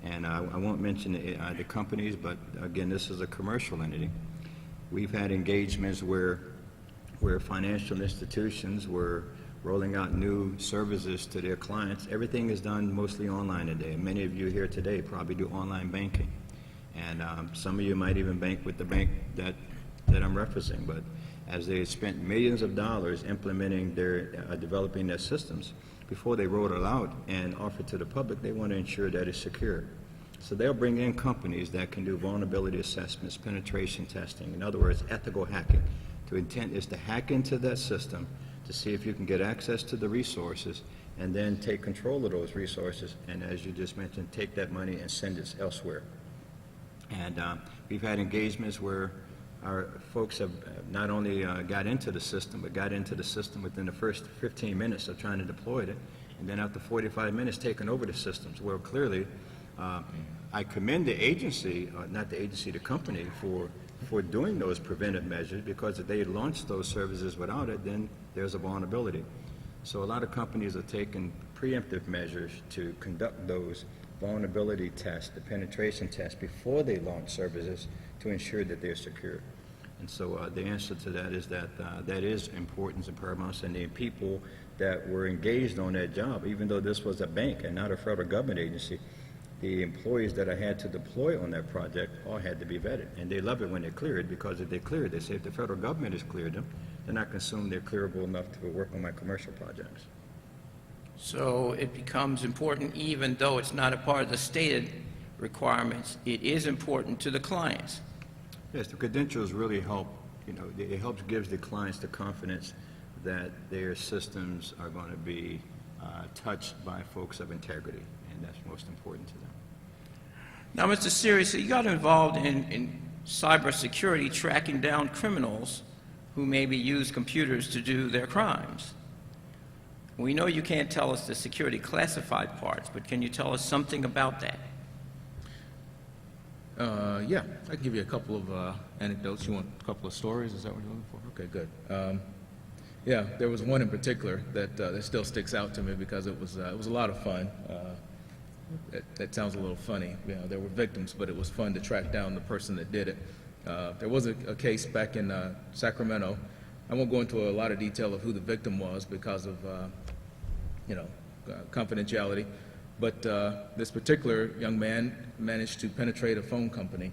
And I won't mention the companies, but again, this is a commercial entity. We've had engagements where financial institutions were rolling out new services to their clients. Everything is done mostly online today. Many of you here today probably do online banking. And some of you might even bank with the bank that I'm referencing. But as they spent millions of dollars implementing developing their systems, before they roll it out and offer it to the public, they want to ensure that it's secure. So they'll bring in companies that can do vulnerability assessments, penetration testing, in other words, ethical hacking. The intent is to hack into that system to see if you can get access to the resources and then take control of those resources, and as you just mentioned, take that money and send it elsewhere. And we've had engagements where our folks have not only got into the system, but got into the system within the first 15 minutes of trying to deploy it, and then after 45 minutes taking over the systems. Well, clearly, I commend the agency, not the agency, the company, for doing those preventive measures, because if they launched those services without it, then there's a vulnerability. So a lot of companies are taking preemptive measures to conduct those vulnerability tests, the penetration tests, before they launch services to ensure that they're secure. And so the answer to that is that that is importance and paramount, and the people that were engaged on that job, even though this was a bank and not a federal government agency, the employees that I had to deploy on that project all had to be vetted. And they love it when they're cleared, because if they're cleared, they say if the federal government has cleared them, then I can assume they're clearable enough to work on my commercial projects. So it becomes important, even though it's not a part of the stated requirements, it is important to the clients. Yes, the credentials really help. It helps gives the clients the confidence that their systems are going to be touched by folks of integrity, and that's most important to them. Now, Mr. Sirius, you got involved in cybersecurity, tracking down criminals who maybe use computers to do their crimes. We know you can't tell us the security classified parts, but can you tell us something about that? Yeah, I can give you a couple of anecdotes. You want a couple of stories? Is that what you're looking for? Okay, good. Yeah, there was one in particular that still sticks out to me because it was a lot of fun. That sounds a little funny. There were victims, but it was fun to track down the person that did it. There was a case back in Sacramento. I won't go into a lot of detail of who the victim was because of confidentiality. But this particular young man managed to penetrate a phone company.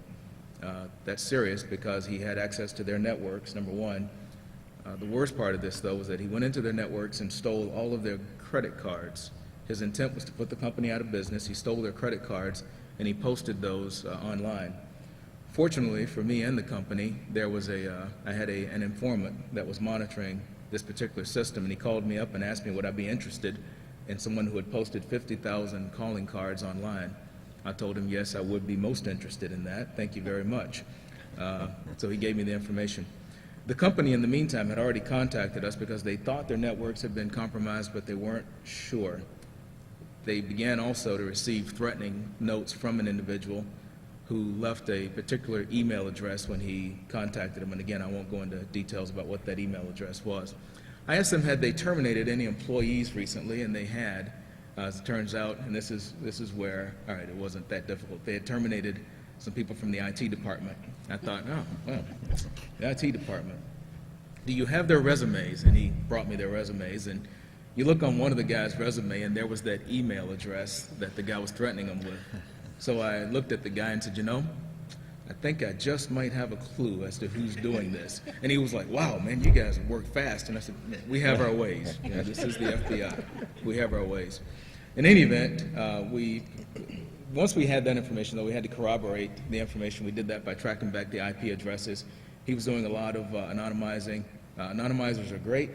That's serious because he had access to their networks, number one. The worst part of this, though, was that he went into their networks and stole all of their credit cards. His intent was to put the company out of business. He stole their credit cards, and he posted those online. Fortunately for me and the company, there was I had an informant that was monitoring this particular system, and he called me up and asked me would I be interested in someone who had posted 50,000 calling cards online. I told him, yes, I would be most interested in that. Thank you very much. So he gave me the information. The company, in the meantime, had already contacted us because they thought their networks had been compromised, but they weren't sure. They began also to receive threatening notes from an individual who left a particular email address when he contacted them. And again, I won't go into details about what that email address was. I asked them had they terminated any employees recently, and they had. As it turns out, and this is where, all right, it wasn't that difficult. They had terminated some people from the IT department. I thought, oh, well, the IT department. Do you have their resumes? And he brought me their resumes, and you look on one of the guy's resume, and there was that email address that the guy was threatening him with. So I looked at the guy and said, you know, I think I just might have a clue as to who's doing this. And he was like, wow, man, you guys work fast. And I said, we have our ways. You know, this is the FBI. We have our ways. In any event, once we had that information, though, we had to corroborate the information. We did that by tracking back the IP addresses. He was doing a lot of anonymizing. Anonymizers are great,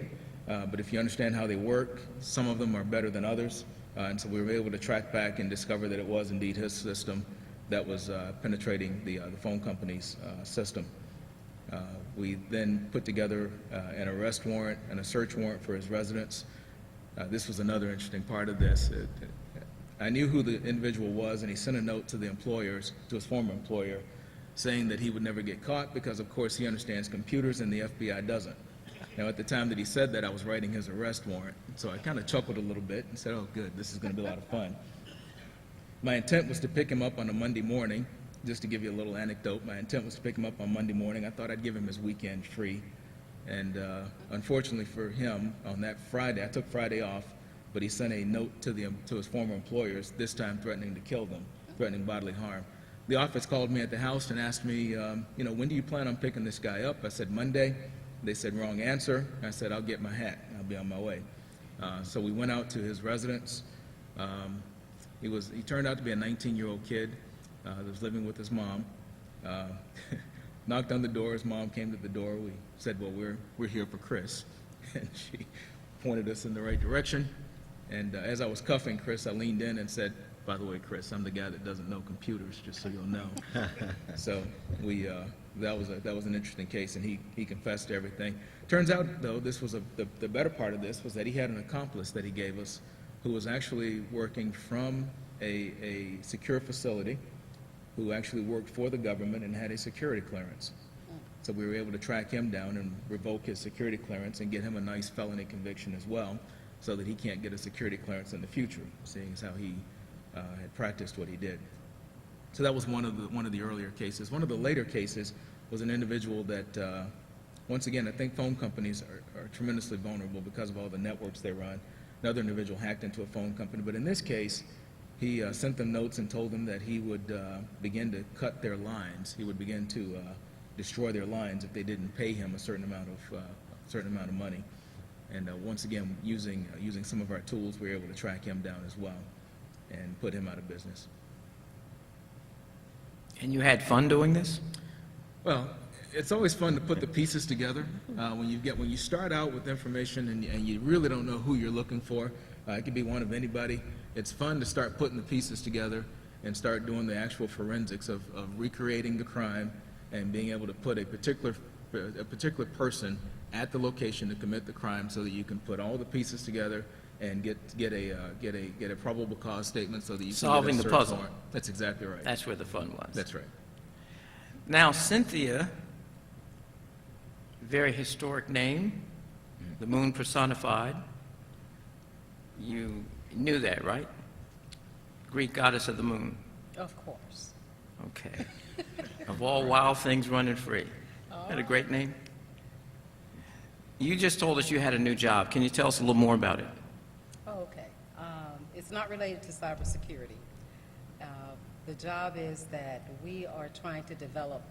but if you understand how they work, some of them are better than others. And so we were able to track back and discover that it was indeed his system that was penetrating the phone company's system. We then put together an arrest warrant and a search warrant for his residence. This was another interesting part of this. I knew who the individual was, and he sent a note to the employers, to his former employer, saying that he would never get caught because, of course, he understands computers and the FBI doesn't. Now, at the time that he said that, I was writing his arrest warrant, so I kind of chuckled a little bit and said, oh, good, this is going to be a lot of fun. My intent was to pick him up on a Monday morning. Just to give you a little anecdote, my intent was to pick him up on Monday morning. I thought I'd give him his weekend free. And unfortunately for him, on that Friday, I took Friday off, but he sent a note to his former employers, this time threatening to kill them, threatening bodily harm. The office called me at the house and asked me, you know, when do you plan on picking this guy up? I said, Monday. They said, wrong answer. I said, I'll get my hat. I'll be on my way. So we went out to his residence. He turned out to be a 19-year-old kid that was living with his mom. Knocked on the door. His mom came to the door. We said, well, we're here for Chris. And she pointed us in the right direction. And as I was cuffing Chris, I leaned in and said, by the way, Chris, I'm the guy that doesn't know computers, just so you'll know. So that was an interesting case, and he confessed to everything. Turns out, though, this was the better part of this was that he had an accomplice that he gave us who was actually working from a secure facility, who actually worked for the government and had a security clearance. So we were able to track him down and revoke his security clearance and get him a nice felony conviction as well, so that he can't get a security clearance in the future, seeing as how he had practiced what he did. So that was one of the earlier cases. One of the later cases was an individual that, once again, I think phone companies are tremendously vulnerable because of all the networks they run. Another individual hacked into a phone company, but in this case, he sent them notes and told them that he would begin to cut their lines. He would begin to destroy their lines if they didn't pay him a certain amount of money. And once again, using some of our tools, we were able to track him down as well and put him out of business. And you had fun doing this? Well, it's always fun to put the pieces together. When you start out with information and you really don't know who you're looking for, it could be one of anybody. It's fun to start putting the pieces together and start doing the actual forensics of recreating the crime and being able to put a particular person at the location to commit the crime, so that you can put all the pieces together and get a probable cause statement, so that you solving can get a the search puzzle. warrant. That's exactly right. That's where the fun was. That's right. Now, Cynthia, very historic name, the moon personified. You knew that, right? Greek goddess of the moon. Of course. Okay. Of all wild things running free. Isn't that a great name? You just told us you had a new job. Can you tell us a little more about it? Oh, okay. It's not related to cybersecurity. The job is that we are trying to develop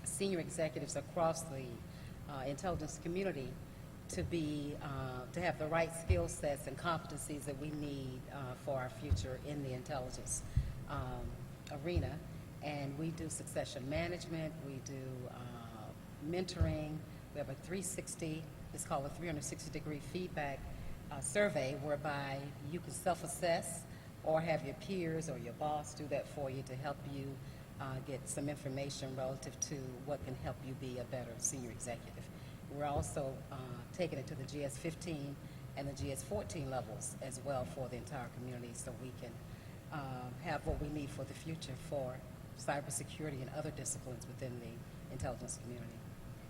senior executives across the intelligence community to have the right skill sets and competencies that we need for our future in the intelligence arena. And we do succession management, we do mentoring, we have a 360, it's called a 360-degree feedback survey, whereby you can self-assess or have your peers or your boss do that for you to help you get some information relative to what can help you be a better senior executive. We're also taking it to the GS-15 and the GS-14 levels as well for the entire community, so we can have what we need for the future for cybersecurity and other disciplines within the intelligence community.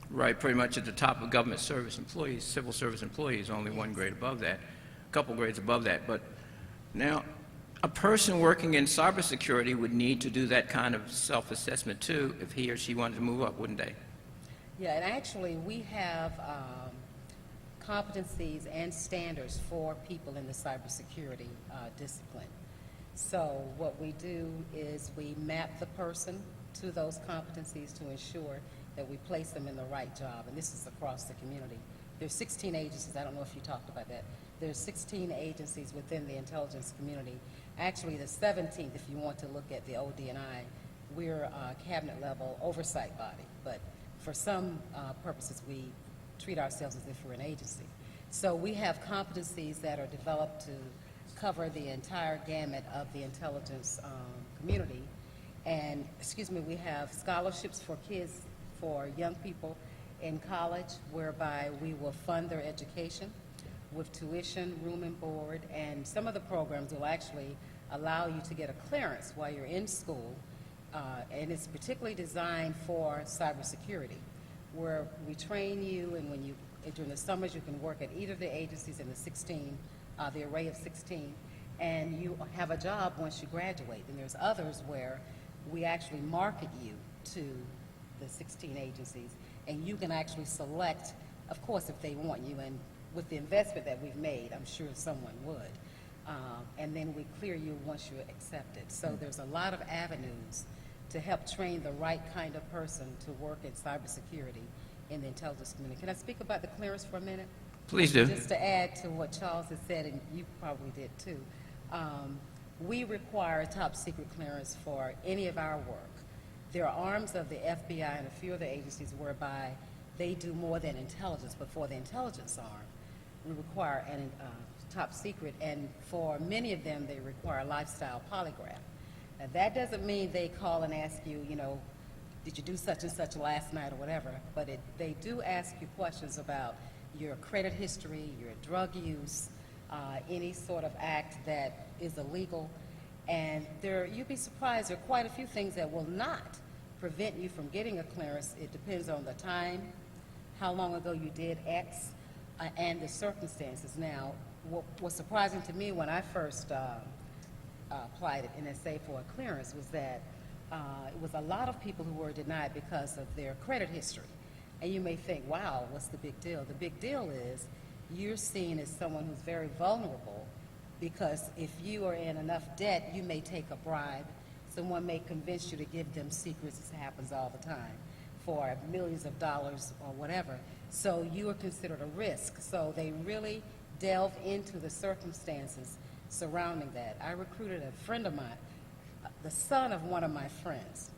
Right, pretty much at the top of government service employees, civil service employees, only one grade above that, a couple grades above that. But Now, a person working in cybersecurity would need to do that kind of self-assessment too if he or she wanted to move up, wouldn't they? Yeah, and actually, we have competencies and standards for people in the cybersecurity discipline. So what we do is we map the person to those competencies to ensure that we place them in the right job, and this is across the community. There's 16 agencies, I don't know if you talked about that. There's 16 agencies within the intelligence community. Actually, the 17th, if you want to look at the OD&I, we're a cabinet level oversight body, but for some purposes, we treat ourselves as if we're an agency. So we have competencies that are developed to cover the entire gamut of the intelligence community. And, we have scholarships for kids, for young people in college, whereby we will fund their education with tuition, room and board, and some of the programs will actually allow you to get a clearance while you're in school, and it's particularly designed for cybersecurity, where we train you, and when you, during the summers, you can work at either of the agencies in the 16, the array of 16, and you have a job once you graduate. And there's others where we actually market you to the 16 agencies, and you can actually select, of course, if they want you, and with the investment that we've made, I'm sure someone would. And then we clear you once you're accepted. So there's a lot of avenues to help train the right kind of person to work in cybersecurity in the intelligence community. Can I speak about the clearance for a minute? Please do. Just to add to what Charles has said, and you probably did too. We require a top secret clearance for any of our work. There are arms of the FBI and a few other agencies whereby they do more than intelligence, but for the intelligence arm, we require a top secret, and for many of them, they require a lifestyle polygraph. Now, that doesn't mean they call and ask you, did you do such and such last night or whatever, but they do ask you questions about your credit history, your drug use, any sort of act that is illegal. And you'd be surprised, there are quite a few things that will not prevent you from getting a clearance. It depends on the time, how long ago you did X, and the circumstances. Now, what was surprising to me when I first applied at NSA for a clearance was that it was a lot of people who were denied because of their credit history. And you may think, wow, what's the big deal? The big deal is you're seen as someone who's very vulnerable, because if you are in enough debt, you may take a bribe. Someone may convince you to give them secrets. This happens all the time, for millions of dollars or whatever. So you are considered a risk. So they really delve into the circumstances surrounding that. I recruited a friend of mine, the son of one of my friends,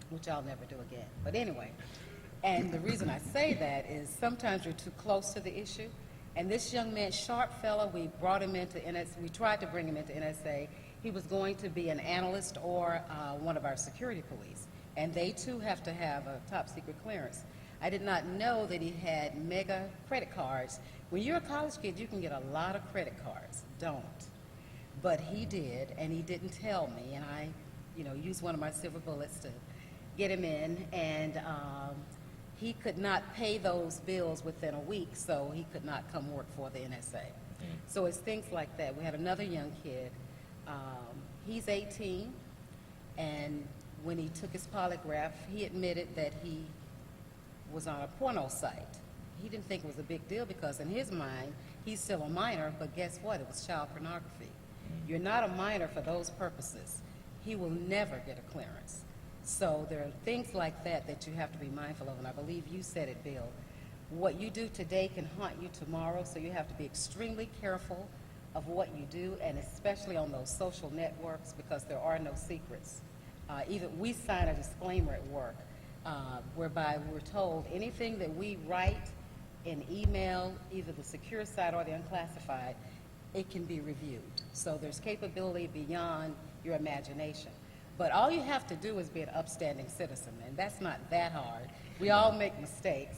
which I'll never do again. But anyway, and the reason I say that is sometimes you're too close to the issue. And this young man, sharp fellow, we brought him into NSA. We tried to bring him into NSA. He was going to be an analyst or one of our security police. And they too have to have a top secret clearance. I did not know that he had mega credit cards. When you're a college kid, you can get a lot of credit cards. Don't. But he did, and he didn't tell me. And I, used one of my silver bullets to get him in. And he could not pay those bills within a week, so he could not come work for the NSA. So it's things like that. We had another young kid. He's 18, and when he took his polygraph, he admitted that he was on a porno site. He didn't think it was a big deal because in his mind, he's still a minor, but guess what? It was child pornography. You're not a minor for those purposes. He will never get a clearance. So there are things like that that you have to be mindful of, and I believe you said it, Bill. What you do today can haunt you tomorrow, so you have to be extremely careful of what you do, and especially on those social networks, because there are no secrets. Even we sign a disclaimer at work, whereby we're told anything that we write in email, either the secure side or the unclassified, it can be reviewed. So there's capability beyond your imagination. But all you have to do is be an upstanding citizen, and that's not that hard. We all make mistakes,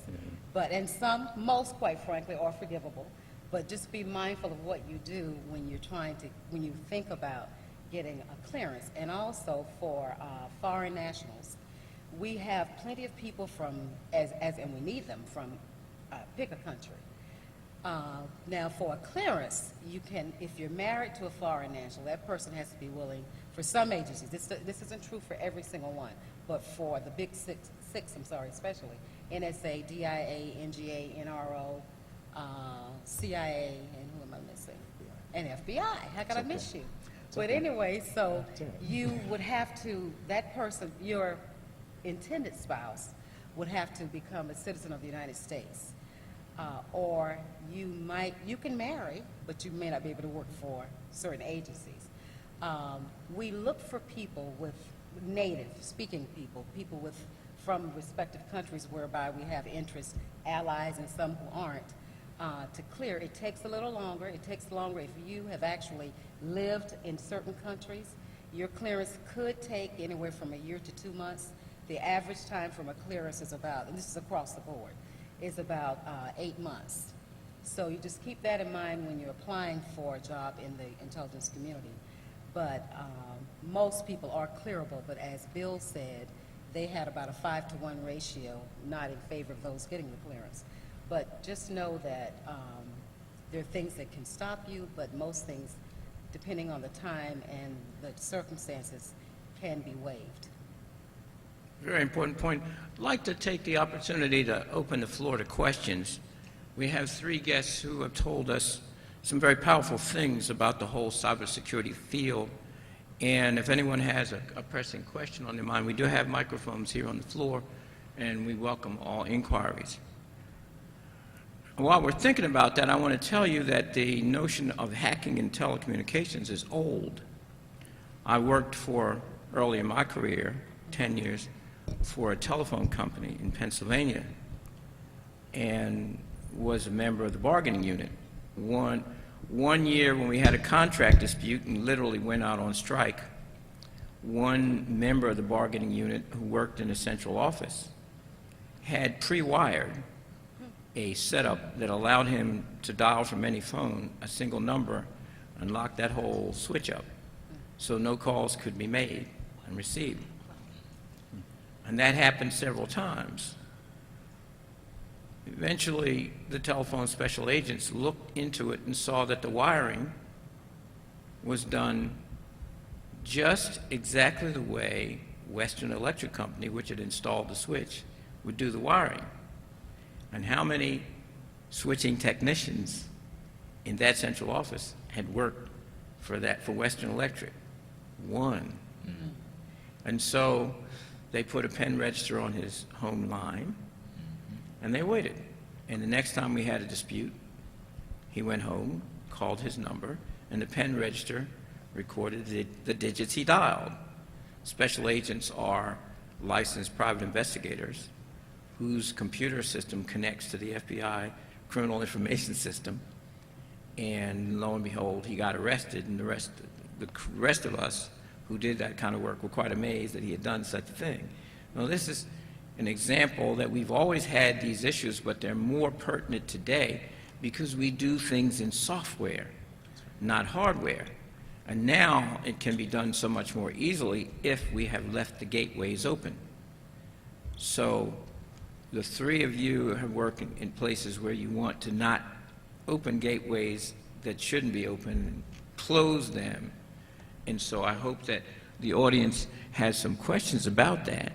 and most, quite frankly, are forgivable. But just be mindful of what you do when you think about getting a clearance. And also for foreign nationals, we have plenty of people and we need them from, pick a country. Now, for a clearance, you can, if you're married to a foreign national, that person has to be willing, for some agencies, this isn't true for every single one, but for the big six, especially, NSA, DIA, NGA, NRO, CIA, and who am I missing? And FBI. How could I miss you? But anyway, so you would have to, that person, your intended spouse, would have to become a citizen of the United States. Or you can marry, but you may not be able to work for certain agencies. We look for people with native speaking people from respective countries whereby we have interest, allies and some who aren't, to clear. It takes a little longer. It takes longer if you have actually lived in certain countries. Your clearance could take anywhere from a year to 2 months. The average time from a clearance is about, and this is across the board, is about 8 months. So you just keep that in mind when you're applying for a job in the intelligence community. But most people are clearable, but as Bill said, they had about a 5-to-1 ratio, not in favor of those getting the clearance. But just know that there are things that can stop you, but most things, depending on the time and the circumstances, can be waived. Very important point. I'd like to take the opportunity to open the floor to questions. We have 3 guests who have told us some very powerful things about the whole cybersecurity field. And if anyone has a pressing question on their mind, we do have microphones here on the floor, and we welcome all inquiries. While we're thinking about that, I want to tell you that the notion of hacking in telecommunications is old. I worked early in my career, 10 years, for a telephone company in Pennsylvania and was a member of the bargaining unit. One year when we had a contract dispute and literally went out on strike, one member of the bargaining unit who worked in the central office had pre-wired a setup that allowed him to dial from any phone a single number and lock that whole switch up so no calls could be made and received. And that happened several times. Eventually, the telephone special agents looked into it and saw that the wiring was done just exactly the way Western Electric Company, which had installed the switch, would do the wiring. And how many switching technicians in that central office had worked for Western Electric? One. Mm-hmm. And so they put a pen register on his home line, and they waited. And the next time we had a dispute, he went home, called his number, and the pen register recorded the digits he dialed. Special agents are licensed private investigators whose computer system connects to the FBI criminal information system. And lo and behold, he got arrested, and the rest of us who did that kind of work were quite amazed that he had done such a thing. Now, this is an example that we've always had these issues, but they're more pertinent today because we do things in software, not hardware. And now it can be done so much more easily if we have left the gateways open. So the 3 of you have worked in places where you want to not open gateways that shouldn't be open and close them. And so I hope that the audience has some questions about that.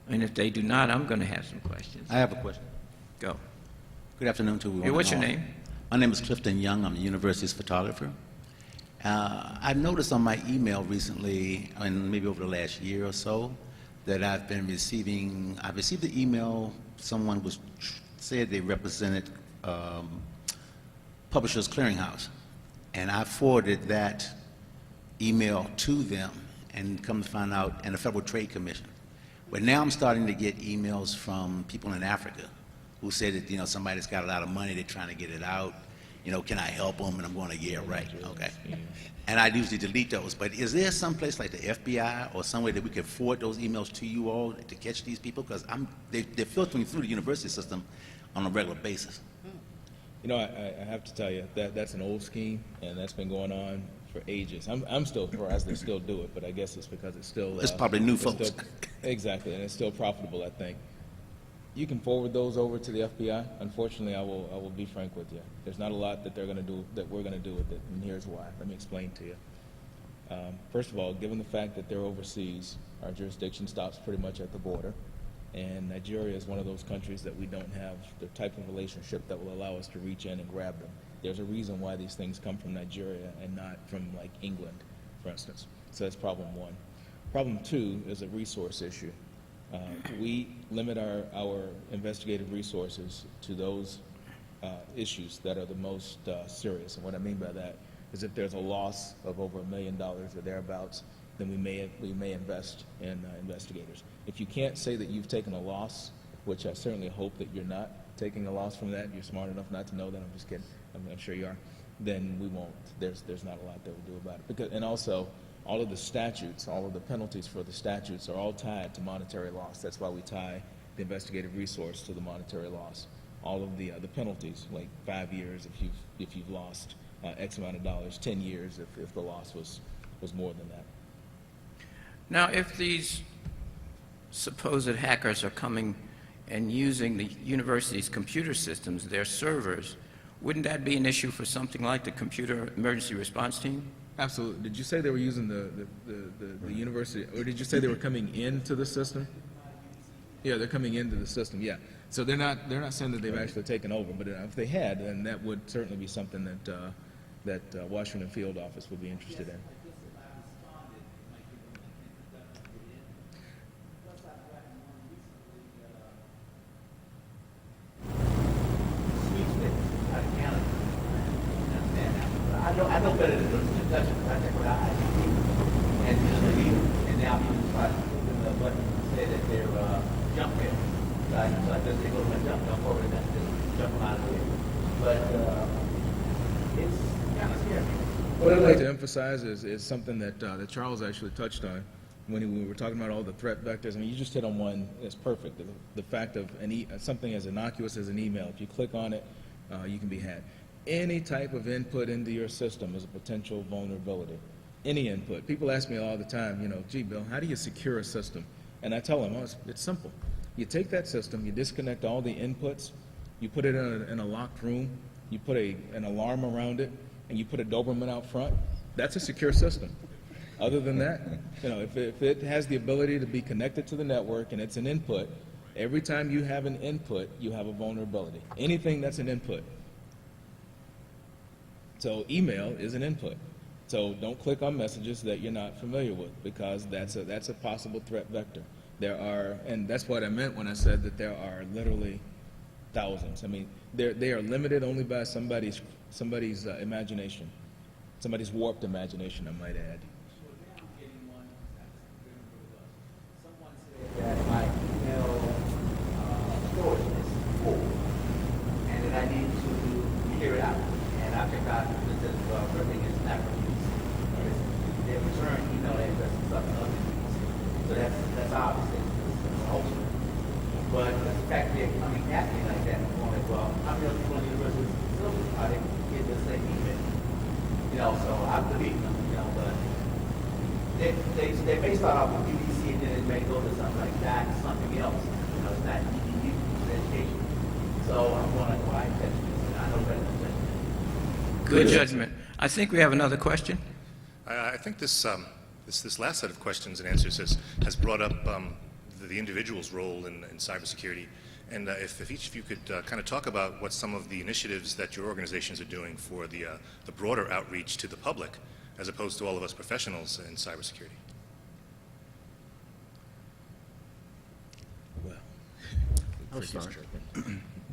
And if they do not, I'm going to have some questions. I have a question. Go. Good afternoon to everyone. Yeah, what's your name? My name is Clifton Young. I'm the university's photographer. I've noticed on my email recently, and maybe over the last year or so, that I've received the email, someone said they represented Publishers Clearinghouse, and I forwarded that email to them, and come to find out, and the Federal Trade Commission. But now I'm starting to get emails from people in Africa who say that, somebody's got a lot of money, they're trying to get it out, can I help them? And I'm going, yeah, right, okay. And I usually delete those, but is there some place like the FBI or some way that we can forward those emails to you all to catch these people? Because they're filtering through the university system on a regular basis. I have to tell you, that's an old scheme, and that's been going on for ages. I'm still surprised they still do it, but I guess it's because it's still... It's probably new folks. Exactly, and it's still profitable, I think. You can forward those over to the FBI. Unfortunately, I will be frank with you. There's not a lot that they're going to do, that we're going to do with it, and here's why. Let me explain to you. First of all, given the fact that they're overseas, our jurisdiction stops pretty much at the border, and Nigeria is one of those countries that we don't have the type of relationship that will allow us to reach in and grab them. There's a reason why these things come from Nigeria and not from, like, England, for instance. So that's problem one. Problem two is a resource issue. We limit our investigative resources to those issues that are the most serious. And what I mean by that is if there's a loss of over $1 million or thereabouts, then we may invest in investigators. If you can't say that you've taken a loss, which I certainly hope that you're not taking a loss from that, you're smart enough not to know that, I'm just kidding, I'm sure you are, then we won't. There's not a lot that we'll do about it. And also, all of the statutes, all of the penalties for the statutes are all tied to monetary loss. That's why we tie the investigative resource to the monetary loss. All of the penalties, like 5 years if you've lost X amount of dollars, 10 years if the loss was more than that. Now, if these supposed hackers are coming and using the university's computer systems, their servers, wouldn't that be an issue for something like the Computer Emergency Response Team? Absolutely. Did you say they were using the university, or did you say they were coming into the system? Yeah, they're coming into the system, yeah. So they're not saying that they've actually taken over, but if they had, then that would certainly be something that Washington Field Office would be interested in. I know better than those touching contact with ICT and now people try to put them the button and say that they're junk mail. So I just they go to my jump over and that's just jump them out of here. But it's kind of scary. What I'd like to emphasize is something that Charles actually touched on when we were talking about all the threat vectors. I mean, you just hit on one that's perfect. The fact of something as innocuous as an email. If you click on it, you can be had. Any type of input into your system is a potential vulnerability. Any input. People ask me all the time, gee, Bill, how do you secure a system? And I tell them, it's simple. You take that system, you disconnect all the inputs, you put it in a locked room, you put an alarm around it, and you put a Doberman out front. That's a secure system. Other than that, if it has the ability to be connected to the network and it's an input, every time you have an input, you have a vulnerability. Anything that's an input. So email is an input. So don't click on messages that you're not familiar with, because that's a possible threat vector. There are, and that's what I meant when I said that there are literally thousands. I mean, they are limited only by somebody's imagination, somebody's warped imagination, I might add. Someone said that my email storage is full, and that I need to clear it out. And I think that printing is not for use. They return email address and stuff other use. So that's obvious. It's ultimate. But the fact that they're coming at me like that, I'm going, well, how many other people in the university facilities are they get the same email? So I believe them, but they may start off with UDC and then it may go to something like that, something else. It's not EDU, it's education. So I'm going, well, I catch this, and I know better than that. Good judgment. I think we have another question. I think this last set of questions and answers has brought up the individual's role in cybersecurity. And if each of you could kind of talk about what some of the initiatives that your organizations are doing for the broader outreach to the public, as opposed to all of us professionals in cybersecurity. I'll start.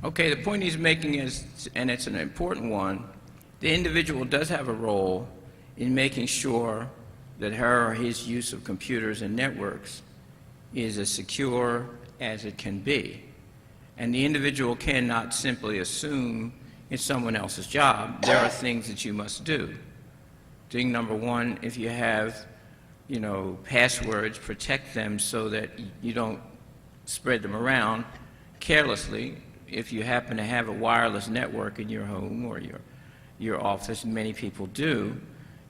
Okay, the point he's making is, and it's an important one, the individual does have a role in making sure that her or his use of computers and networks is as secure as it can be. And the individual cannot simply assume it's someone else's job. There are things that you must do. Thing number one, if you have, passwords, protect them so that you don't spread them around carelessly. If you happen to have a wireless network in your home or your office, many people do,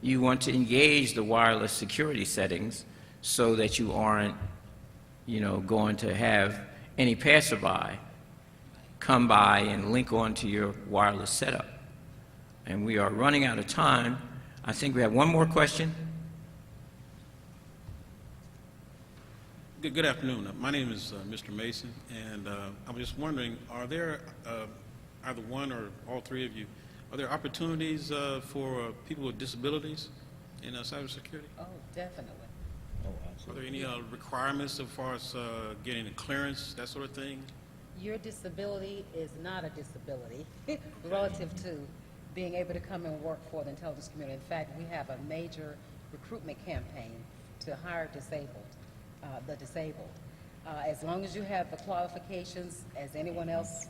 you want to engage the wireless security settings so that you aren't, going to have any passerby come by and link onto your wireless setup. And we are running out of time. I think we have one more question. Good afternoon. My name is Mr. Mason, and I was just wondering, are there, either one or all three of you, are there opportunities for people with disabilities in cybersecurity? Oh, definitely. Are there any requirements as far as getting a clearance, that sort of thing? Your disability is not a disability relative to being able to come and work for the intelligence community. In fact, we have a major recruitment campaign to hire the disabled. As long as you have the qualifications as anyone else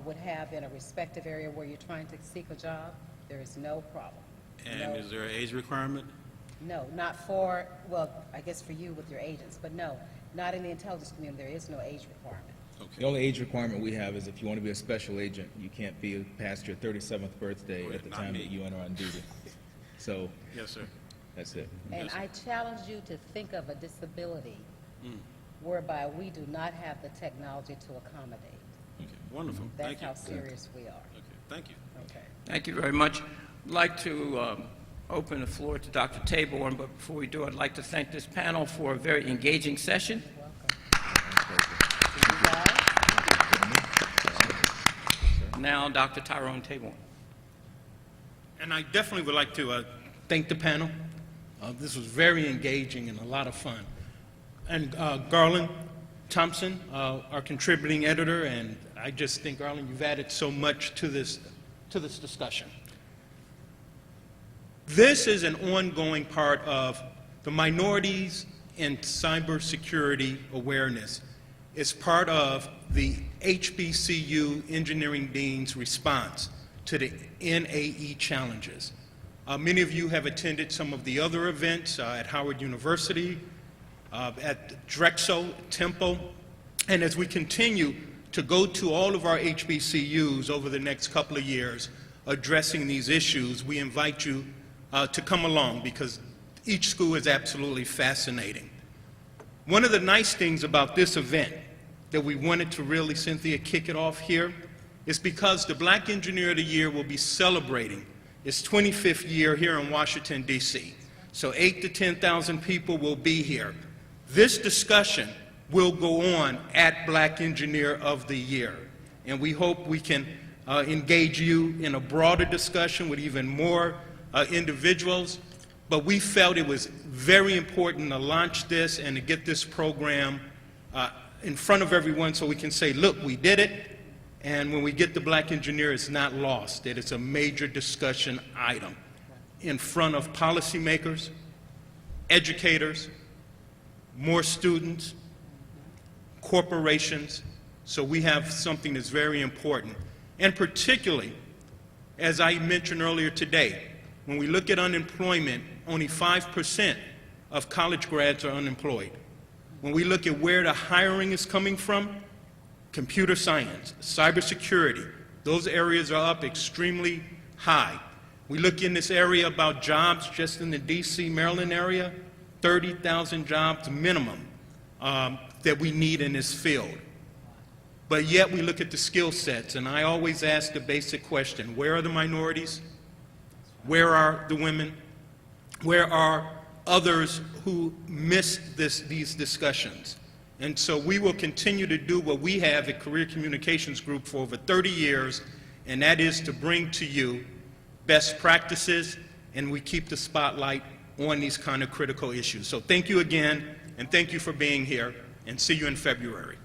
would have in a respective area where you're trying to seek a job, there is no problem. And is there an age requirement? No, not for, well, I guess for you with your agents, but no, not in the intelligence community. There is no age requirement. The only age requirement we have is if you want to be a special agent, you can't be past your 37th birthday at the time that you enter on duty. So, yes, sir. That's it. And I challenge you to think of a disability whereby we do not have the technology to accommodate. Okay, wonderful. That's Thank you. how serious we are. Okay, thank you. Okay. Thank you very much. I'd like to open the floor to Dr. Taborn, but before we do, I'd like to thank this panel for a very engaging session. Now, Dr. Tyrone Taborn. And I definitely would like to thank the panel. This was very engaging and a lot of fun. And Garland Thompson, our contributing editor, and I just think, Garland, you've added so much to this discussion. This is an ongoing part of the minorities in cybersecurity awareness. It's part of the HBCU Engineering Dean's response to the NAE challenges. Many of you have attended some of the other events at Howard University, at Drexel, Temple, and as we continue to go to all of our HBCUs over the next couple of years addressing these issues, we invite you to come along because each school is absolutely fascinating. One of the nice things about this event that we wanted to really, Cynthia, kick it off here is because the Black Engineer of the Year will be celebrating its 25th year here in Washington, D.C. So 8,000 to 10,000 people will be here. This discussion will go on at Black Engineer of the Year, and we hope we can engage you in a broader discussion with even more individuals, but we felt it was very important to launch this and to get this program in front of everyone so we can say, look, we did it, and when we get the Black Engineer, it's not lost, that it's a major discussion item in front of policymakers, educators, more students, corporations, so we have something that's very important. And particularly, as I mentioned earlier today, when we look at unemployment, only 5% of college grads are unemployed. When we look at where the hiring is coming from, computer science, cybersecurity, those areas are up extremely high. We look in this area about jobs just in the D.C., Maryland area, 30,000 jobs minimum that we need in this field. But yet we look at the skill sets, and I always ask the basic question, where are the minorities? Where are the women? Where are others who miss these discussions? And so we will continue to do what we have at Career Communications Group for over 30 years, and that is to bring to you best practices, and we keep the spotlight on these kind of critical issues. So thank you again, and thank you for being here, and see you in February.